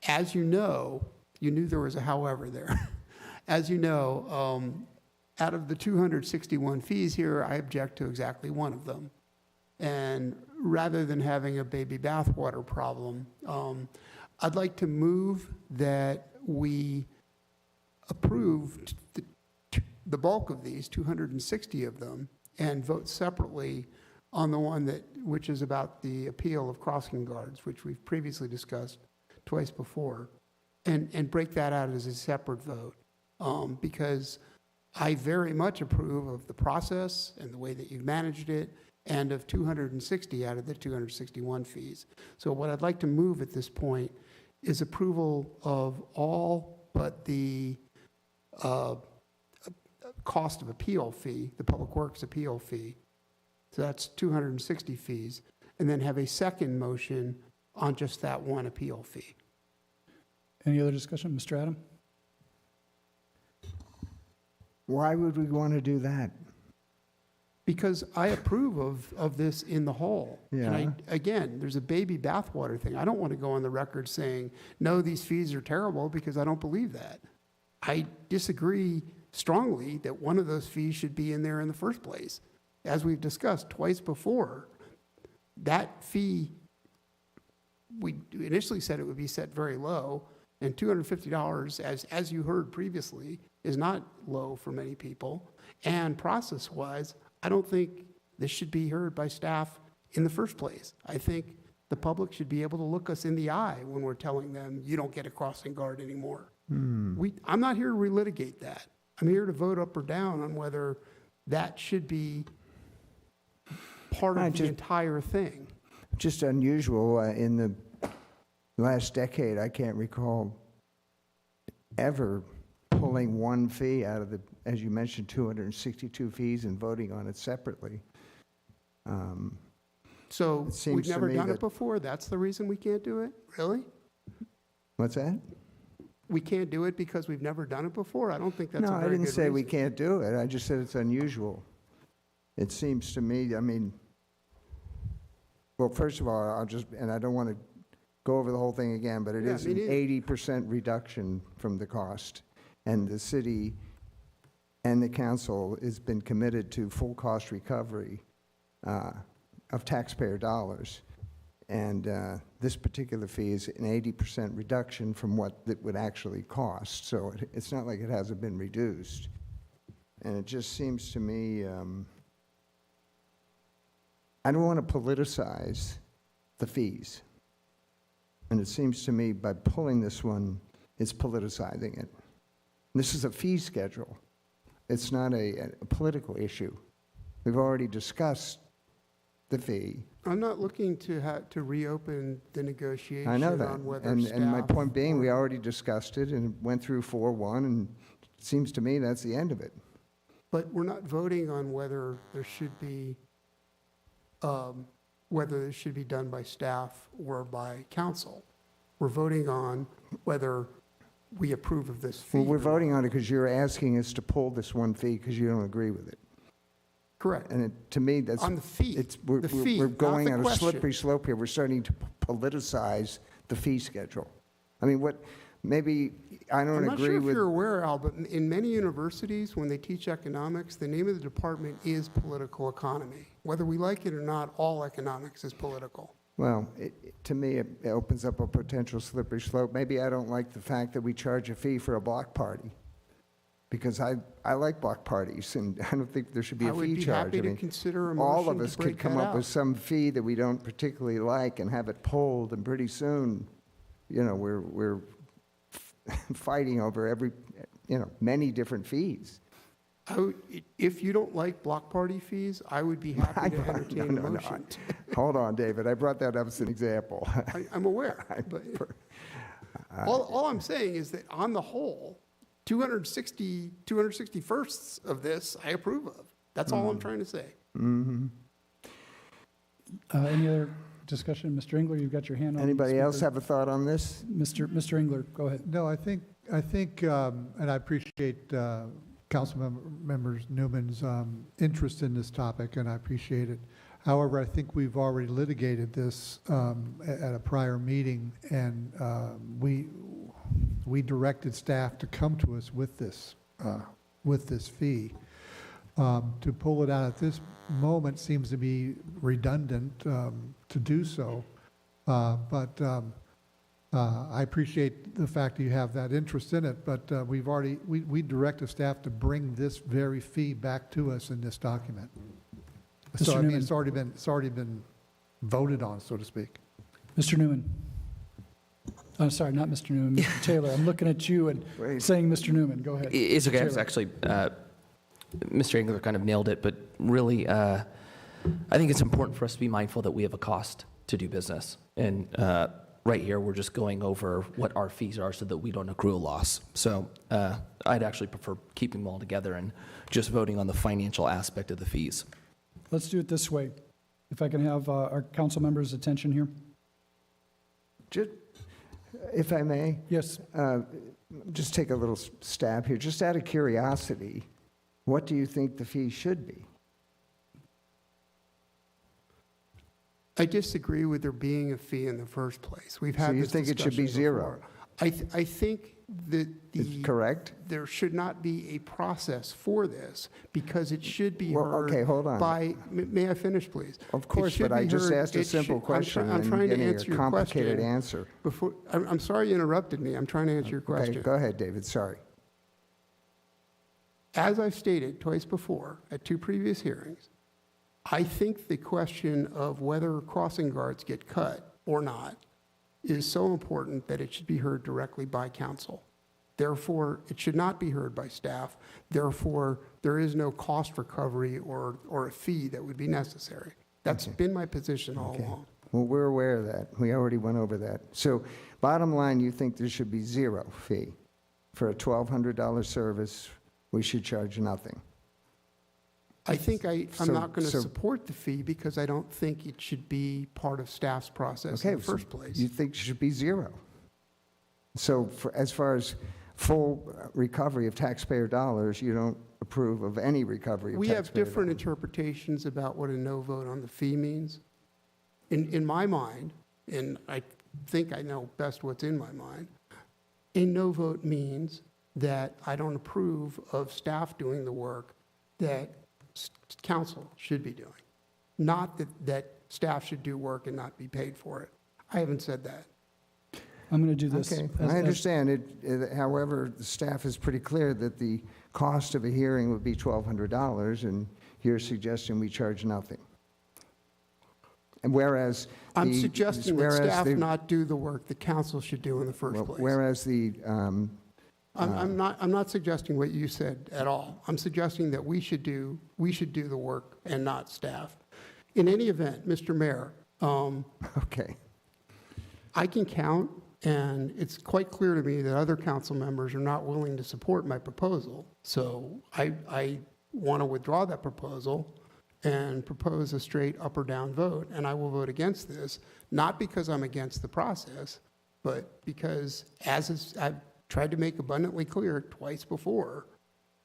As you know, you knew there was a however there. As you know, out of the 261 fees here, I object to exactly one of them. And rather than having a baby bathwater problem, I'd like to move that we approved the bulk of these, 260 of them, and vote separately on the one which is about the appeal of crossing guards, which we've previously discussed twice before, and break that out as a separate vote, because I very much approve of the process and the way that you've managed it, and of 260 out of the 261 fees. So what I'd like to move at this point is approval of all but the cost of appeal fee, the Public Works appeal fee. So that's 260 fees, and then have a second motion on just that one appeal fee. Any other discussion? Mr. Adam? Why would we want to do that? Because I approve of this in the whole. Yeah. And again, there's a baby bathwater thing. I don't want to go on the record saying, no, these fees are terrible, because I don't believe that. I disagree strongly that one of those fees should be in there in the first place. As we've discussed twice before, that fee, we initially said it would be set very low, and $250, as you heard previously, is not low for many people. And process-wise, I don't think this should be heard by staff in the first place. I think the public should be able to look us in the eye when we're telling them, you don't get a crossing guard anymore. I'm not here to relitigate that. I'm here to vote up or down on whether that should be part of the entire thing. Just unusual. In the last decade, I can't recall ever pulling one fee out of the, as you mentioned, 262 fees and voting on it separately. So It seems we've to never me done that- it before? That's the reason we can't do it? Really? What's that? We can't do it because we've never done it before? I don't think that's a No, very I good didn't say we reason. can't do it. I just said it's unusual. It seems to me, I mean, well, first of all, I'll just, and I don't want to go over the whole thing again, but it Yeah, is me an neither. 80% reduction from the cost. And the city and the council has been committed to full cost recovery of taxpayer dollars. And this particular fee is an 80% reduction from what it would actually cost. So it's not like it hasn't been reduced. And it just seems to me, I don't want to politicize the fees. And it seems to me by pulling this one, it's politicizing it. This is a fee schedule. It's not a political issue. We've already discussed the fee. I'm not looking to reopen the negotiation I know that. on whether And my staff point being, or- we already discussed it and it went through 4-1, and it seems to me that's the end of it. But we're not voting on whether there should be, whether this should be done by staff or by council. We're voting on whether we approve of this fee. Well, we're voting on it because you're asking us to pull this one fee because you don't agree with it. Correct. And to me, that's. On the fee. We're The fee, we're not going the on a question. slippery slope here. We're starting to politicize the fee schedule. I mean, maybe, I don't I'm not agree sure if with. you're aware, Al, but in many universities, when they teach economics, the name of the department is political economy. Whether we like it or not, all economics is political. Well, to me, it opens up a potential slippery slope. Maybe I don't like the fact that we charge a fee for a block party, because I like block parties, and I don't think there should be I a would fee be charge. happy I to mean, consider a all of motion us to could break come that up with out. some fee that we don't particularly like and have it pulled, and pretty soon, we're fighting over many different fees. If you don't like block party fees, I would be happy to entertain a motion. Hold on, David. I brought that up as an example. I'm aware, but all I'm saying is that on the whole, 260 firsts of this, I approve of. That's all I'm trying to say. Any other discussion? Mr. Engler, you've got your hand on. Anybody else speaker. have a thought on this? Mr. Engler, go ahead. No, I think, and I appreciate Councilmember Newman's interest in this topic, and I appreciate it. However, I think we've already litigated this at a prior meeting, and we directed staff to come to us with this fee. To pull it out at this moment seems to be redundant to do so, but I appreciate the fact that you have that interest in it, but we directed staff to bring this very fee back to us in this document. Mr. So I mean, Newman. it's already been voted on, so to speak. Mr. Newman. I'm sorry, not Mr. Newman, Mr. Taylor. I'm looking at you and saying Mr. Newman. Go ahead. It's okay. Mr. It's Taylor. actually, Mr. Engler kind of nailed it, but really, I think it's important for us to be mindful that we have a cost to do business. And right here, we're just going over what our fees are so that we don't accrue a loss. So I'd actually prefer keeping them all together and just voting on the financial aspect of the fees. Let's do it this way. If I can have our council members' attention here. Just, if I may? Yes. Just take a little stab here. Just out of curiosity, what do you think the fee should be? I disagree with there being a fee in the first place. We've had So you this think it should be discussion zero? before. I think that Is correct? there should not be a process for this because it should be Well, heard okay, hold on. by, may I finish, please? Of It course, should but I be just heard- asked a it simple should- question I'm and trying to getting a answer your complicated question. answer. Before, I'm sorry you interrupted me. I'm trying to answer your Okay, question. go ahead, David, sorry. As I've stated twice before at two previous hearings, I think the question of whether crossing guards get cut or not is so important that it should be heard directly by council. Therefore, it should not be heard by staff. Therefore, there is no cost recovery or a fee that would be necessary. That's been my position all along. Well, we're aware of that. We already went over that. So bottom line, you think there should be zero fee? For a $1,200 service, we should charge nothing? I think I'm So- not going to so- support the fee because I don't think it should be part of staff's process in the so first place. You think it should be zero? So as far as full recovery of taxpayer dollars, you don't approve of any recovery of We taxpayer have different dollars? interpretations about what a no vote on the fee means. In my mind, and I think I know best what's in my mind, a no vote means that I don't approve of staff doing the work that council should be doing. Not that staff should do work and not be paid for it. I haven't said that. I'm going to do this. Okay, as- I understand it. However, the staff is pretty clear that the cost of a hearing would be $1,200, and you're suggesting we charge nothing. And whereas I'm the- suggesting that whereas staff the- not do the work the council should do in the first well, place. Whereas the, I'm not suggesting what you said at all. I'm suggesting that we should do the work and not staff. In any event, Mr. Mayor, okay, I can count, and it's quite clear to me that other council members are not willing to support my proposal. So I want to withdraw that proposal and propose a straight up or down vote, and I will vote against this, not because I'm against the process, but because, I've tried to make abundantly clear twice before,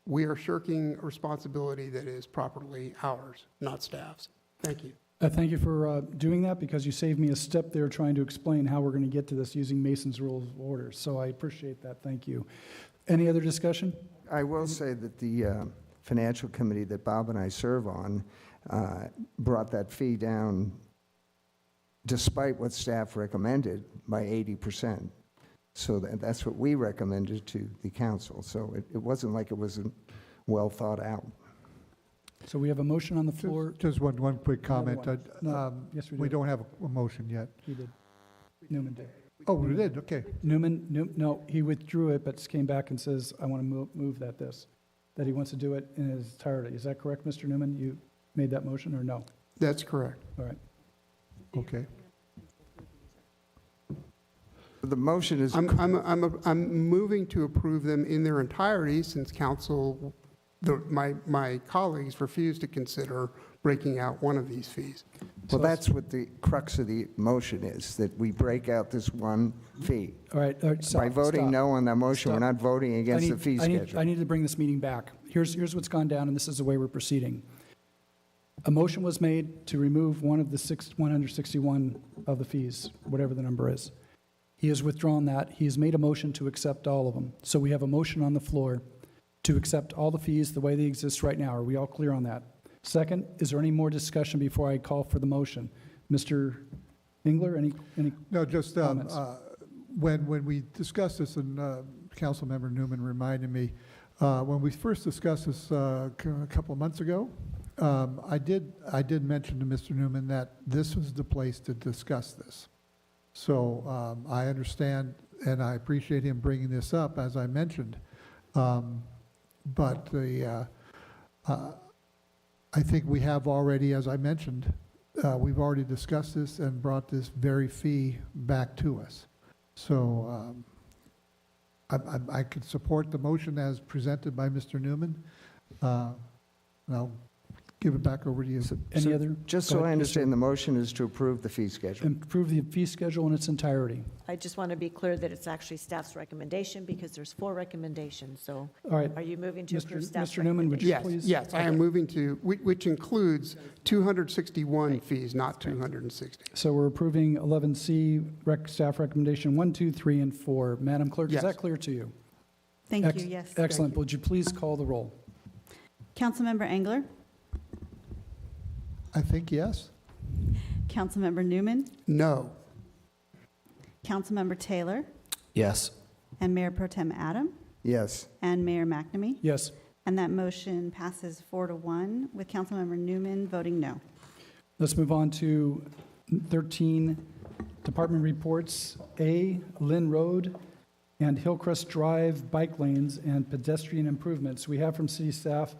we are shirking a responsibility that is properly ours, not staff's. Thank you. Thank you for doing that, because you saved me a step there trying to explain how we're going to get to this using Mason's Rules of Order. So I appreciate that. Thank you. Any other discussion? I will say that the financial committee that Bob and I serve on brought that fee down, despite what staff recommended, by 80%. So that's what we recommended to the council. So it wasn't like it wasn't well thought out. So we have a motion on the floor. Just one quick comment. No, yes, we We do. don't have a motion yet. He did. Newman did. Oh, we did, okay. No, he withdrew it, but came back and says, I want to move that he wants to do it in its entirety. Is that correct, Mr. Newman? You made that motion, or no? That's correct. All right. Okay. The motion is, I'm moving to approve them in their entirety since council, my colleagues refused to consider breaking out one of these fees. well, that's what the crux of the motion is, that we break out this one fee. All right, stop. By voting stop. no on that motion, we're Stop. not voting against the fee schedule. I need to bring this meeting back. Here's what's gone down, and this is the way we're proceeding. A motion was made to remove one of the 161 of the fees, whatever the number is. He has withdrawn that. He has made a motion to accept all of them. So we have a motion on the floor to accept all the fees the way they exist right now. Are we all clear on that? Second, is there any more discussion before I call for the motion? Mr. Engler, any No, just comments? when we discussed this, and Councilmember Newman reminded me, when we first discussed this a couple of months ago, I did mention to Mr. Newman that this was the place to discuss this. So I understand and I appreciate him bringing this up, as I mentioned. But I think we have already, as I mentioned, we've already discussed this and brought this very fee back to us. So I could support the motion as presented by Mr. Newman. And I'll give it back over to you. Any other? Just Go so ahead, I Mr. understand, the motion is to approve the fee schedule. Approve the fee schedule in its entirety. I just want to be clear that it's actually staff's recommendation because there's 4 recommendations. So All right. are you moving to approve staff's Mr. Newman, would you Yes, please? yes, I am moving to, which includes 261 fees, not 260. So we're approving 11C, staff recommendation 1, 2, 3, and 4. Madam Clerk, is Yes. that clear to you? Thank you, yes. Excellent. Would you please call the roll? Councilmember Engler? I think yes. Councilmember Newman? No. Councilmember Taylor? Yes. And Mayor Pro Tem Adam? Yes. And Mayor McNamee? Yes. And that motion passes 4-1, with Councilmember Newman voting no. Let's move on to 13, department reports. A, Lynn Road and Hillcrest Drive bike lanes and pedestrian improvements. We have from city staff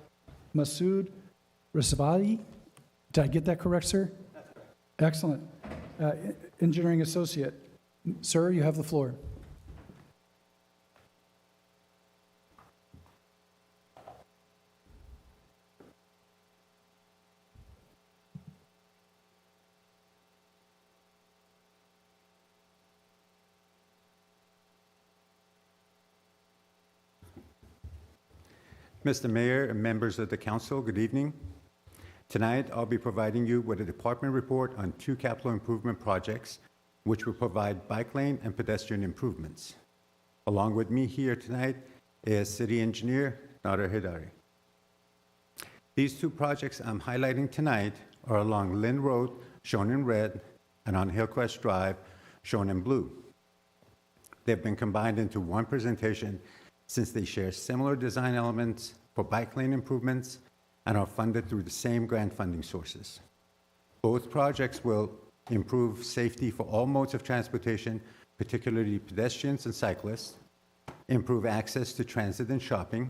Masood Rizvadi. Did I get that correct, sir? That's correct. Excellent. Engineering associate. Sir, you have the floor. Mr. Mayor and members of the council, good evening. Tonight, I'll be providing you with a department report on 2 capital improvement projects, which will provide bike lane and pedestrian improvements. Along with me here tonight is City Engineer Nader Hidari. These 2 projects I'm highlighting tonight are along Lynn Road, shown in red, and on Hillcrest Drive, shown in blue. They've been combined into one presentation since they share similar design elements for bike lane improvements and are funded through the same grant funding sources. Both projects will improve safety for all modes of transportation, particularly pedestrians and cyclists, improve access to transit and shopping,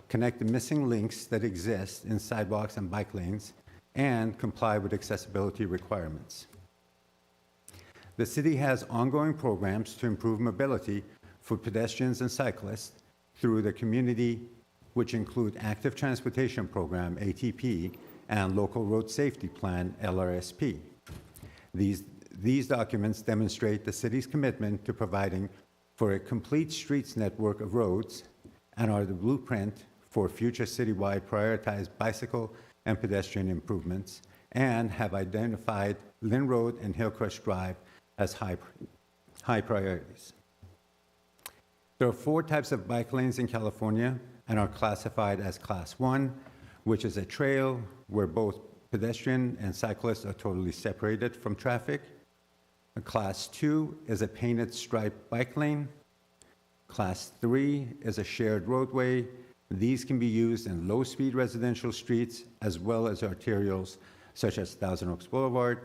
connect the missing links that exist in sidewalks and bike lanes, and comply with accessibility requirements. The city has ongoing programs to improve mobility for pedestrians and cyclists through the community, which include Active Transportation Program, ATP, and Local Road Safety Plan, LRSP. These documents demonstrate the city's commitment to providing for a complete streets network of roads and are the blueprint for future citywide prioritized bicycle and pedestrian improvements, and have identified Lynn Road and Hillcrest Drive as high priorities. There are 4 types of bike lanes in California and are classified as Class 1, which is a trail where both pedestrian and cyclists are totally separated from traffic. Class 2 is a painted striped bike lane. Class 3 is a shared roadway. These can be used in low-speed residential streets as well as arterials such as Thousand Oaks Boulevard.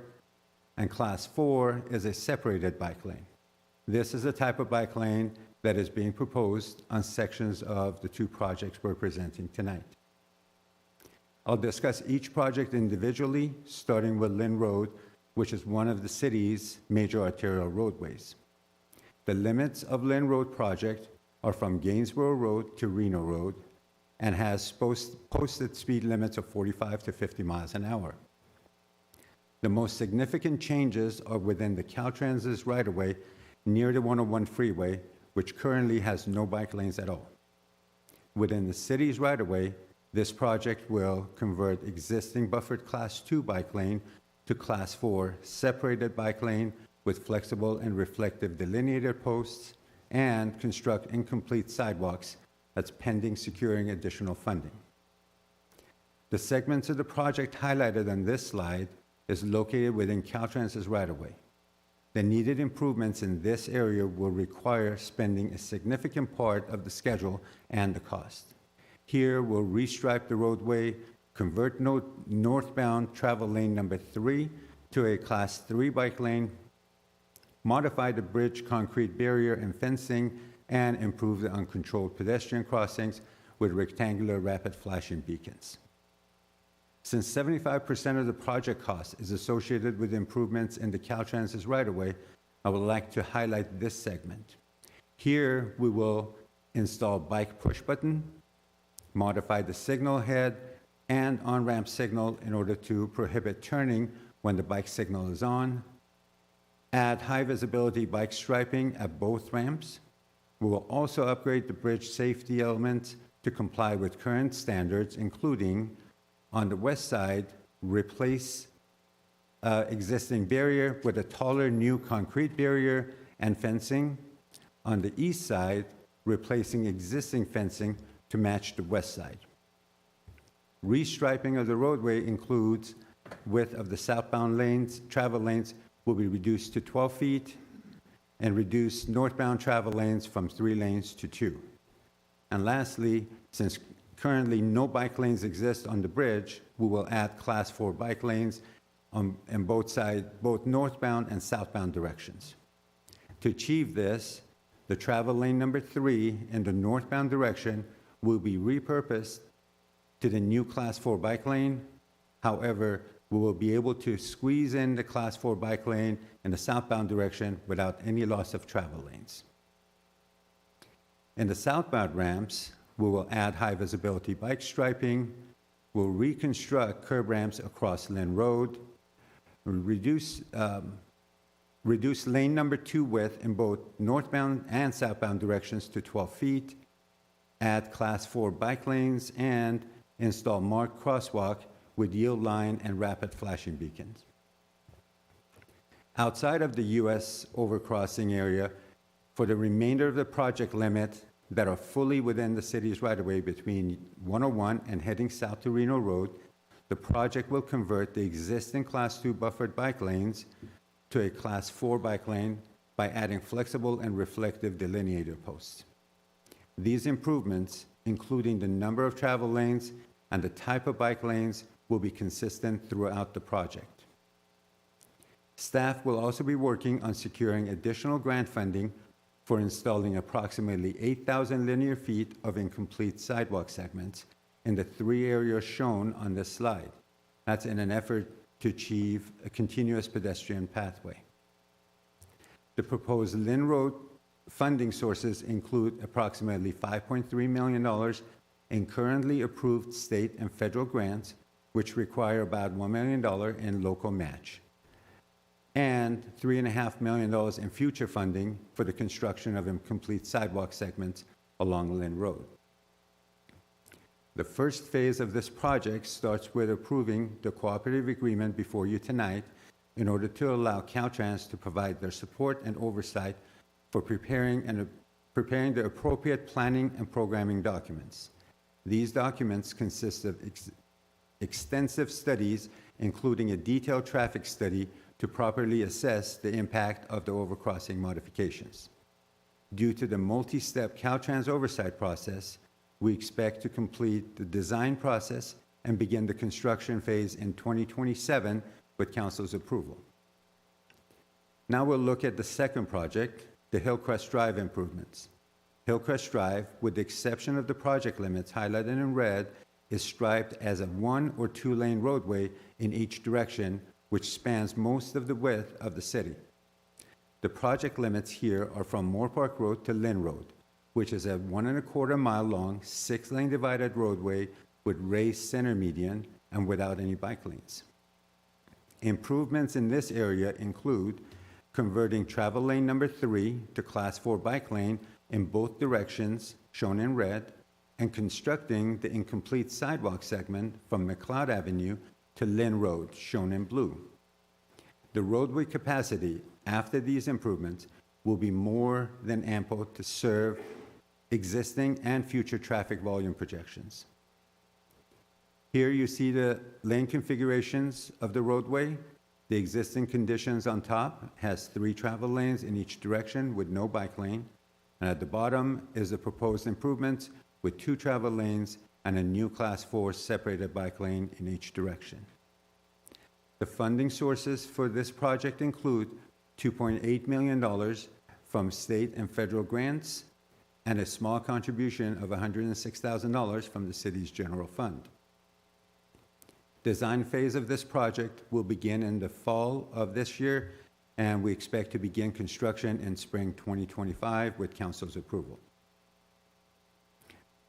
And Class 4 is a separated bike lane. This is a type of bike lane that is being proposed on sections of the 2 projects we're presenting tonight. I'll discuss each project individually, starting with Lynn Road, which is one of the city's major arterial roadways. The limits of Lynn Road project are from Gainsborough Road to Reno Road and has posted speed limits of 45 to 50 miles an hour. The most significant changes are within the Caltrans's right-of-way near the 101 freeway, which currently has no bike lanes at all. Within the city's right-of-way, this project will convert existing buffered Class 2 bike lane to Class 4 separated bike lane with flexible and reflective delineated posts and construct incomplete sidewalks that's pending securing additional funding. The segments of the project highlighted on this slide is located within Caltrans's right-of-way. The needed improvements in this area will require spending a significant part of the schedule and the cost. Here, we'll restripe the roadway, convert northbound travel lane number 3 to a Class 3 bike lane, modify the bridge concrete barrier and fencing, and improve the uncontrolled pedestrian crossings with rectangular rapid flashing beacons. Since 75% of the project cost is associated with improvements in the Caltrans's right-of-way, I would like to highlight this segment. Here, we will install bike push button, modify the signal head and on-ramp signal in order to prohibit turning when the bike signal is on, add high visibility bike striping at both ramps. We will also upgrade the bridge safety elements to comply with current standards, including on the west side, replace existing barrier with a taller new concrete barrier and fencing. On the east side, replacing existing fencing to match the west side. Restriping of the roadway includes width of the southbound lanes, travel lanes will be reduced to 12 feet and reduce northbound travel lanes from 3 lanes to 2. And lastly, since currently no bike lanes exist on the bridge, we will add Class 4 bike lanes on both northbound and southbound directions. To achieve this, The travel lane number 3 in the northbound direction will be repurposed to the new Class 4 bike lane. However, we will be able to squeeze in the Class 4 bike lane in the southbound direction without any loss of travel lanes. In the southbound ramps, we will add high visibility bike striping, we'll reconstruct curb ramps across Lynn Road, reduce lane number 2 width in both northbound and southbound directions to 12 feet, add Class 4 bike lanes, and install marked crosswalk with yield line and rapid flashing beacons. Outside of the US overcrossing area, for the remainder of the project limit that are fully within the city's right-of-way between 101 and heading south to Reno Road, the project will convert the existing Class 2 buffered bike lanes to a Class 4 bike lane by adding flexible and reflective delineator posts. These improvements, including the number of travel lanes and the type of bike lanes, will be consistent throughout the project. Staff will also be working on securing additional grant funding for installing approximately 8,000 linear feet of incomplete sidewalk segments in the 3 areas shown on this slide. That's in an effort to achieve a continuous pedestrian pathway. The proposed Lynn Road funding sources include approximately $5.3 million in currently approved state and federal grants, which require about $1 million in local match, and $3.5 million in future funding for the construction of incomplete sidewalk segments along Lynn Road. The first phase of this project starts with approving the cooperative agreement before you tonight in order to allow Caltrans to provide their support and oversight for preparing the appropriate planning and programming documents. These documents consist of extensive studies, including a detailed traffic study to properly assess the impact of the overcrossing modifications. Due to the multi-step Caltrans oversight process, we expect to complete the design process and begin the construction phase in 2027 with Council's approval. Now we'll look at the second project, the Hillcrest Drive improvements. Hillcrest Drive, with the exception of the project limits highlighted in red, is striped as a 1 or 2 lane roadway in each direction, which spans most of the width of the city. The project limits here are from Moore Park Road to Lynn Road, which is a 1.25 mile long, 6 lane divided roadway with raised center median and without any bike lanes. Improvements in this area include converting travel lane number 3 to Class 4 bike lane in both directions, shown in red, and constructing the incomplete sidewalk segment from McLeod Avenue to Lynn Road, shown in blue. The roadway capacity after these improvements will be more than ample to serve existing and future traffic volume projections. Here you see the lane configurations of the roadway. The existing conditions on top has 3 travel lanes in each direction with no bike lane. And at the bottom is the proposed improvements with 2 travel lanes and a new Class 4 separated bike lane in each direction. The funding sources for this project include $2.8 million from state and federal grants and a small contribution of $106,000 from the city's general fund. Design phase of this project will begin in the fall of this year, and we expect to begin construction in spring 2025 with Council's approval.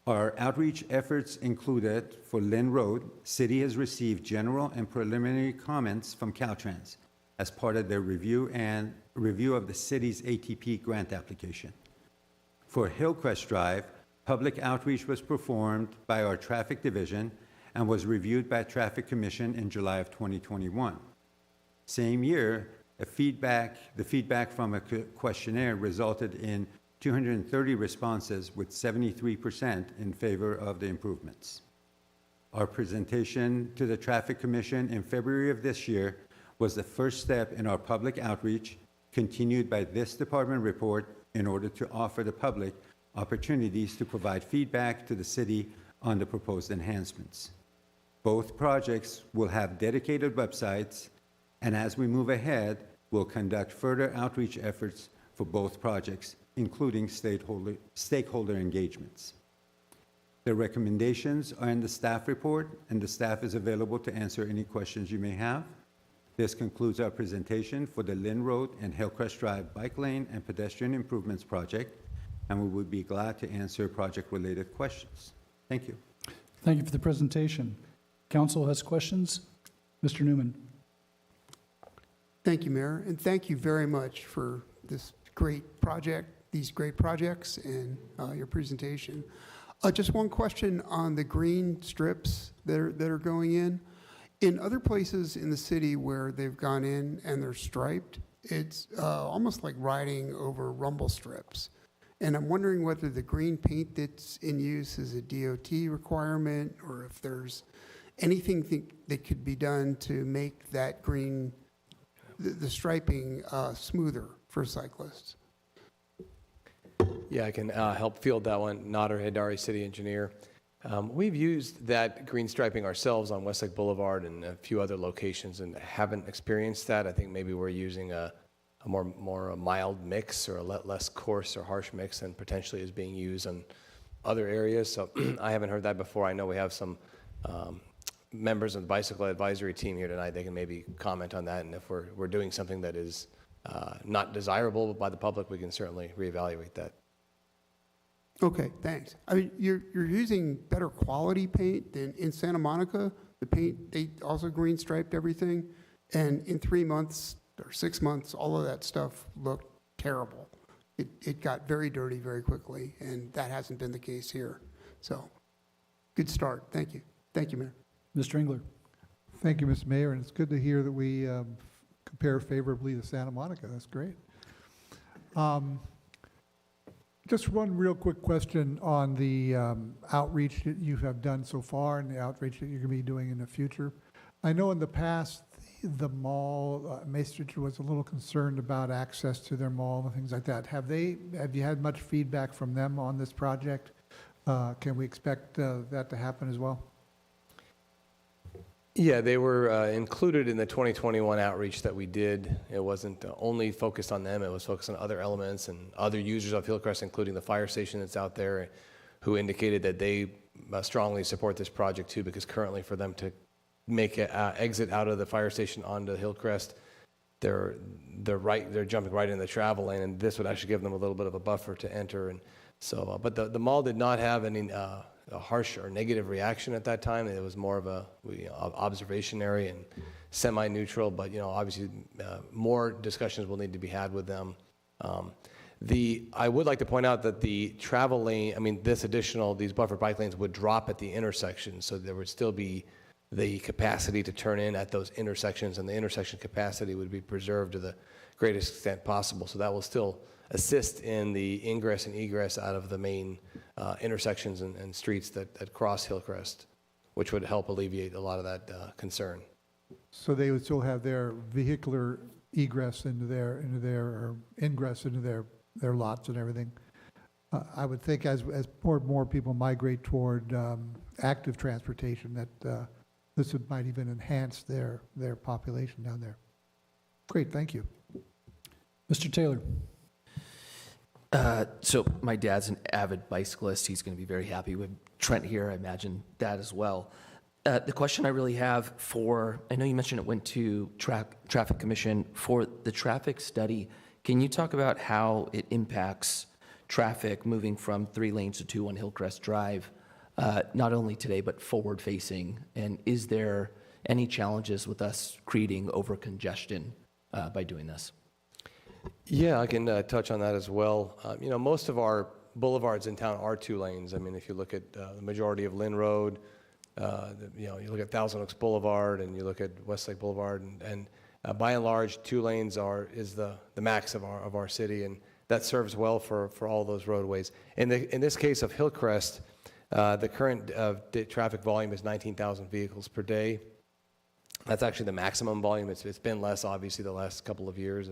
Our outreach efforts included for Lynn Road, City has received general and preliminary comments from Caltrans as part of their review of the city's ATP grant application. For Hillcrest Drive, public outreach was performed by our traffic division and was reviewed by Traffic Commission in July of 2021. Same year, the feedback from a questionnaire resulted in 230 responses with 73% in favor of the improvements. Our presentation to the Traffic Commission in February of this year was the first step in our public outreach, continued by this department report in order to offer the public opportunities to provide feedback to the city on the proposed enhancements. Both projects will have dedicated websites, and as we move ahead, we'll conduct further outreach efforts for both projects, including stakeholder engagements. The recommendations are in the staff report, and the staff is available to answer any questions you may have. This concludes our presentation for the Lynn Road and Hillcrest Drive Bike Lane and Pedestrian Improvements Project, and we would be glad to answer project-related questions. Thank you. Thank you for the presentation. Council has questions? Mr. Newman. Thank you, Mayor, and thank you very much for this great project, these great projects, and your presentation. Just one question on the green strips that are going in. In other places in the city where they've gone in and they're striped, it's almost like riding over rumble strips. And I'm wondering whether the green paint that's in use is a DOT requirement, or if there's anything that could be done to make that green, the striping smoother for cyclists. Yeah, I can help field that one. Nader Haidari, city engineer. We've used that green striping ourselves on Westlake Boulevard and a few other locations and haven't experienced that. I think maybe we're using a more mild mix or a less coarse or harsh mix than potentially is being used in other areas. So I haven't heard that before. I know we have some members of the bicycle advisory team here tonight. They can maybe comment on that. And if we're doing something that is not desirable by the public, we can certainly reevaluate that. Okay, thanks. I mean, you're using better quality paint than in Santa Monica. The paint, they also green striped everything. And in 3 months or 6 months, all of that stuff looked terrible. It got very dirty very quickly, and that hasn't been the case here. So, good start. Thank you. Thank you, Mayor. Mr. Engler. Thank you, Mr. Mayor, and it's good to hear that we compare favorably to Santa Monica. That's great. Just one real quick question on the outreach that you have done so far and the outreach that you're going to be doing in the future. I know in the past, the mall, Maestridge was a little concerned about access to their mall and things like that. Have you had much feedback from them on this project? Can we expect that to happen as well? Yeah, they were included in the 2021 outreach that we did. It wasn't only focused on them, it was focused on other elements and other users of Hillcrest, including the fire station that's out there, who indicated that they strongly support this project too, because currently for them to make an exit out of the fire station onto Hillcrest, they're jumping right in the travel lane, and this would actually give them a little bit of a buffer to enter. And so, but the mall did not have any a harsh or negative reaction at that time. It was more of a observationary and semi-neutral, but obviously more discussions will need to be had with them. I would like to point out that the travel lane, these buffer bike lanes would drop at the intersection, so there would still be the capacity to turn in at those intersections, and the intersection capacity would be preserved to the greatest extent possible. So that will still assist in the ingress and egress out of the main intersections and streets that cross Hillcrest, which would help alleviate a lot of that concern. So they would still have their vehicular egress into their or ingress into their lots and everything. I would think as more and more people migrate toward active transportation, that this might even enhance their population down there. Great, thank you. Mr. Taylor. So my dad's an avid bicyclist. He's going to be very happy with Trent here. I imagine Dad as well. The question I really have I know you mentioned it went to Traffic Commission. For the traffic study, can you talk about how it impacts traffic moving from 3 lanes to 2 on Hillcrest Drive, not only today, but forward facing? And is there any challenges with us creating over congestion by doing this? Yeah, I can touch on that as well. Most of our boulevards in town are 2 lanes. If you look at the majority of Lynn Road, you look at Thousand Oaks Boulevard, and you look at Westlake Boulevard, and by and large, 2 lanes is the max of our city, and that serves well for all those roadways. In this case of Hillcrest, the current traffic volume is 19,000 vehicles per day. That's actually the maximum volume. It's been less, obviously, the last couple of years.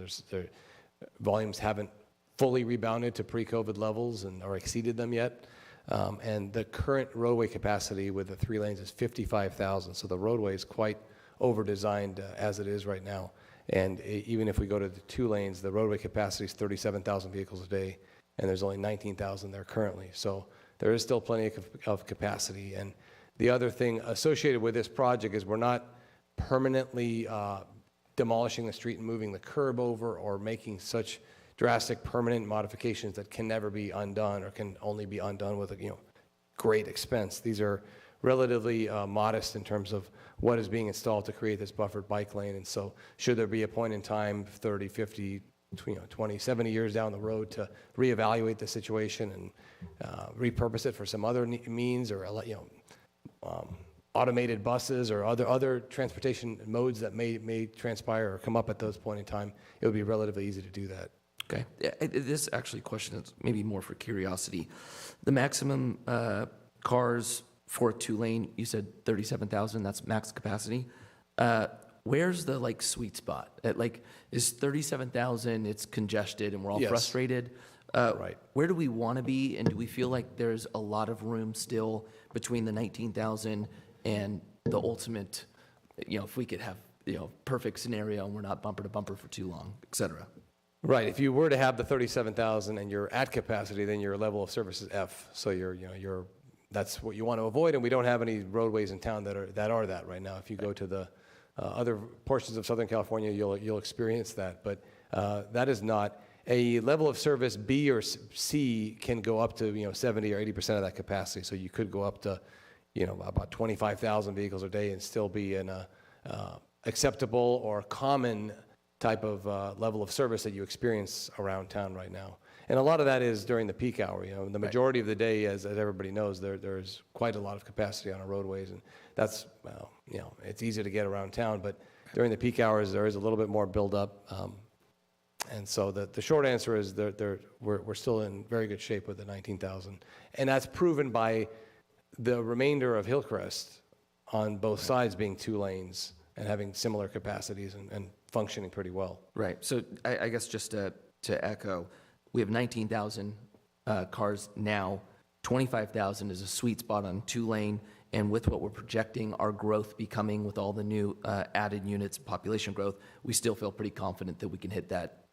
Volumes haven't fully rebounded to pre-COVID levels or exceeded them yet. And the current roadway capacity with the 3 lanes is 55,000. So the roadway is quite over-designed as it is right now. And even if we go to the 2 lanes, the roadway capacity is 37,000 vehicles a day, and there's only 19,000 there currently. So there is still plenty of capacity. And the other thing associated with this project is we're not permanently demolishing the street and moving the curb over or making such drastic permanent modifications that can never be undone or can only be undone with great expense. These are relatively modest in terms of what is being installed to create this buffered bike lane. And so should there be a point in time, 30, 50, 20, 70 years down the road, to reevaluate the situation and repurpose it for some other means, or automated buses or other transportation modes that may transpire or come up at those point in time, it would be relatively easy to do that. Okay. This actually question is maybe more for curiosity. The maximum cars for a 2-lane, you said 37,000, that's max capacity. Where's the sweet spot? Is 37,000, it's congested and we're all Yes. frustrated? Right. Where do we want to be, and do we feel like there's a lot of room still between the 19,000 and the ultimate, if we could have, perfect scenario and we're not bumper to bumper for too long, et cetera? Right. If you were to have the 37,000 and you're at capacity, then your level of service is F. So that's what you want to avoid. And we don't have any roadways in town that are that right now. If you go to the other portions of Southern California, you'll experience that. But that is not a level of service. B or C can go up to 70 or 80% of that capacity. So you could go up to about 25,000 vehicles a day and still be in a acceptable or common type of level of service that you experience around town right now. And a lot of that is during the peak hour. The majority of the day, as everybody knows, there's quite a lot of capacity on our roadways, and that's it's easy to get around town. But during the peak hours, there is a little bit more buildup. And so the short answer is we're still in very good shape with the 19,000, and that's proven by the remainder of Hillcrest on both sides being 2 lanes and having similar capacities and functioning pretty well. Right. So I guess just to echo, we have 19,000 cars now. 25,000 is a sweet spot on 2-lane. And with what we're projecting, our growth becoming with all the new added units, population growth, we still feel pretty confident that we can hit that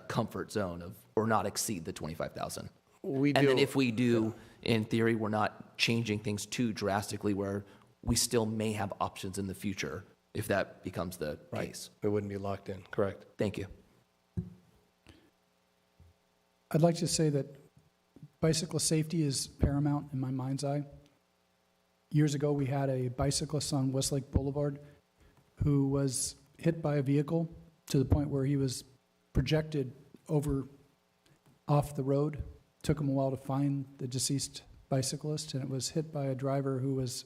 comfort zone of, or not exceed the 25,000. We do. And then if we do, in theory, we're not changing things too drastically where we still may have options in the future if that becomes the case. It wouldn't be locked in, correct. Thank you. I'd like to say that bicyclist safety is paramount in my mind's eye. Years ago, we had a bicyclist on Westlake Boulevard who was hit by a vehicle to the point where he was projected off the road. Took him a while to find the deceased bicyclist, and it was hit by a driver who was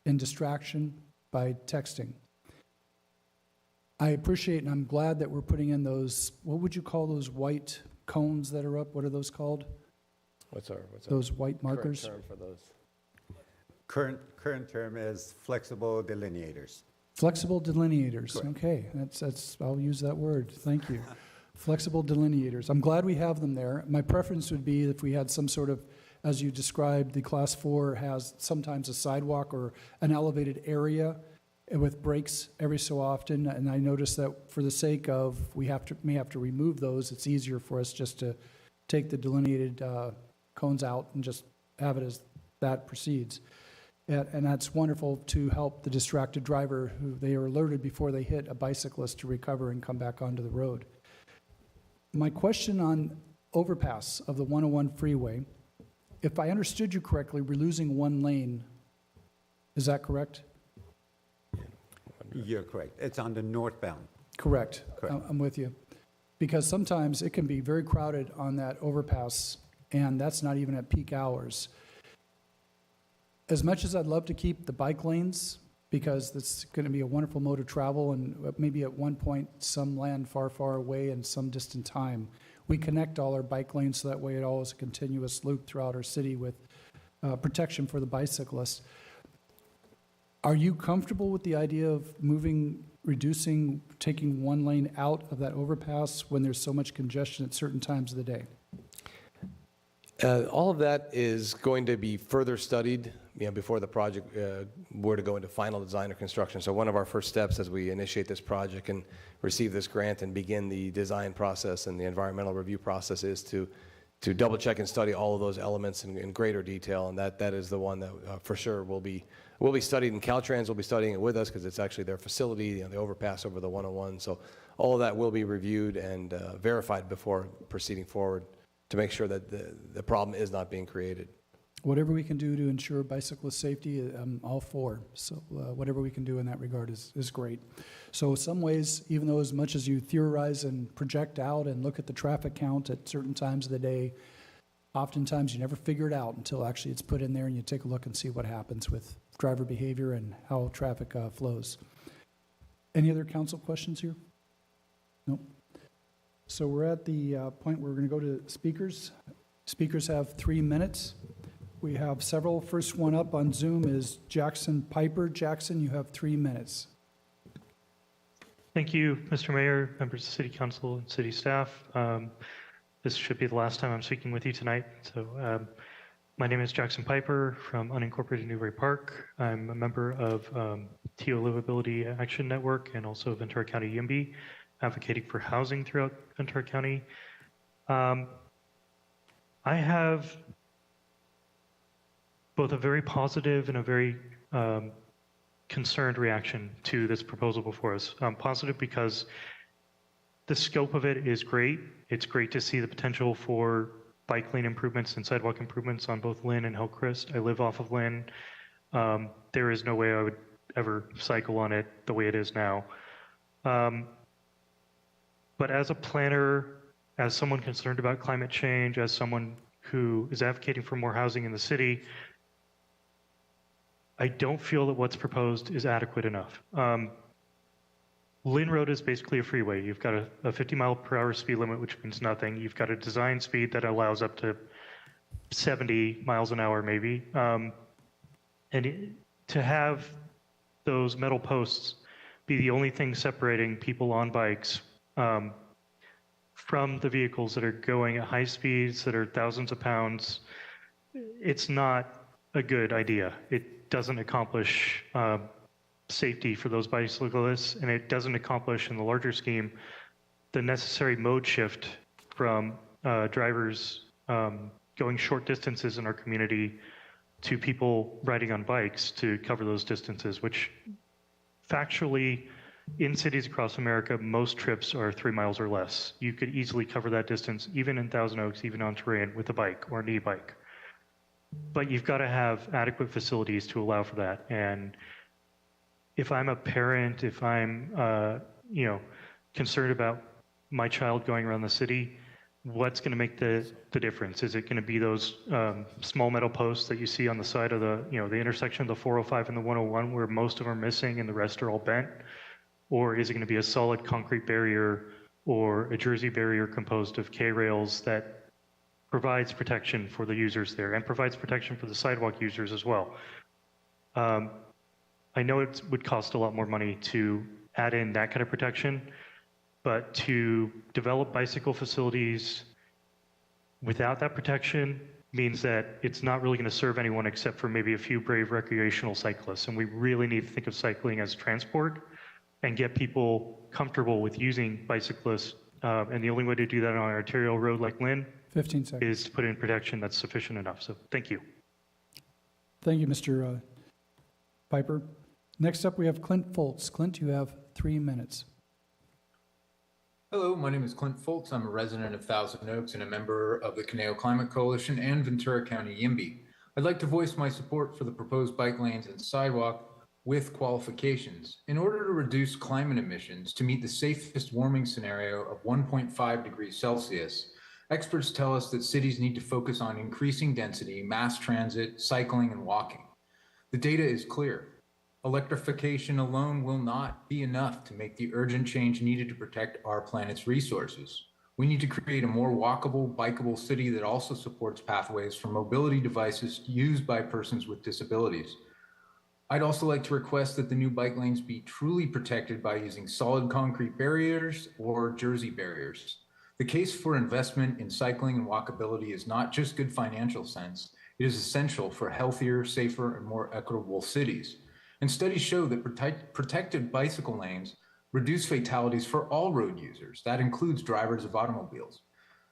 in distraction by texting. I appreciate and I'm glad that we're putting in those, what would you call those white cones that are up? What are those called? What's Those white markers? Current term for those? Current term is flexible delineators. Flexible delineators. Correct. Okay, that's I'll use that word. Thank you. Flexible delineators. I'm glad we have them there. My preference would be if we had some sort of, as you described, the Class 4 has sometimes a sidewalk or an elevated area with breaks every so often. And I noticed that for the sake of may have to remove those, it's easier for us just to take the delineated cones out and just have it as that proceeds. And that's wonderful to help the distracted driver who they are alerted before they hit a bicyclist to recover and come back onto the road. My question on overpass of the 101 freeway, if I understood you correctly, we're losing 1 lane. Is that correct? You're correct. It's on the northbound. Correct. Correct. I'm with you. Because sometimes it can be very crowded on that overpass, and that's not even at peak hours. As much as I'd love to keep the bike lanes, because it's going to be a wonderful mode of travel, and maybe at one point some land far, far away in some distant time, we connect all our bike lanes so that way it all is a continuous loop throughout our city with protection for the bicyclists. Are you comfortable with the idea of taking 1 lane out of that overpass when there's so much congestion at certain times of the day? All of that is going to be further studied, before the project were to go into final design or construction. So one of our first steps as we initiate this project and receive this grant and begin the design process and the environmental review process is to double check and study all of those elements in greater detail. And that is the one that for sure will be studied, and Caltrans will be studying it with us because it's actually their facility, the overpass over the 101. So all of that will be reviewed and verified before proceeding forward to make sure that the problem is not being created. Whatever we can do to ensure bicyclist safety, I'm all for. So whatever we can do in that regard is great. So some ways, even though as much as you theorize and project out and look at the traffic count at certain times of the day, oftentimes you never figure it out until actually it's put in there and you take a look and see what happens with driver behavior and how traffic flows. Any other council questions here? No. So we're at the point where we're going to go to speakers. Speakers have 3 minutes. We have several. First one up on Zoom is Jackson Piper. Jackson, you have 3 minutes. Thank you, Mr. Mayor, members of the City Council, and city staff. This should be the last time I'm speaking with you tonight. So my name is Jackson Piper from unincorporated Newbury Park. I'm a member of TO Livability Action Network and also Ventura County YIMBY, advocating for housing throughout Ventura County. I have both a very positive and a very concerned reaction to this proposal before us. Positive because the scope of it is great. It's great to see the potential for bike lane improvements and sidewalk improvements on both Lynn and Hillcrest. I live off of Lynn. There is no way I would ever cycle on it the way it is now. But as a planner, as someone concerned about climate change, as someone who is advocating for more housing in the city, I don't feel that what's proposed is adequate enough. Lynn Road is basically a freeway. You've got a 50-mile-per-hour speed limit, which means nothing. You've got a design speed that allows up to 70 miles an hour, maybe. To have those metal posts be the only thing separating people on bikes from the vehicles that are going at high speeds that are thousands of pounds, it's not a good idea. It doesn't accomplish safety for those bicyclists, and it doesn't accomplish, in the larger scheme, the necessary mode shift from drivers going short distances in our community to people riding on bikes to cover those distances, which factually, in cities across America, most trips are 3 miles or less. You could easily cover that distance, even in Thousand Oaks, even on terrain, with a bike or an e-bike. But you've got to have adequate facilities to allow for that. And if I'm a parent, if I'm concerned about my child going around the city, what's going to make the difference? Is it going to be those small metal posts that you see on the side of the intersection of the 405 and the 101, where most of them are missing and the rest are all bent? Or is it going to be a solid concrete barrier or a jersey barrier composed of K-rails that provides protection for the users there and provides protection for the sidewalk users as well? I know it would cost a lot more money to add in that kind of protection, but to develop bicycle facilities without that protection means that it's not really going to serve anyone except for maybe a few brave recreational cyclists. And we really need to think of cycling as transport and get people comfortable with using bicyclists. And the only way to do that on an arterial road like Lynn 15 seconds. is to put in protection that's sufficient enough. So thank you. Thank you, Mr. Piper. Next up, we have Clint Foltz. Clint, you have 3 minutes. Hello, my name is Clint Foltz. I'm a resident of Thousand Oaks and a member of the Conejo Climate Coalition and Ventura County YIMBY. I'd like to voice my support for the proposed bike lanes and sidewalk with qualifications. In order to reduce climate emissions to meet the safest warming scenario of 1.5 degrees Celsius, experts tell us that cities need to focus on increasing density, mass transit, cycling, and walking. The data is clear. Electrification alone will not be enough to make the urgent change needed to protect our planet's resources. We need to create a more walkable, bikeable city that also supports pathways for mobility devices used by persons with disabilities. I'd also like to request that the new bike lanes be truly protected by using solid concrete barriers or jersey barriers. The case for investment in cycling and walkability is not just good financial sense. It is essential for healthier, safer, and more equitable cities. And studies show that protected bicycle lanes reduce fatalities for all road users. That includes drivers of automobiles.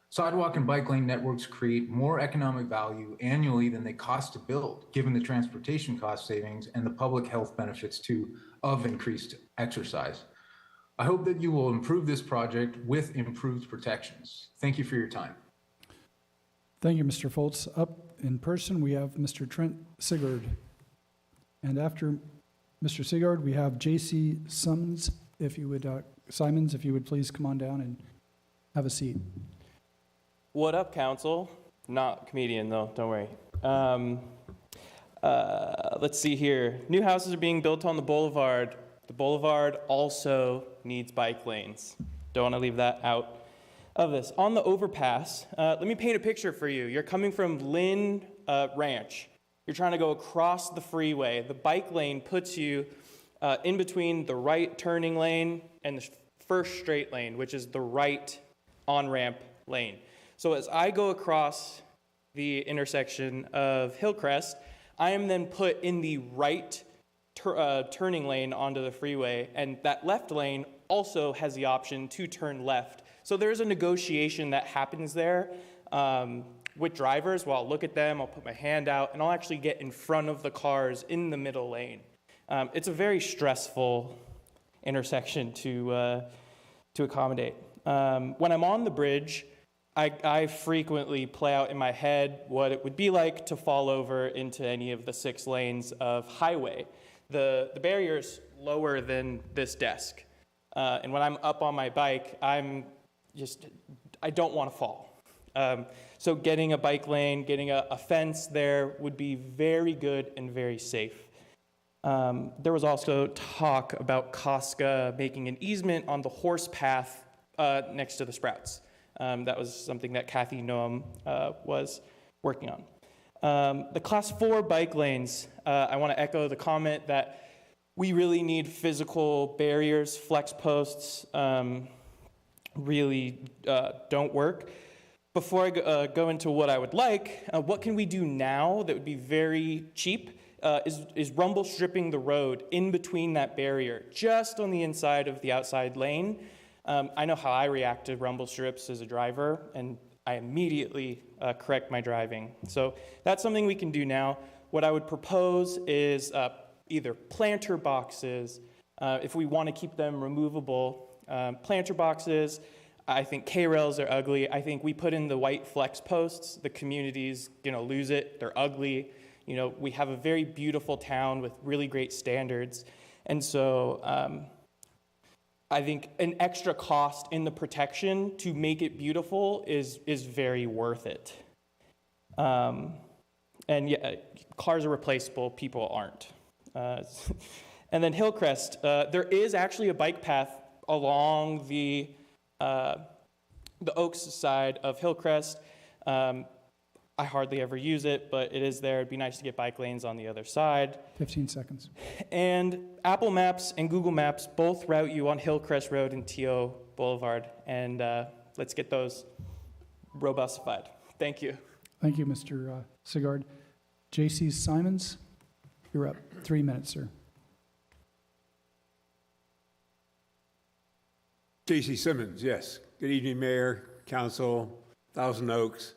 Sidewalk and bike lane networks create more economic value annually than they cost to build, given the transportation cost savings and the public health benefits of increased exercise. I hope that you will improve this project with improved protections. Thank you for your time. Thank you, Mr. Foltz. Up in person, we have Mr. Trent Sigurd. And after Mr. Sigurd, we have J.C. Simons, if you would please come on down and have a seat. What up, council? Not comedian, though, don't worry. Let's see here. New houses are being built on the boulevard. The boulevard also needs bike lanes. Don't want to leave that out of this. On the overpass, let me paint a picture for you. You're coming from Lynn Ranch. You're trying to go across the freeway. The bike lane puts you in between the right turning lane and the first straight lane, which is the right on-ramp lane. So as I go across the intersection of Hillcrest, I am then put in the right turning lane onto the freeway, and that left lane also has the option to turn left. So there's a negotiation that happens there with drivers. Well, I'll look at them, I'll put my hand out, and I'll actually get in front of the cars in the middle lane. It's a very stressful intersection to accommodate. When I'm on the bridge, I frequently play out in my head what it would be like to fall over into any of the 6 lanes of highway. The barrier's lower than this desk. And when I'm up on my bike, I don't want to fall. So getting a bike lane, getting a fence there would be very good and very safe. There was also talk about Costco making an easement on the horse path next to the Sprouts. That was something that Kathy Noam was working on. The Class 4 bike lanes, I want to echo the comment that we really need physical barriers. Flex posts really don't work. Before I go into what I would like, what can we do now that would be very cheap is rumble stripping the road in between that barrier, just on the inside of the outside lane. I know how I react to rumble strips as a driver, and I immediately correct my driving. So that's something we can do now. What I would propose is either planter boxes, if we want to keep them removable, planter boxes. I think K-rails are ugly. I think we put in the white flex posts. The community's gonna lose it. They're ugly. You know, we have a very beautiful town with really great standards. And so I think an extra cost in the protection to make it beautiful is very worth it. And yeah, cars are replaceable, people aren't. And then Hillcrest, there is actually a bike path along the Oaks side of Hillcrest. I hardly ever use it, but it is there. It'd be nice to get bike lanes on the other side. 15 seconds. And Apple Maps and Google Maps both route you on Hillcrest Road and T.O. Boulevard. And let's get those robustified. Thank you. Thank you, Mr. Sigurd. J.C. Simons, you're up. 3 minutes, sir. J.C. Simmons, yes. Good evening, Mayor, Council, Thousand Oaks.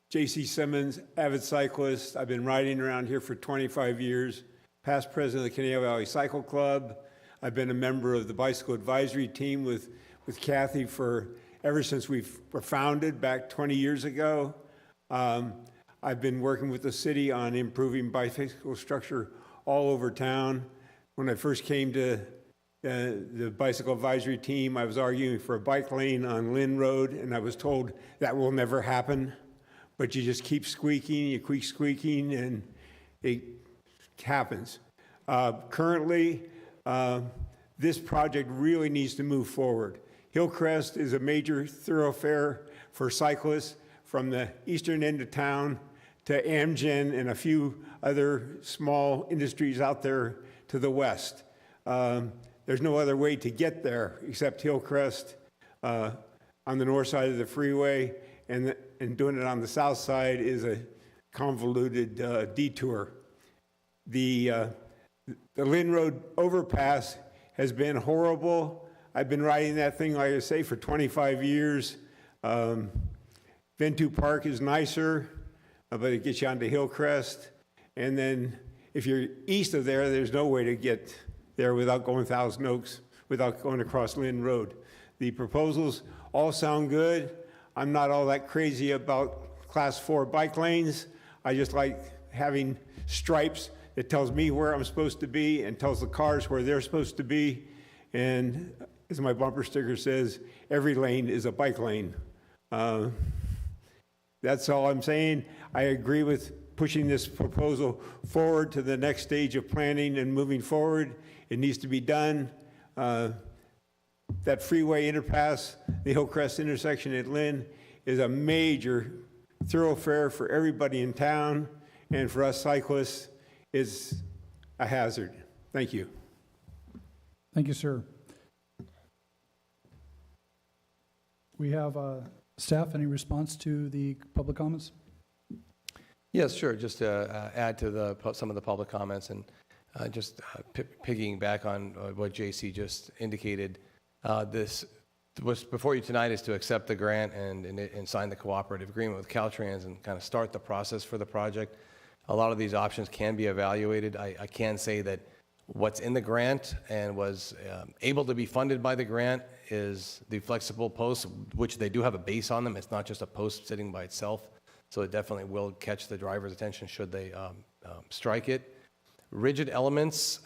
J.C. Simmons, avid cyclist. I've been riding around here for 25 years, past president of the Conejo Valley Cycle Club. I've been a member of the Bicycle Advisory Team with Kathy ever since we were founded back 20 years ago. I've been working with the city on improving bicycle structure all over town. When I first came to the Bicycle Advisory Team, I was arguing for a bike lane on Lynn Road, and I was told that will never happen. But you just keep squeaking, you keep squeaking, and it happens. Currently, this project really needs to move forward. Hillcrest is a major thoroughfare for cyclists from the eastern end of town to Amgen and a few other small industries out there to the west. There's no other way to get there except Hillcrest on the north side of the freeway, and doing it on the south side is a convoluted detour. The Lynn Road overpass has been horrible. I've been riding that thing, like I say, for 25 years. Ventura Park is nicer, but it gets you onto Hillcrest. And then if you're east of there, there's no way to get there without going Thousand Oaks, without going across Lynn Road. The proposals all sound good. I'm not all that crazy about Class 4 bike lanes. I just like having stripes that tells me where I'm supposed to be and tells the cars where they're supposed to be. And as my bumper sticker says, every lane is a bike lane. That's all I'm saying. I agree with pushing this proposal forward to the next stage of planning and moving forward. It needs to be done. That freeway underpass, the Hillcrest intersection at Lynn, is a major thoroughfare for everybody in town, and for us cyclists, is a hazard. Thank you. Thank you, sir. We have staff, any response to the public comments? Yes, sure. Just to add to some of the public comments and just piggying back on what JC just indicated, this was before you tonight is to accept the grant and sign the cooperative agreement with Caltrans and kind of start the process for the project. A lot of these options can be evaluated. I can say that what's in the grant and was able to be funded by the grant is the flexible posts, which they do have a base on them. It's not just a post sitting by itself. So it definitely will catch the driver's attention should they strike it. Rigid elements,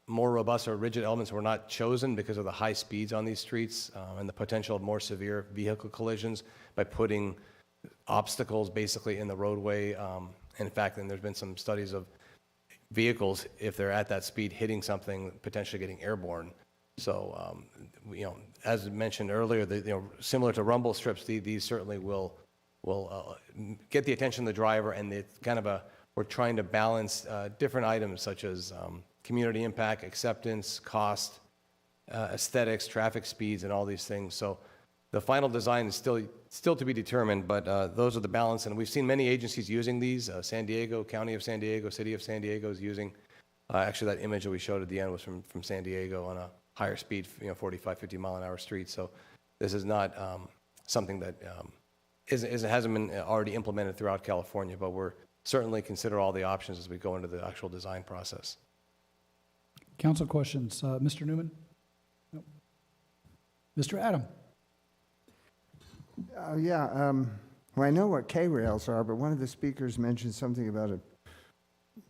more robust or rigid elements were not chosen because of the high speeds on these streets and the potential of more severe vehicle collisions by putting obstacles basically in the roadway. In fact, and there's been some studies of vehicles, if they're at that speed, hitting something, potentially getting airborne. So, as mentioned earlier, similar to rumble strips, these certainly will get the attention of the driver, and it's kind of we're trying to balance different items such as community impact, acceptance, cost, aesthetics, traffic speeds, and all these things. So the final design is still to be determined, but those are the balance. And we've seen many agencies using these. San Diego, County of San Diego, City of San Diego is using. Actually, that image that we showed at the end was from San Diego on a higher speed, 45, 50 mile an hour street. So this is not something that hasn't been already implemented throughout California, but we're certainly consider all the options as we go into the actual design process. Council questions. Mr. Newman? No. Mr. Adam? Well, I know what K-rails are, but one of the speakers mentioned something about a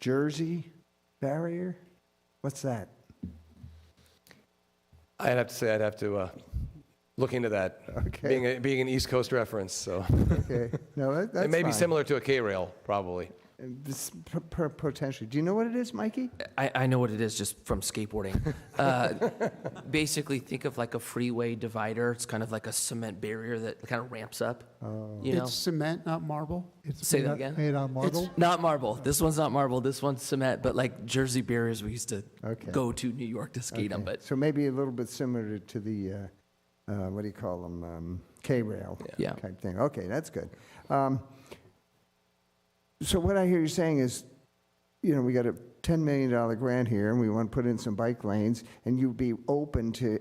Jersey barrier. What's that? I'd have to say I'd have to look into that. Okay. Being an East Coast reference, so. Okay. No, that's it may be fine. similar to a K-rail, probably. This potentially. Do you know what it is, Mikey? I know what it is just from skateboarding. Basically, think of like a freeway divider. It's kind of like a cement barrier that kind of ramps up. It's cement, not marble. Say that again? Made on marble? It's not marble. This one's not marble. This one's cement. But like Jersey barriers, we used to go to New York to skate them. But So maybe a little bit similar to the, what do you call them, K-rail type thing. Okay, that's good. So what I hear you saying is, we got a $10 million grant here, and we want to put in some bike lanes, and you'd be open to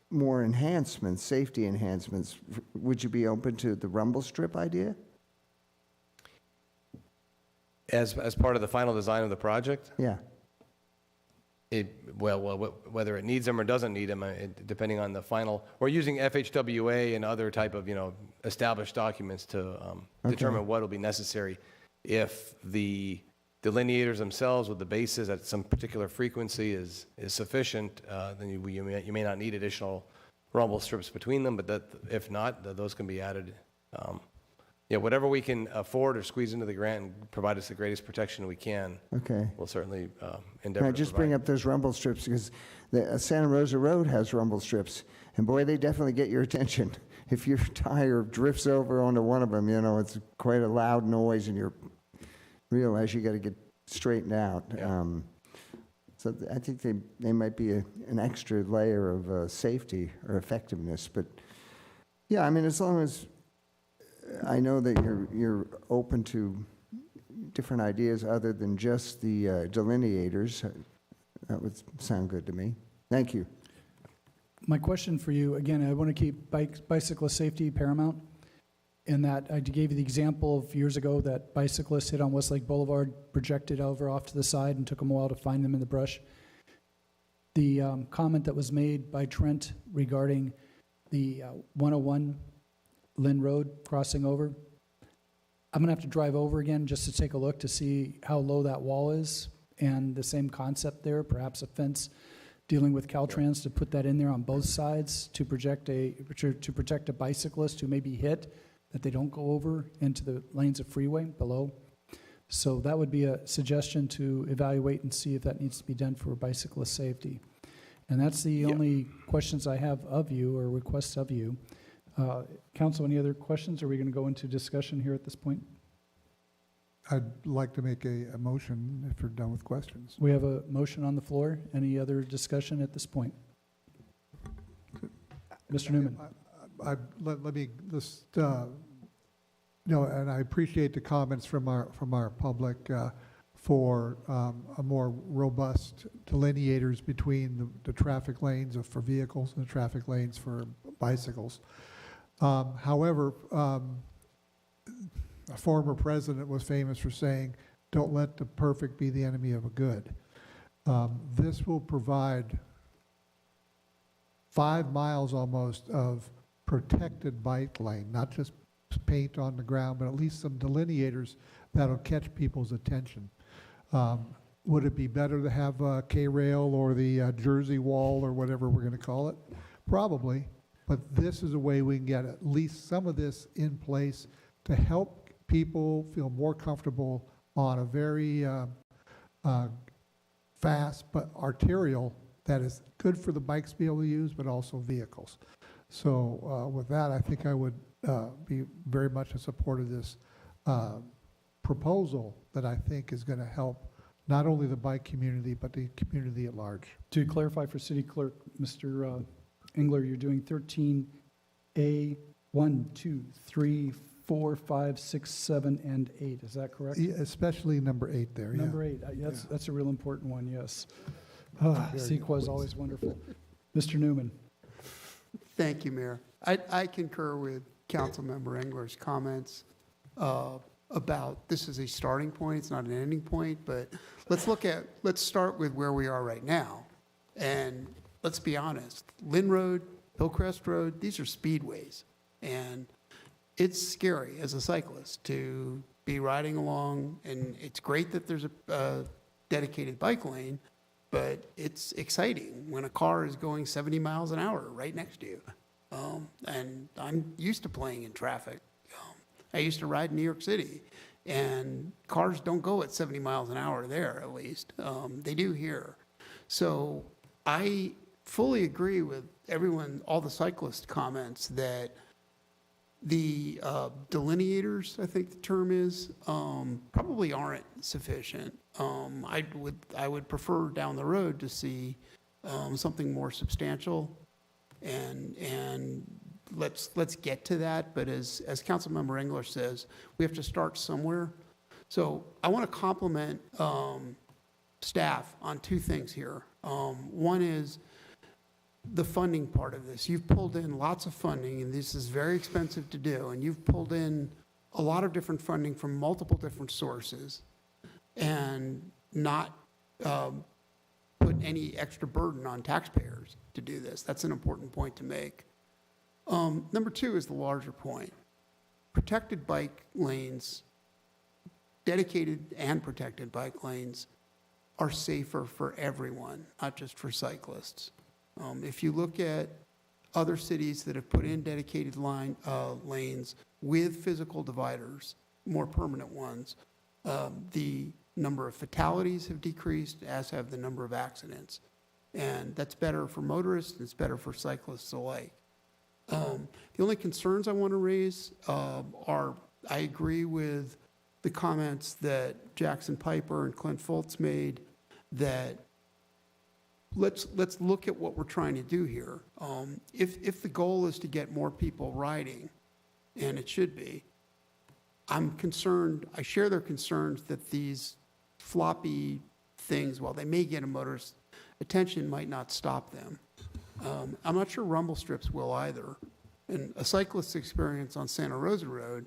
more enhancements, safety enhancements. Would you be open to the rumble strip idea? As part of the final design of the project? Yeah. Whether it needs them or doesn't need them, depending on the final. We're using FHWA and other type of, established documents to determine what will be necessary. If the delineators themselves with the bases at some particular frequency is sufficient, then you may not need additional rumble strips between them, but if not, those can be added. Whatever we can afford or squeeze into the grant and provide us the greatest protection we can, we'll certainly endeavor Can I to just provide. bring up those rumble strips, because the Santa Rosa Road has rumble strips, and boy, they definitely get your attention. If your tire drifts over onto one of them, it's quite a loud noise, and you realize you got to get straightened out. So I think they might be an extra layer of safety or effectiveness. But Yeah, I mean, as long as I know that you're open to different ideas other than just the delineators, that would sound good to me. Thank you. My question for you, again, I want to keep bicyclist safety paramount, in that I gave you the example of years ago that bicyclists hit on Westlake Boulevard, projected over off to the side, and took them a while to find them in the brush. The comment that was made by Trent regarding the 101 Lynn Road crossing over, I'm going to have to drive over again just to take a look to see how low that wall is, and the same concept there, perhaps a fence dealing with Caltrans to put that in there on both sides to protect a bicyclist who may be hit, that they don't go over into the lanes of freeway below. So that would be a suggestion to evaluate and see if that needs to be done for bicyclist safety. And that's the only questions I have of you, or requests of you. Council, any other questions? Are we going to go into discussion here at this point? I'd like to make a motion if you're done with questions. We have a motion on the floor. Any other discussion at this point? Mr. Newman. Let me just, and I appreciate the comments from our public for a more robust delineators between the traffic lanes for vehicles and the traffic lanes for bicycles. However, a former president was famous for saying, "Don't let the perfect be the enemy of a good." This will provide 5 miles almost of protected bike lane, not just paint on the ground, but at least some delineators that'll catch people's attention. Would it be better to have a K-rail or the Jersey wall or whatever we're going to call it? Probably, but this is a way we can get at least some of this in place to help people feel more comfortable on a very fast but arterial that is good for the bikes to be able to use, but also vehicles. So with that, I think I would be very much in support of this proposal that I think is going to help not only the bike community, but the community at large. To clarify for City Clerk, Mr. Engler, you're doing 13A, 1, 2, 3, 4, 5, 6, 7, and 8. Is that correct? Especially number 8 there. Number 8. That's a real important one, yes. CEQA is always wonderful. Mr. Newman. Thank you, Mayor. I concur with Councilmember Engler's comments about this is a starting point, it's not an ending point, but let's start with where we are right now. And let's be honest, Lynn Road, Hillcrest Road, these are speedways. And it's scary as a cyclist to be riding along, and it's great that there's a dedicated bike lane, but it's exciting when a car is going 70 miles an hour right next to you. And I'm used to playing in traffic. I used to ride in New York City, and cars don't go at 70 miles an hour there, at least. They do here. So I fully agree with everyone, all the cyclist comments, that the delineators, I think the term is, probably aren't sufficient. I would prefer down the road to see something more substantial, and let's get to that. But as Councilmember Engler says, we have to start somewhere. So I want to compliment staff on 2 things here. One is the funding part of this. You've pulled in lots of funding, and this is very expensive to do, and you've pulled in a lot of different funding from multiple different sources and not put any extra burden on taxpayers to do this. That's an important point to make. Number 2 is the larger point. Protected bike lanes, dedicated and protected bike lanes, are safer for everyone, not just for cyclists. If you look at other cities that have put in dedicated lanes with physical dividers, more permanent ones, the number of fatalities have decreased, as have the number of accidents. And that's better for motorists, and it's better for cyclists alike. The only concerns I want to raise are, I agree with the comments that Jackson Piper and Clint Fultz made, that let's look at what we're trying to do here. If the goal is to get more people riding, and it should be, I'm concerned, I share their concerns that these floppy things, while they may get a motorist's attention, might not stop them. I'm not sure rumble strips will either. And a cyclist's experience on Santa Rosa Road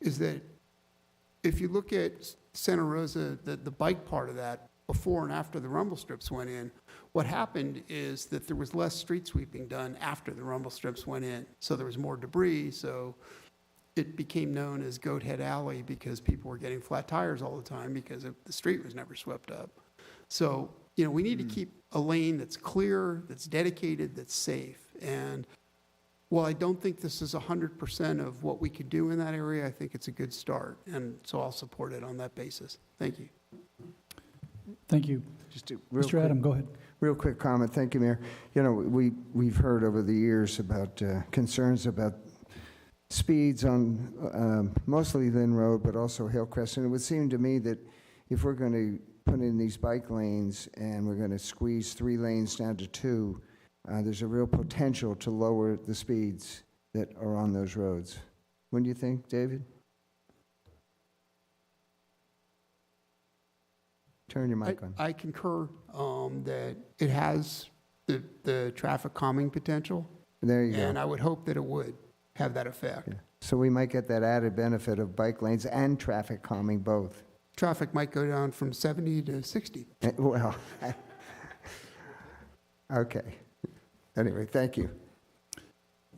is that if you look at Santa Rosa, the bike part of that, before and after the rumble strips went in, what happened is that there was less street sweeping done after the rumble strips went in. So there was more debris, so it became known as Goat Head Alley because people were getting flat tires all the time because the street was never swept up. So, you know, we need to keep a lane that's clear, that's dedicated, that's safe. And while I don't think this is 100% of what we could do in that area, I think it's a good start. And so I'll support it on that basis. Thank you. Thank you. Just a real Mr. quick- Adam, go ahead. Real quick comment. Thank you, Mayor. You know, we've heard over the years about concerns about speeds on mostly Lynn Road, but also Hillcrest. And it would seem to me that if we're going to put in these bike lanes and we're going to squeeze 3 lanes down to 2, there's a real potential to lower the speeds that are on those roads. What do you think, David? Turn your mic on. I concur that it has the traffic calming potential. There you go. And I would hope that it would have that effect. So we might get that added benefit of bike lanes and traffic calming both. Traffic might go down from 70 to 60. Well, okay. Anyway, thank you.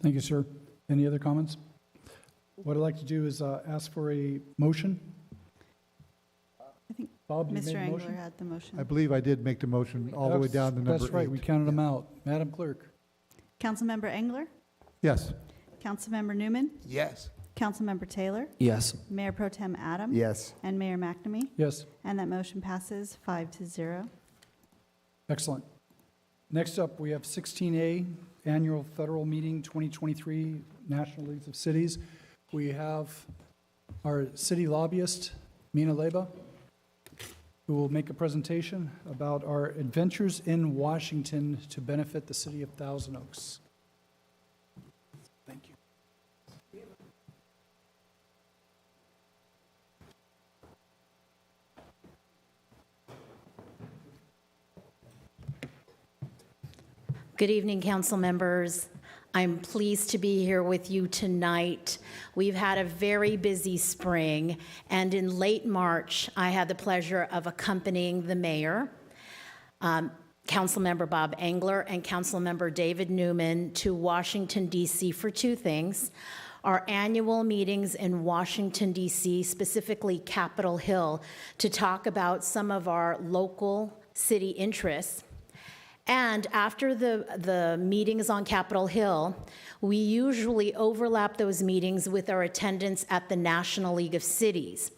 Thank you, sir. Any other comments? What I'd like to do is ask for a motion. I think Bob, you Mr. made a Engler motion? had the motion. I believe I did make the motion all the way down to number 8. That's right, we counted them out. Madam Clerk? Councilmember Engler? Yes. Councilmember Newman? Yes. Councilmember Taylor? Yes. Mayor Pro Tem Adam? Yes. And Mayor McNamee? Yes. And that motion passes 5-0. Excellent. Next up, we have 16A, Annual Federal Meeting 2023, National Leagues of Cities. We have our city lobbyist, Mina Leba, who will make a presentation about our adventures in Washington to benefit the city of Thousand Oaks. Thank you. Good evening, council members. I'm pleased to be here with you tonight. We've had a very busy spring, and in late March, I had the pleasure of accompanying the mayor, Councilmember Bob Engler, and Councilmember David Newman to Washington, D.C. for 2 things. Our annual meetings in Washington, D.C., specifically Capitol Hill, to talk about some of our local city interests. And after the meetings on Capitol Hill, we usually overlap those meetings with our attendance at the National League of Cities.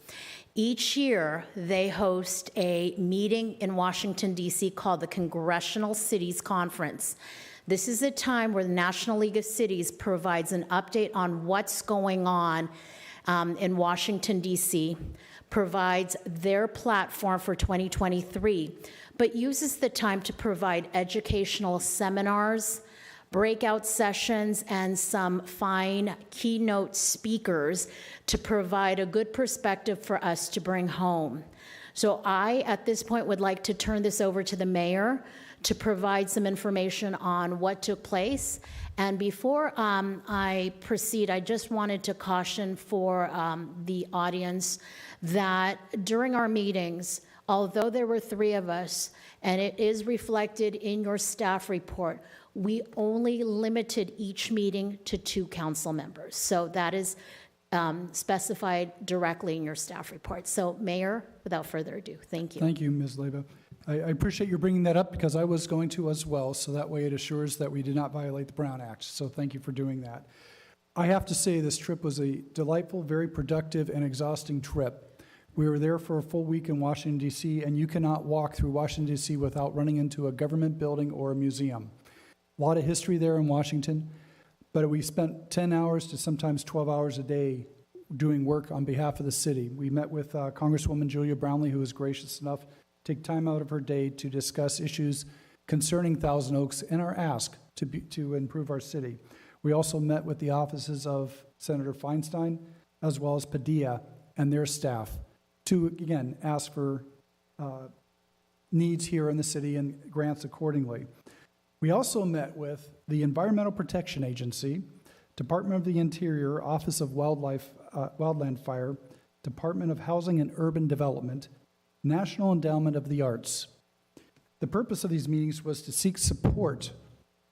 Each year, they host a meeting in Washington, D.C. called the Congressional Cities Conference. This is a time where the National League of Cities provides an update on what's going on in Washington, D.C., provides their platform for 2023, but uses the time to provide educational seminars, breakout sessions, and some fine keynote speakers to provide a good perspective for us to bring home. So I, at this point, would like to turn this over to the mayor to provide some information on what took place. And before I proceed, I just wanted to caution for the audience that during our meetings, although there were 3 of us, and it is reflected in your staff report, we only limited each meeting to 2 council members. So that is specified directly in your staff report. So Mayor, without further ado, thank you. Thank you, Ms. Leba. I appreciate you bringing that up because I was going to as well, so that way it assures that we did not violate the Brown Act. So thank you for doing that. I have to say this trip was a delightful, very productive, and exhausting trip. We were there for a full week in Washington, D.C., and you cannot walk through Washington, D.C. without running into a government building or a museum. A lot of history there in Washington, but we spent 10 hours to sometimes 12 hours a day doing work on behalf of the city. We met with Congresswoman Julia Brownley, who was gracious enough to take time out of her day to discuss issues concerning Thousand Oaks and our ask to improve our city. We also met with the offices of Senator Feinstein as well as Padilla and their staff to, again, ask for needs here in the city and grants accordingly. We also met with the Environmental Protection Agency, Department of the Interior, Office of Wildland Fire, Department of Housing and Urban Development, National Endowment of the Arts. The purpose of these meetings was to seek support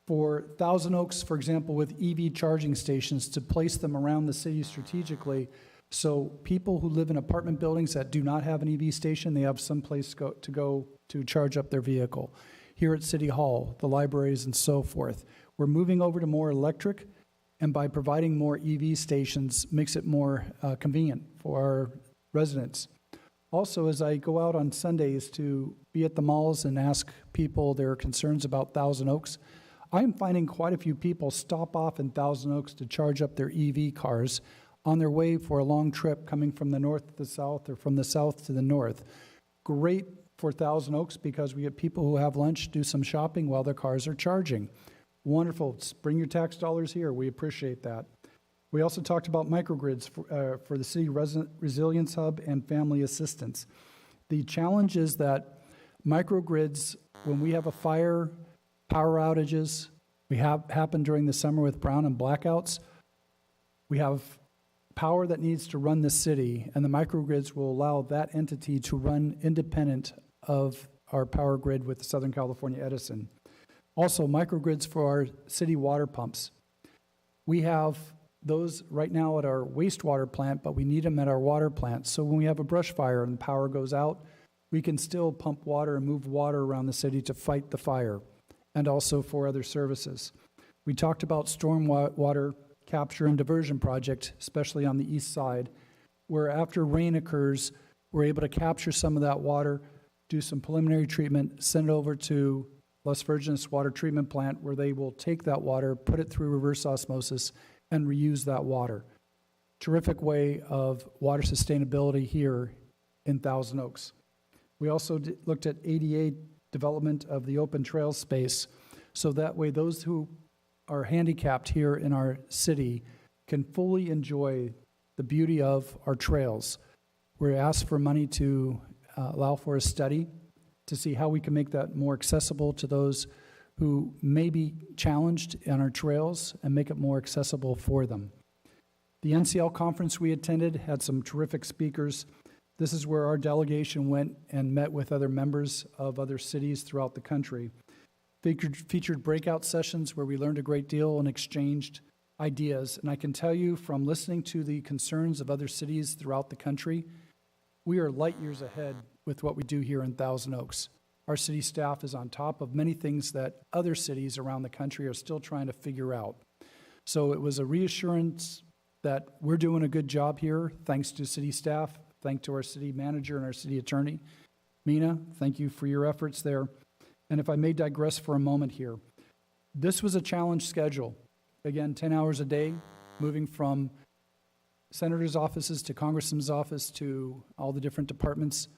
for Thousand Oaks, for example, with EV charging stations, to place them around the city strategically, so people who live in apartment buildings that do not have an EV station, they have some place to go to charge up their vehicle. Here at City Hall, the libraries, and so forth. We're moving over to more electric, and by providing more EV stations, makes it more convenient for our residents. Also, as I go out on Sundays to be at the malls and ask people their concerns about Thousand Oaks, I'm finding quite a few people stop off in Thousand Oaks to charge up their EV cars on their way for a long trip coming from the north to the south or from the south to the north. Great for Thousand Oaks because we get people who have lunch, do some shopping while their cars are charging. Wonderful. Bring your tax dollars here. We appreciate that. We also talked about microgrids for the City Resilience Hub and family assistance. The challenge is that microgrids, when we have a fire, power outages, we have happen during the summer with brown and blackouts, we have power that needs to run the city, and the microgrids will allow that entity to run independent of our power grid with Southern California Edison. Also, microgrids for our city water pumps. We have those right now at our wastewater plant, but we need them at our water plant. So when we have a brush fire and power goes out, we can still pump water and move water around the city to fight the fire, and also for other services. We talked about stormwater capture and diversion project, especially on the east side, where after rain occurs, we're able to capture some of that water, do some preliminary treatment, send it over to Las Virgenes Water Treatment Plant, where they will take that water, put it through reverse osmosis, and reuse that water. Terrific way of water sustainability here in Thousand Oaks. We also looked at ADA development of the open trail space, so that way those who are handicapped here in our city can fully enjoy the beauty of our trails. We're asked for money to allow for a study to see how we can make that more accessible to those who may be challenged on our trails and make it more accessible for them. The NCL conference we attended had some terrific speakers. This is where our delegation went and met with other members of other cities throughout the country. Featured breakout sessions where we learned a great deal and exchanged ideas. And I can tell you from listening to the concerns of other cities throughout the country, we are light years ahead with what we do here in Thousand Oaks. Our city staff is on top of many things that other cities around the country are still trying to figure out. So it was a reassurance that we're doing a good job here, thanks to city staff, thanks to our city manager and our city attorney. Mina, thank you for your efforts there. And if I may digress for a moment here, this was a challenge schedule. Again, 10 hours a day, moving from senators' offices to congressman's office to all the different departments.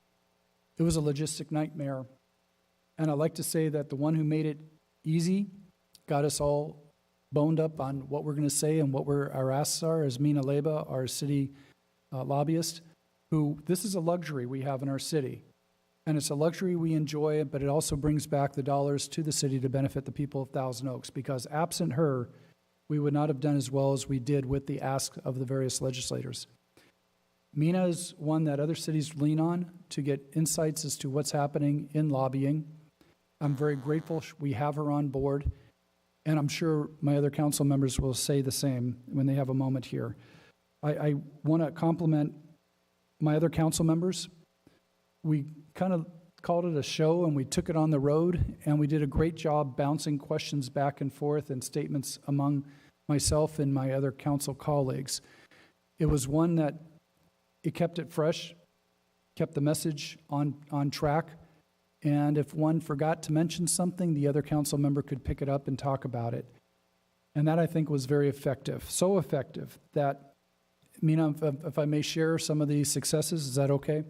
It was a logistic nightmare. And I like to say that the one who made it easy, got us all boned up on what we're going to say and what our asks are, is Mina Leba, our city lobbyist, who, this is a luxury we have in our city. And it's a luxury we enjoy, but it also brings back the dollars to the city to benefit the people of Thousand Oaks, because absent her, we would not have done as well as we did with the ask of the various legislators. Mina is one that other cities lean on to get insights as to what's happening in lobbying. I'm very grateful we have her on board, and I'm sure my other council members will say the same when they have a moment here. I want to compliment my other council members. We kind of called it a show, and we took it on the road, and we did a great job bouncing questions back and forth and statements among myself and my other council colleagues. It was one that it kept it fresh, kept the message on track, and if one forgot to mention something, the other council member could pick it up and talk about it. And that, I think, was very effective. So effective that, Mina, if I may share some of the successes, is that okay?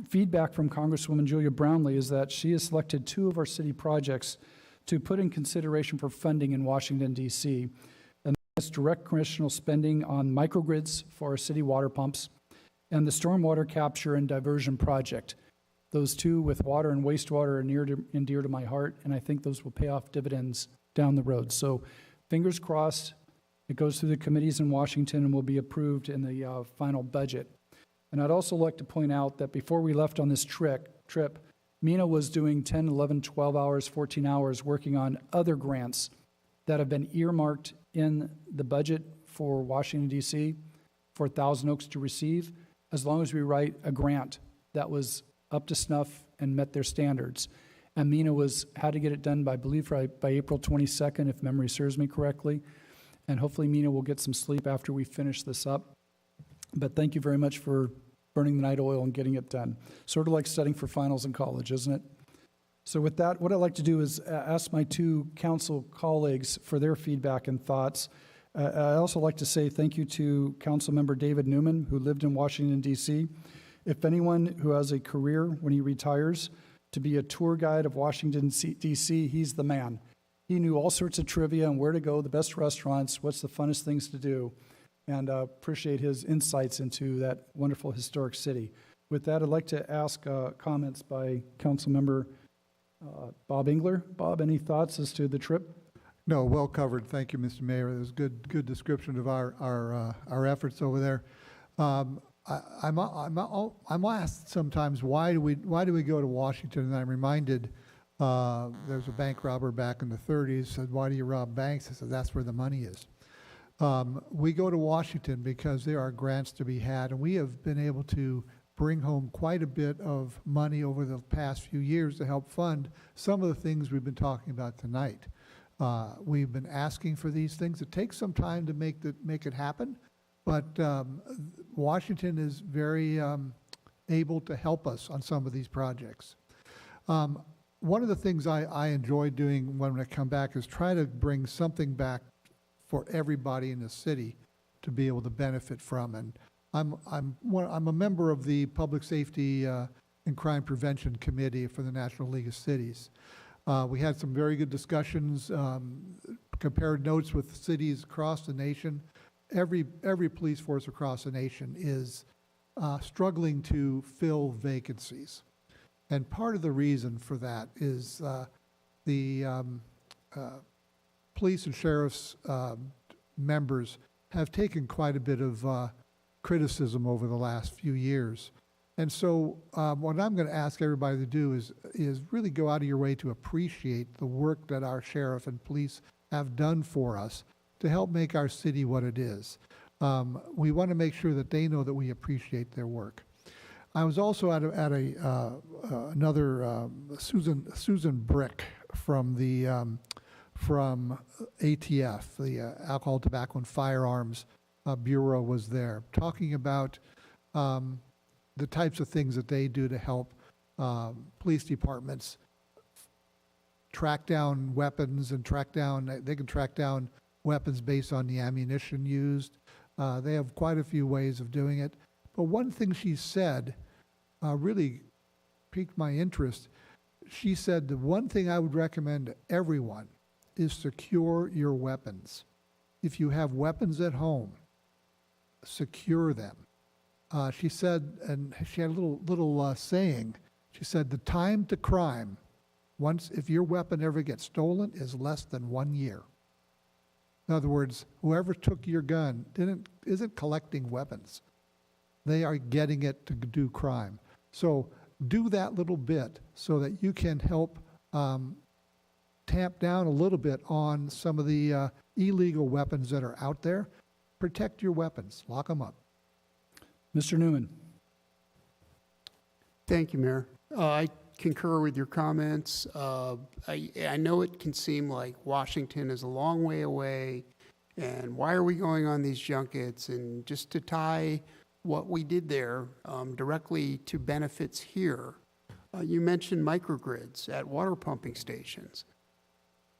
feedback from Congresswoman Julia Brownley is that she has selected 2 of our city projects to put in consideration for funding in Washington, D.C. And that's direct congressional spending on microgrids for our city water pumps and the stormwater capture and diversion project. Those 2 with water and wastewater are near to, and dear to my heart, and I think those will pay off dividends down the road. So fingers crossed, it goes through the committees in Washington and will be approved in the final budget. And I'd also like to point out that before we left on this trip, Mina was doing 10, 11, 12 hours, 14 hours working on other grants that have been earmarked in the budget for Washington, D.C. for Thousand Oaks to receive, as long as we write a grant that was up to snuff and met their standards. And Mina had to get it done by, I believe, by April 22nd, if memory serves me correctly. And hopefully Mina will get some sleep after we finish this up. But thank you very much for burning the night oil and getting it done. Sort of like studying for finals in college, isn't it? So with that, what I'd like to do is ask my 2 council colleagues for their feedback and thoughts. I'd also like to say thank you to Councilmember David Newman, who lived in Washington, D.C. If anyone who has a career when he retires to be a tour guide of Washington, D.C., he's the man. He knew all sorts of trivia and where to go, the best restaurants, what's the funnest things to do, and appreciate his insights into that wonderful historic city. With that, I'd like to ask comments by Councilmember Bob Engler. Bob, any thoughts as to the trip? No, well covered. Thank you, Mr. Mayor. It was a good description of our efforts over there. I'm asked sometimes, why do we go to Washington? And I'm reminded there's a bank robber back in the 30s said, why do you rob banks? I said, that's where the money is. We go to Washington because there are grants to be had, and we have been able to bring home quite a bit of money over the past few years to help fund some of the things we've been talking about tonight. We've been asking for these things. It takes some time to make it happen, but Washington is very able to help us on some of these projects. One of the things I enjoy doing when I come back is try to bring something back for everybody in the city to be able to benefit from. And I'm a member of the Public Safety and Crime Prevention Committee for the National League of Cities. We had some very good discussions, compared notes with cities across the nation. Every police force across the nation is struggling to fill vacancies. And part of the reason for that is the police and sheriff's members have taken quite a bit of criticism over the last few years. And so what I'm going to ask everybody to do is really go out of your way to appreciate the work that our sheriff and police have done for us to help make our city what it is. We want to make sure that they know that we appreciate their work. I was also at another Susan Brick from the from ATF, the Alcohol, Tobacco, and Firearms Bureau, was there talking about the types of things that they do to help police departments track down weapons and they can track down weapons based on the ammunition used. They have quite a few ways of doing it. But one thing she said really piqued my interest. She said, the one thing I would recommend to everyone is secure your weapons. If you have weapons at home, secure them. She said, and she had a little saying, she said, the time to crime, if your weapon ever gets stolen, is less than 1 year. In other words, whoever took your gun isn't collecting weapons. They are getting it to do crime. So do that little bit so that you can help tamp down a little bit on some of the illegal weapons that are out there. Protect your weapons. Lock them up. Mr. Newman. Thank you, Mayor. I concur with your comments. I know it can seem like Washington is a long way away, and why are we going on these junkets? And just to tie what we did there directly to benefits here, you mentioned microgrids at water pumping stations.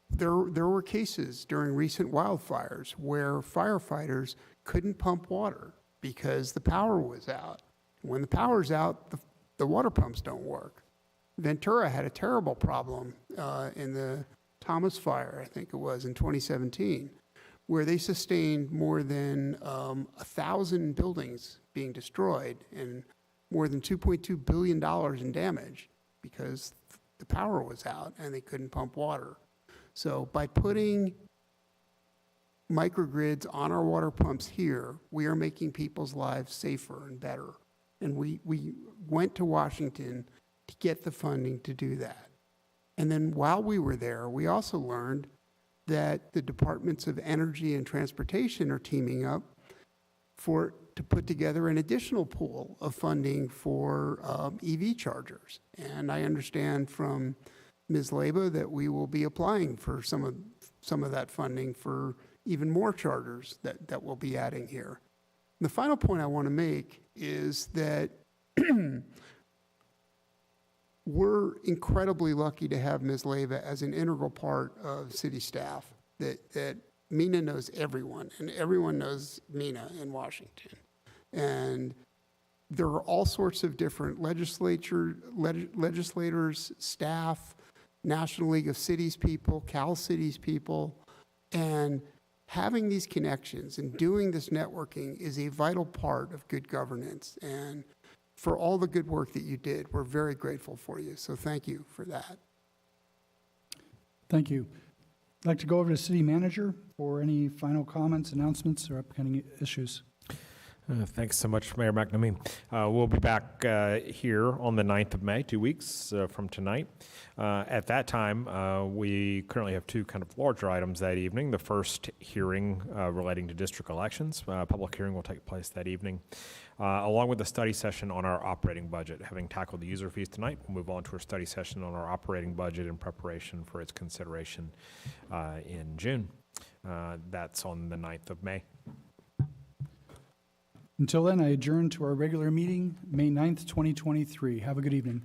There were cases during recent wildfires where firefighters couldn't pump water because the power was out. When the power's out, the water pumps don't work. Ventura had a terrible problem in the Thomas Fire, I think it was, in 2017, where they sustained more than 1,000 buildings being destroyed and more than $2.2 billion in damage because the power was out and they couldn't pump water. So by putting microgrids on our water pumps here, we are making people's lives safer and better. And we went to Washington to get the funding to do that. And then while we were there, we also learned that the Departments of Energy and Transportation are teaming up to put together an additional pool of funding for EV chargers. And I understand from Ms. Leba that we will be applying for some of that funding for even more chargers that we'll be adding here. And the final point I want to make is that we're incredibly lucky to have Ms. Leva as an integral part of city staff, that Mina knows everyone, and everyone knows Mina in Washington. And there are all sorts of different legislators, staff, National League of Cities people, Cal Cities people, and having these connections and doing this networking is a vital part of good governance. And for all the good work that you did, we're very grateful for you. So thank you for that. Thank you. I'd like to go over to City Manager for any final comments, announcements, or upcoming issues. Thanks so much, Mayor McNamee. We'll be back here on the 9th of May, 2 weeks from tonight. At that time, we currently have two kind of larger items that evening. The first hearing relating to district elections. Public hearing will take place that evening, along with a study session on our operating budget. Having tackled the user fees tonight, we'll move on to a study session on our operating budget in preparation for its consideration in June. That's on the 9th of May. Until then, I adjourn to our regular meeting, May 9th, 2023. Have a good evening.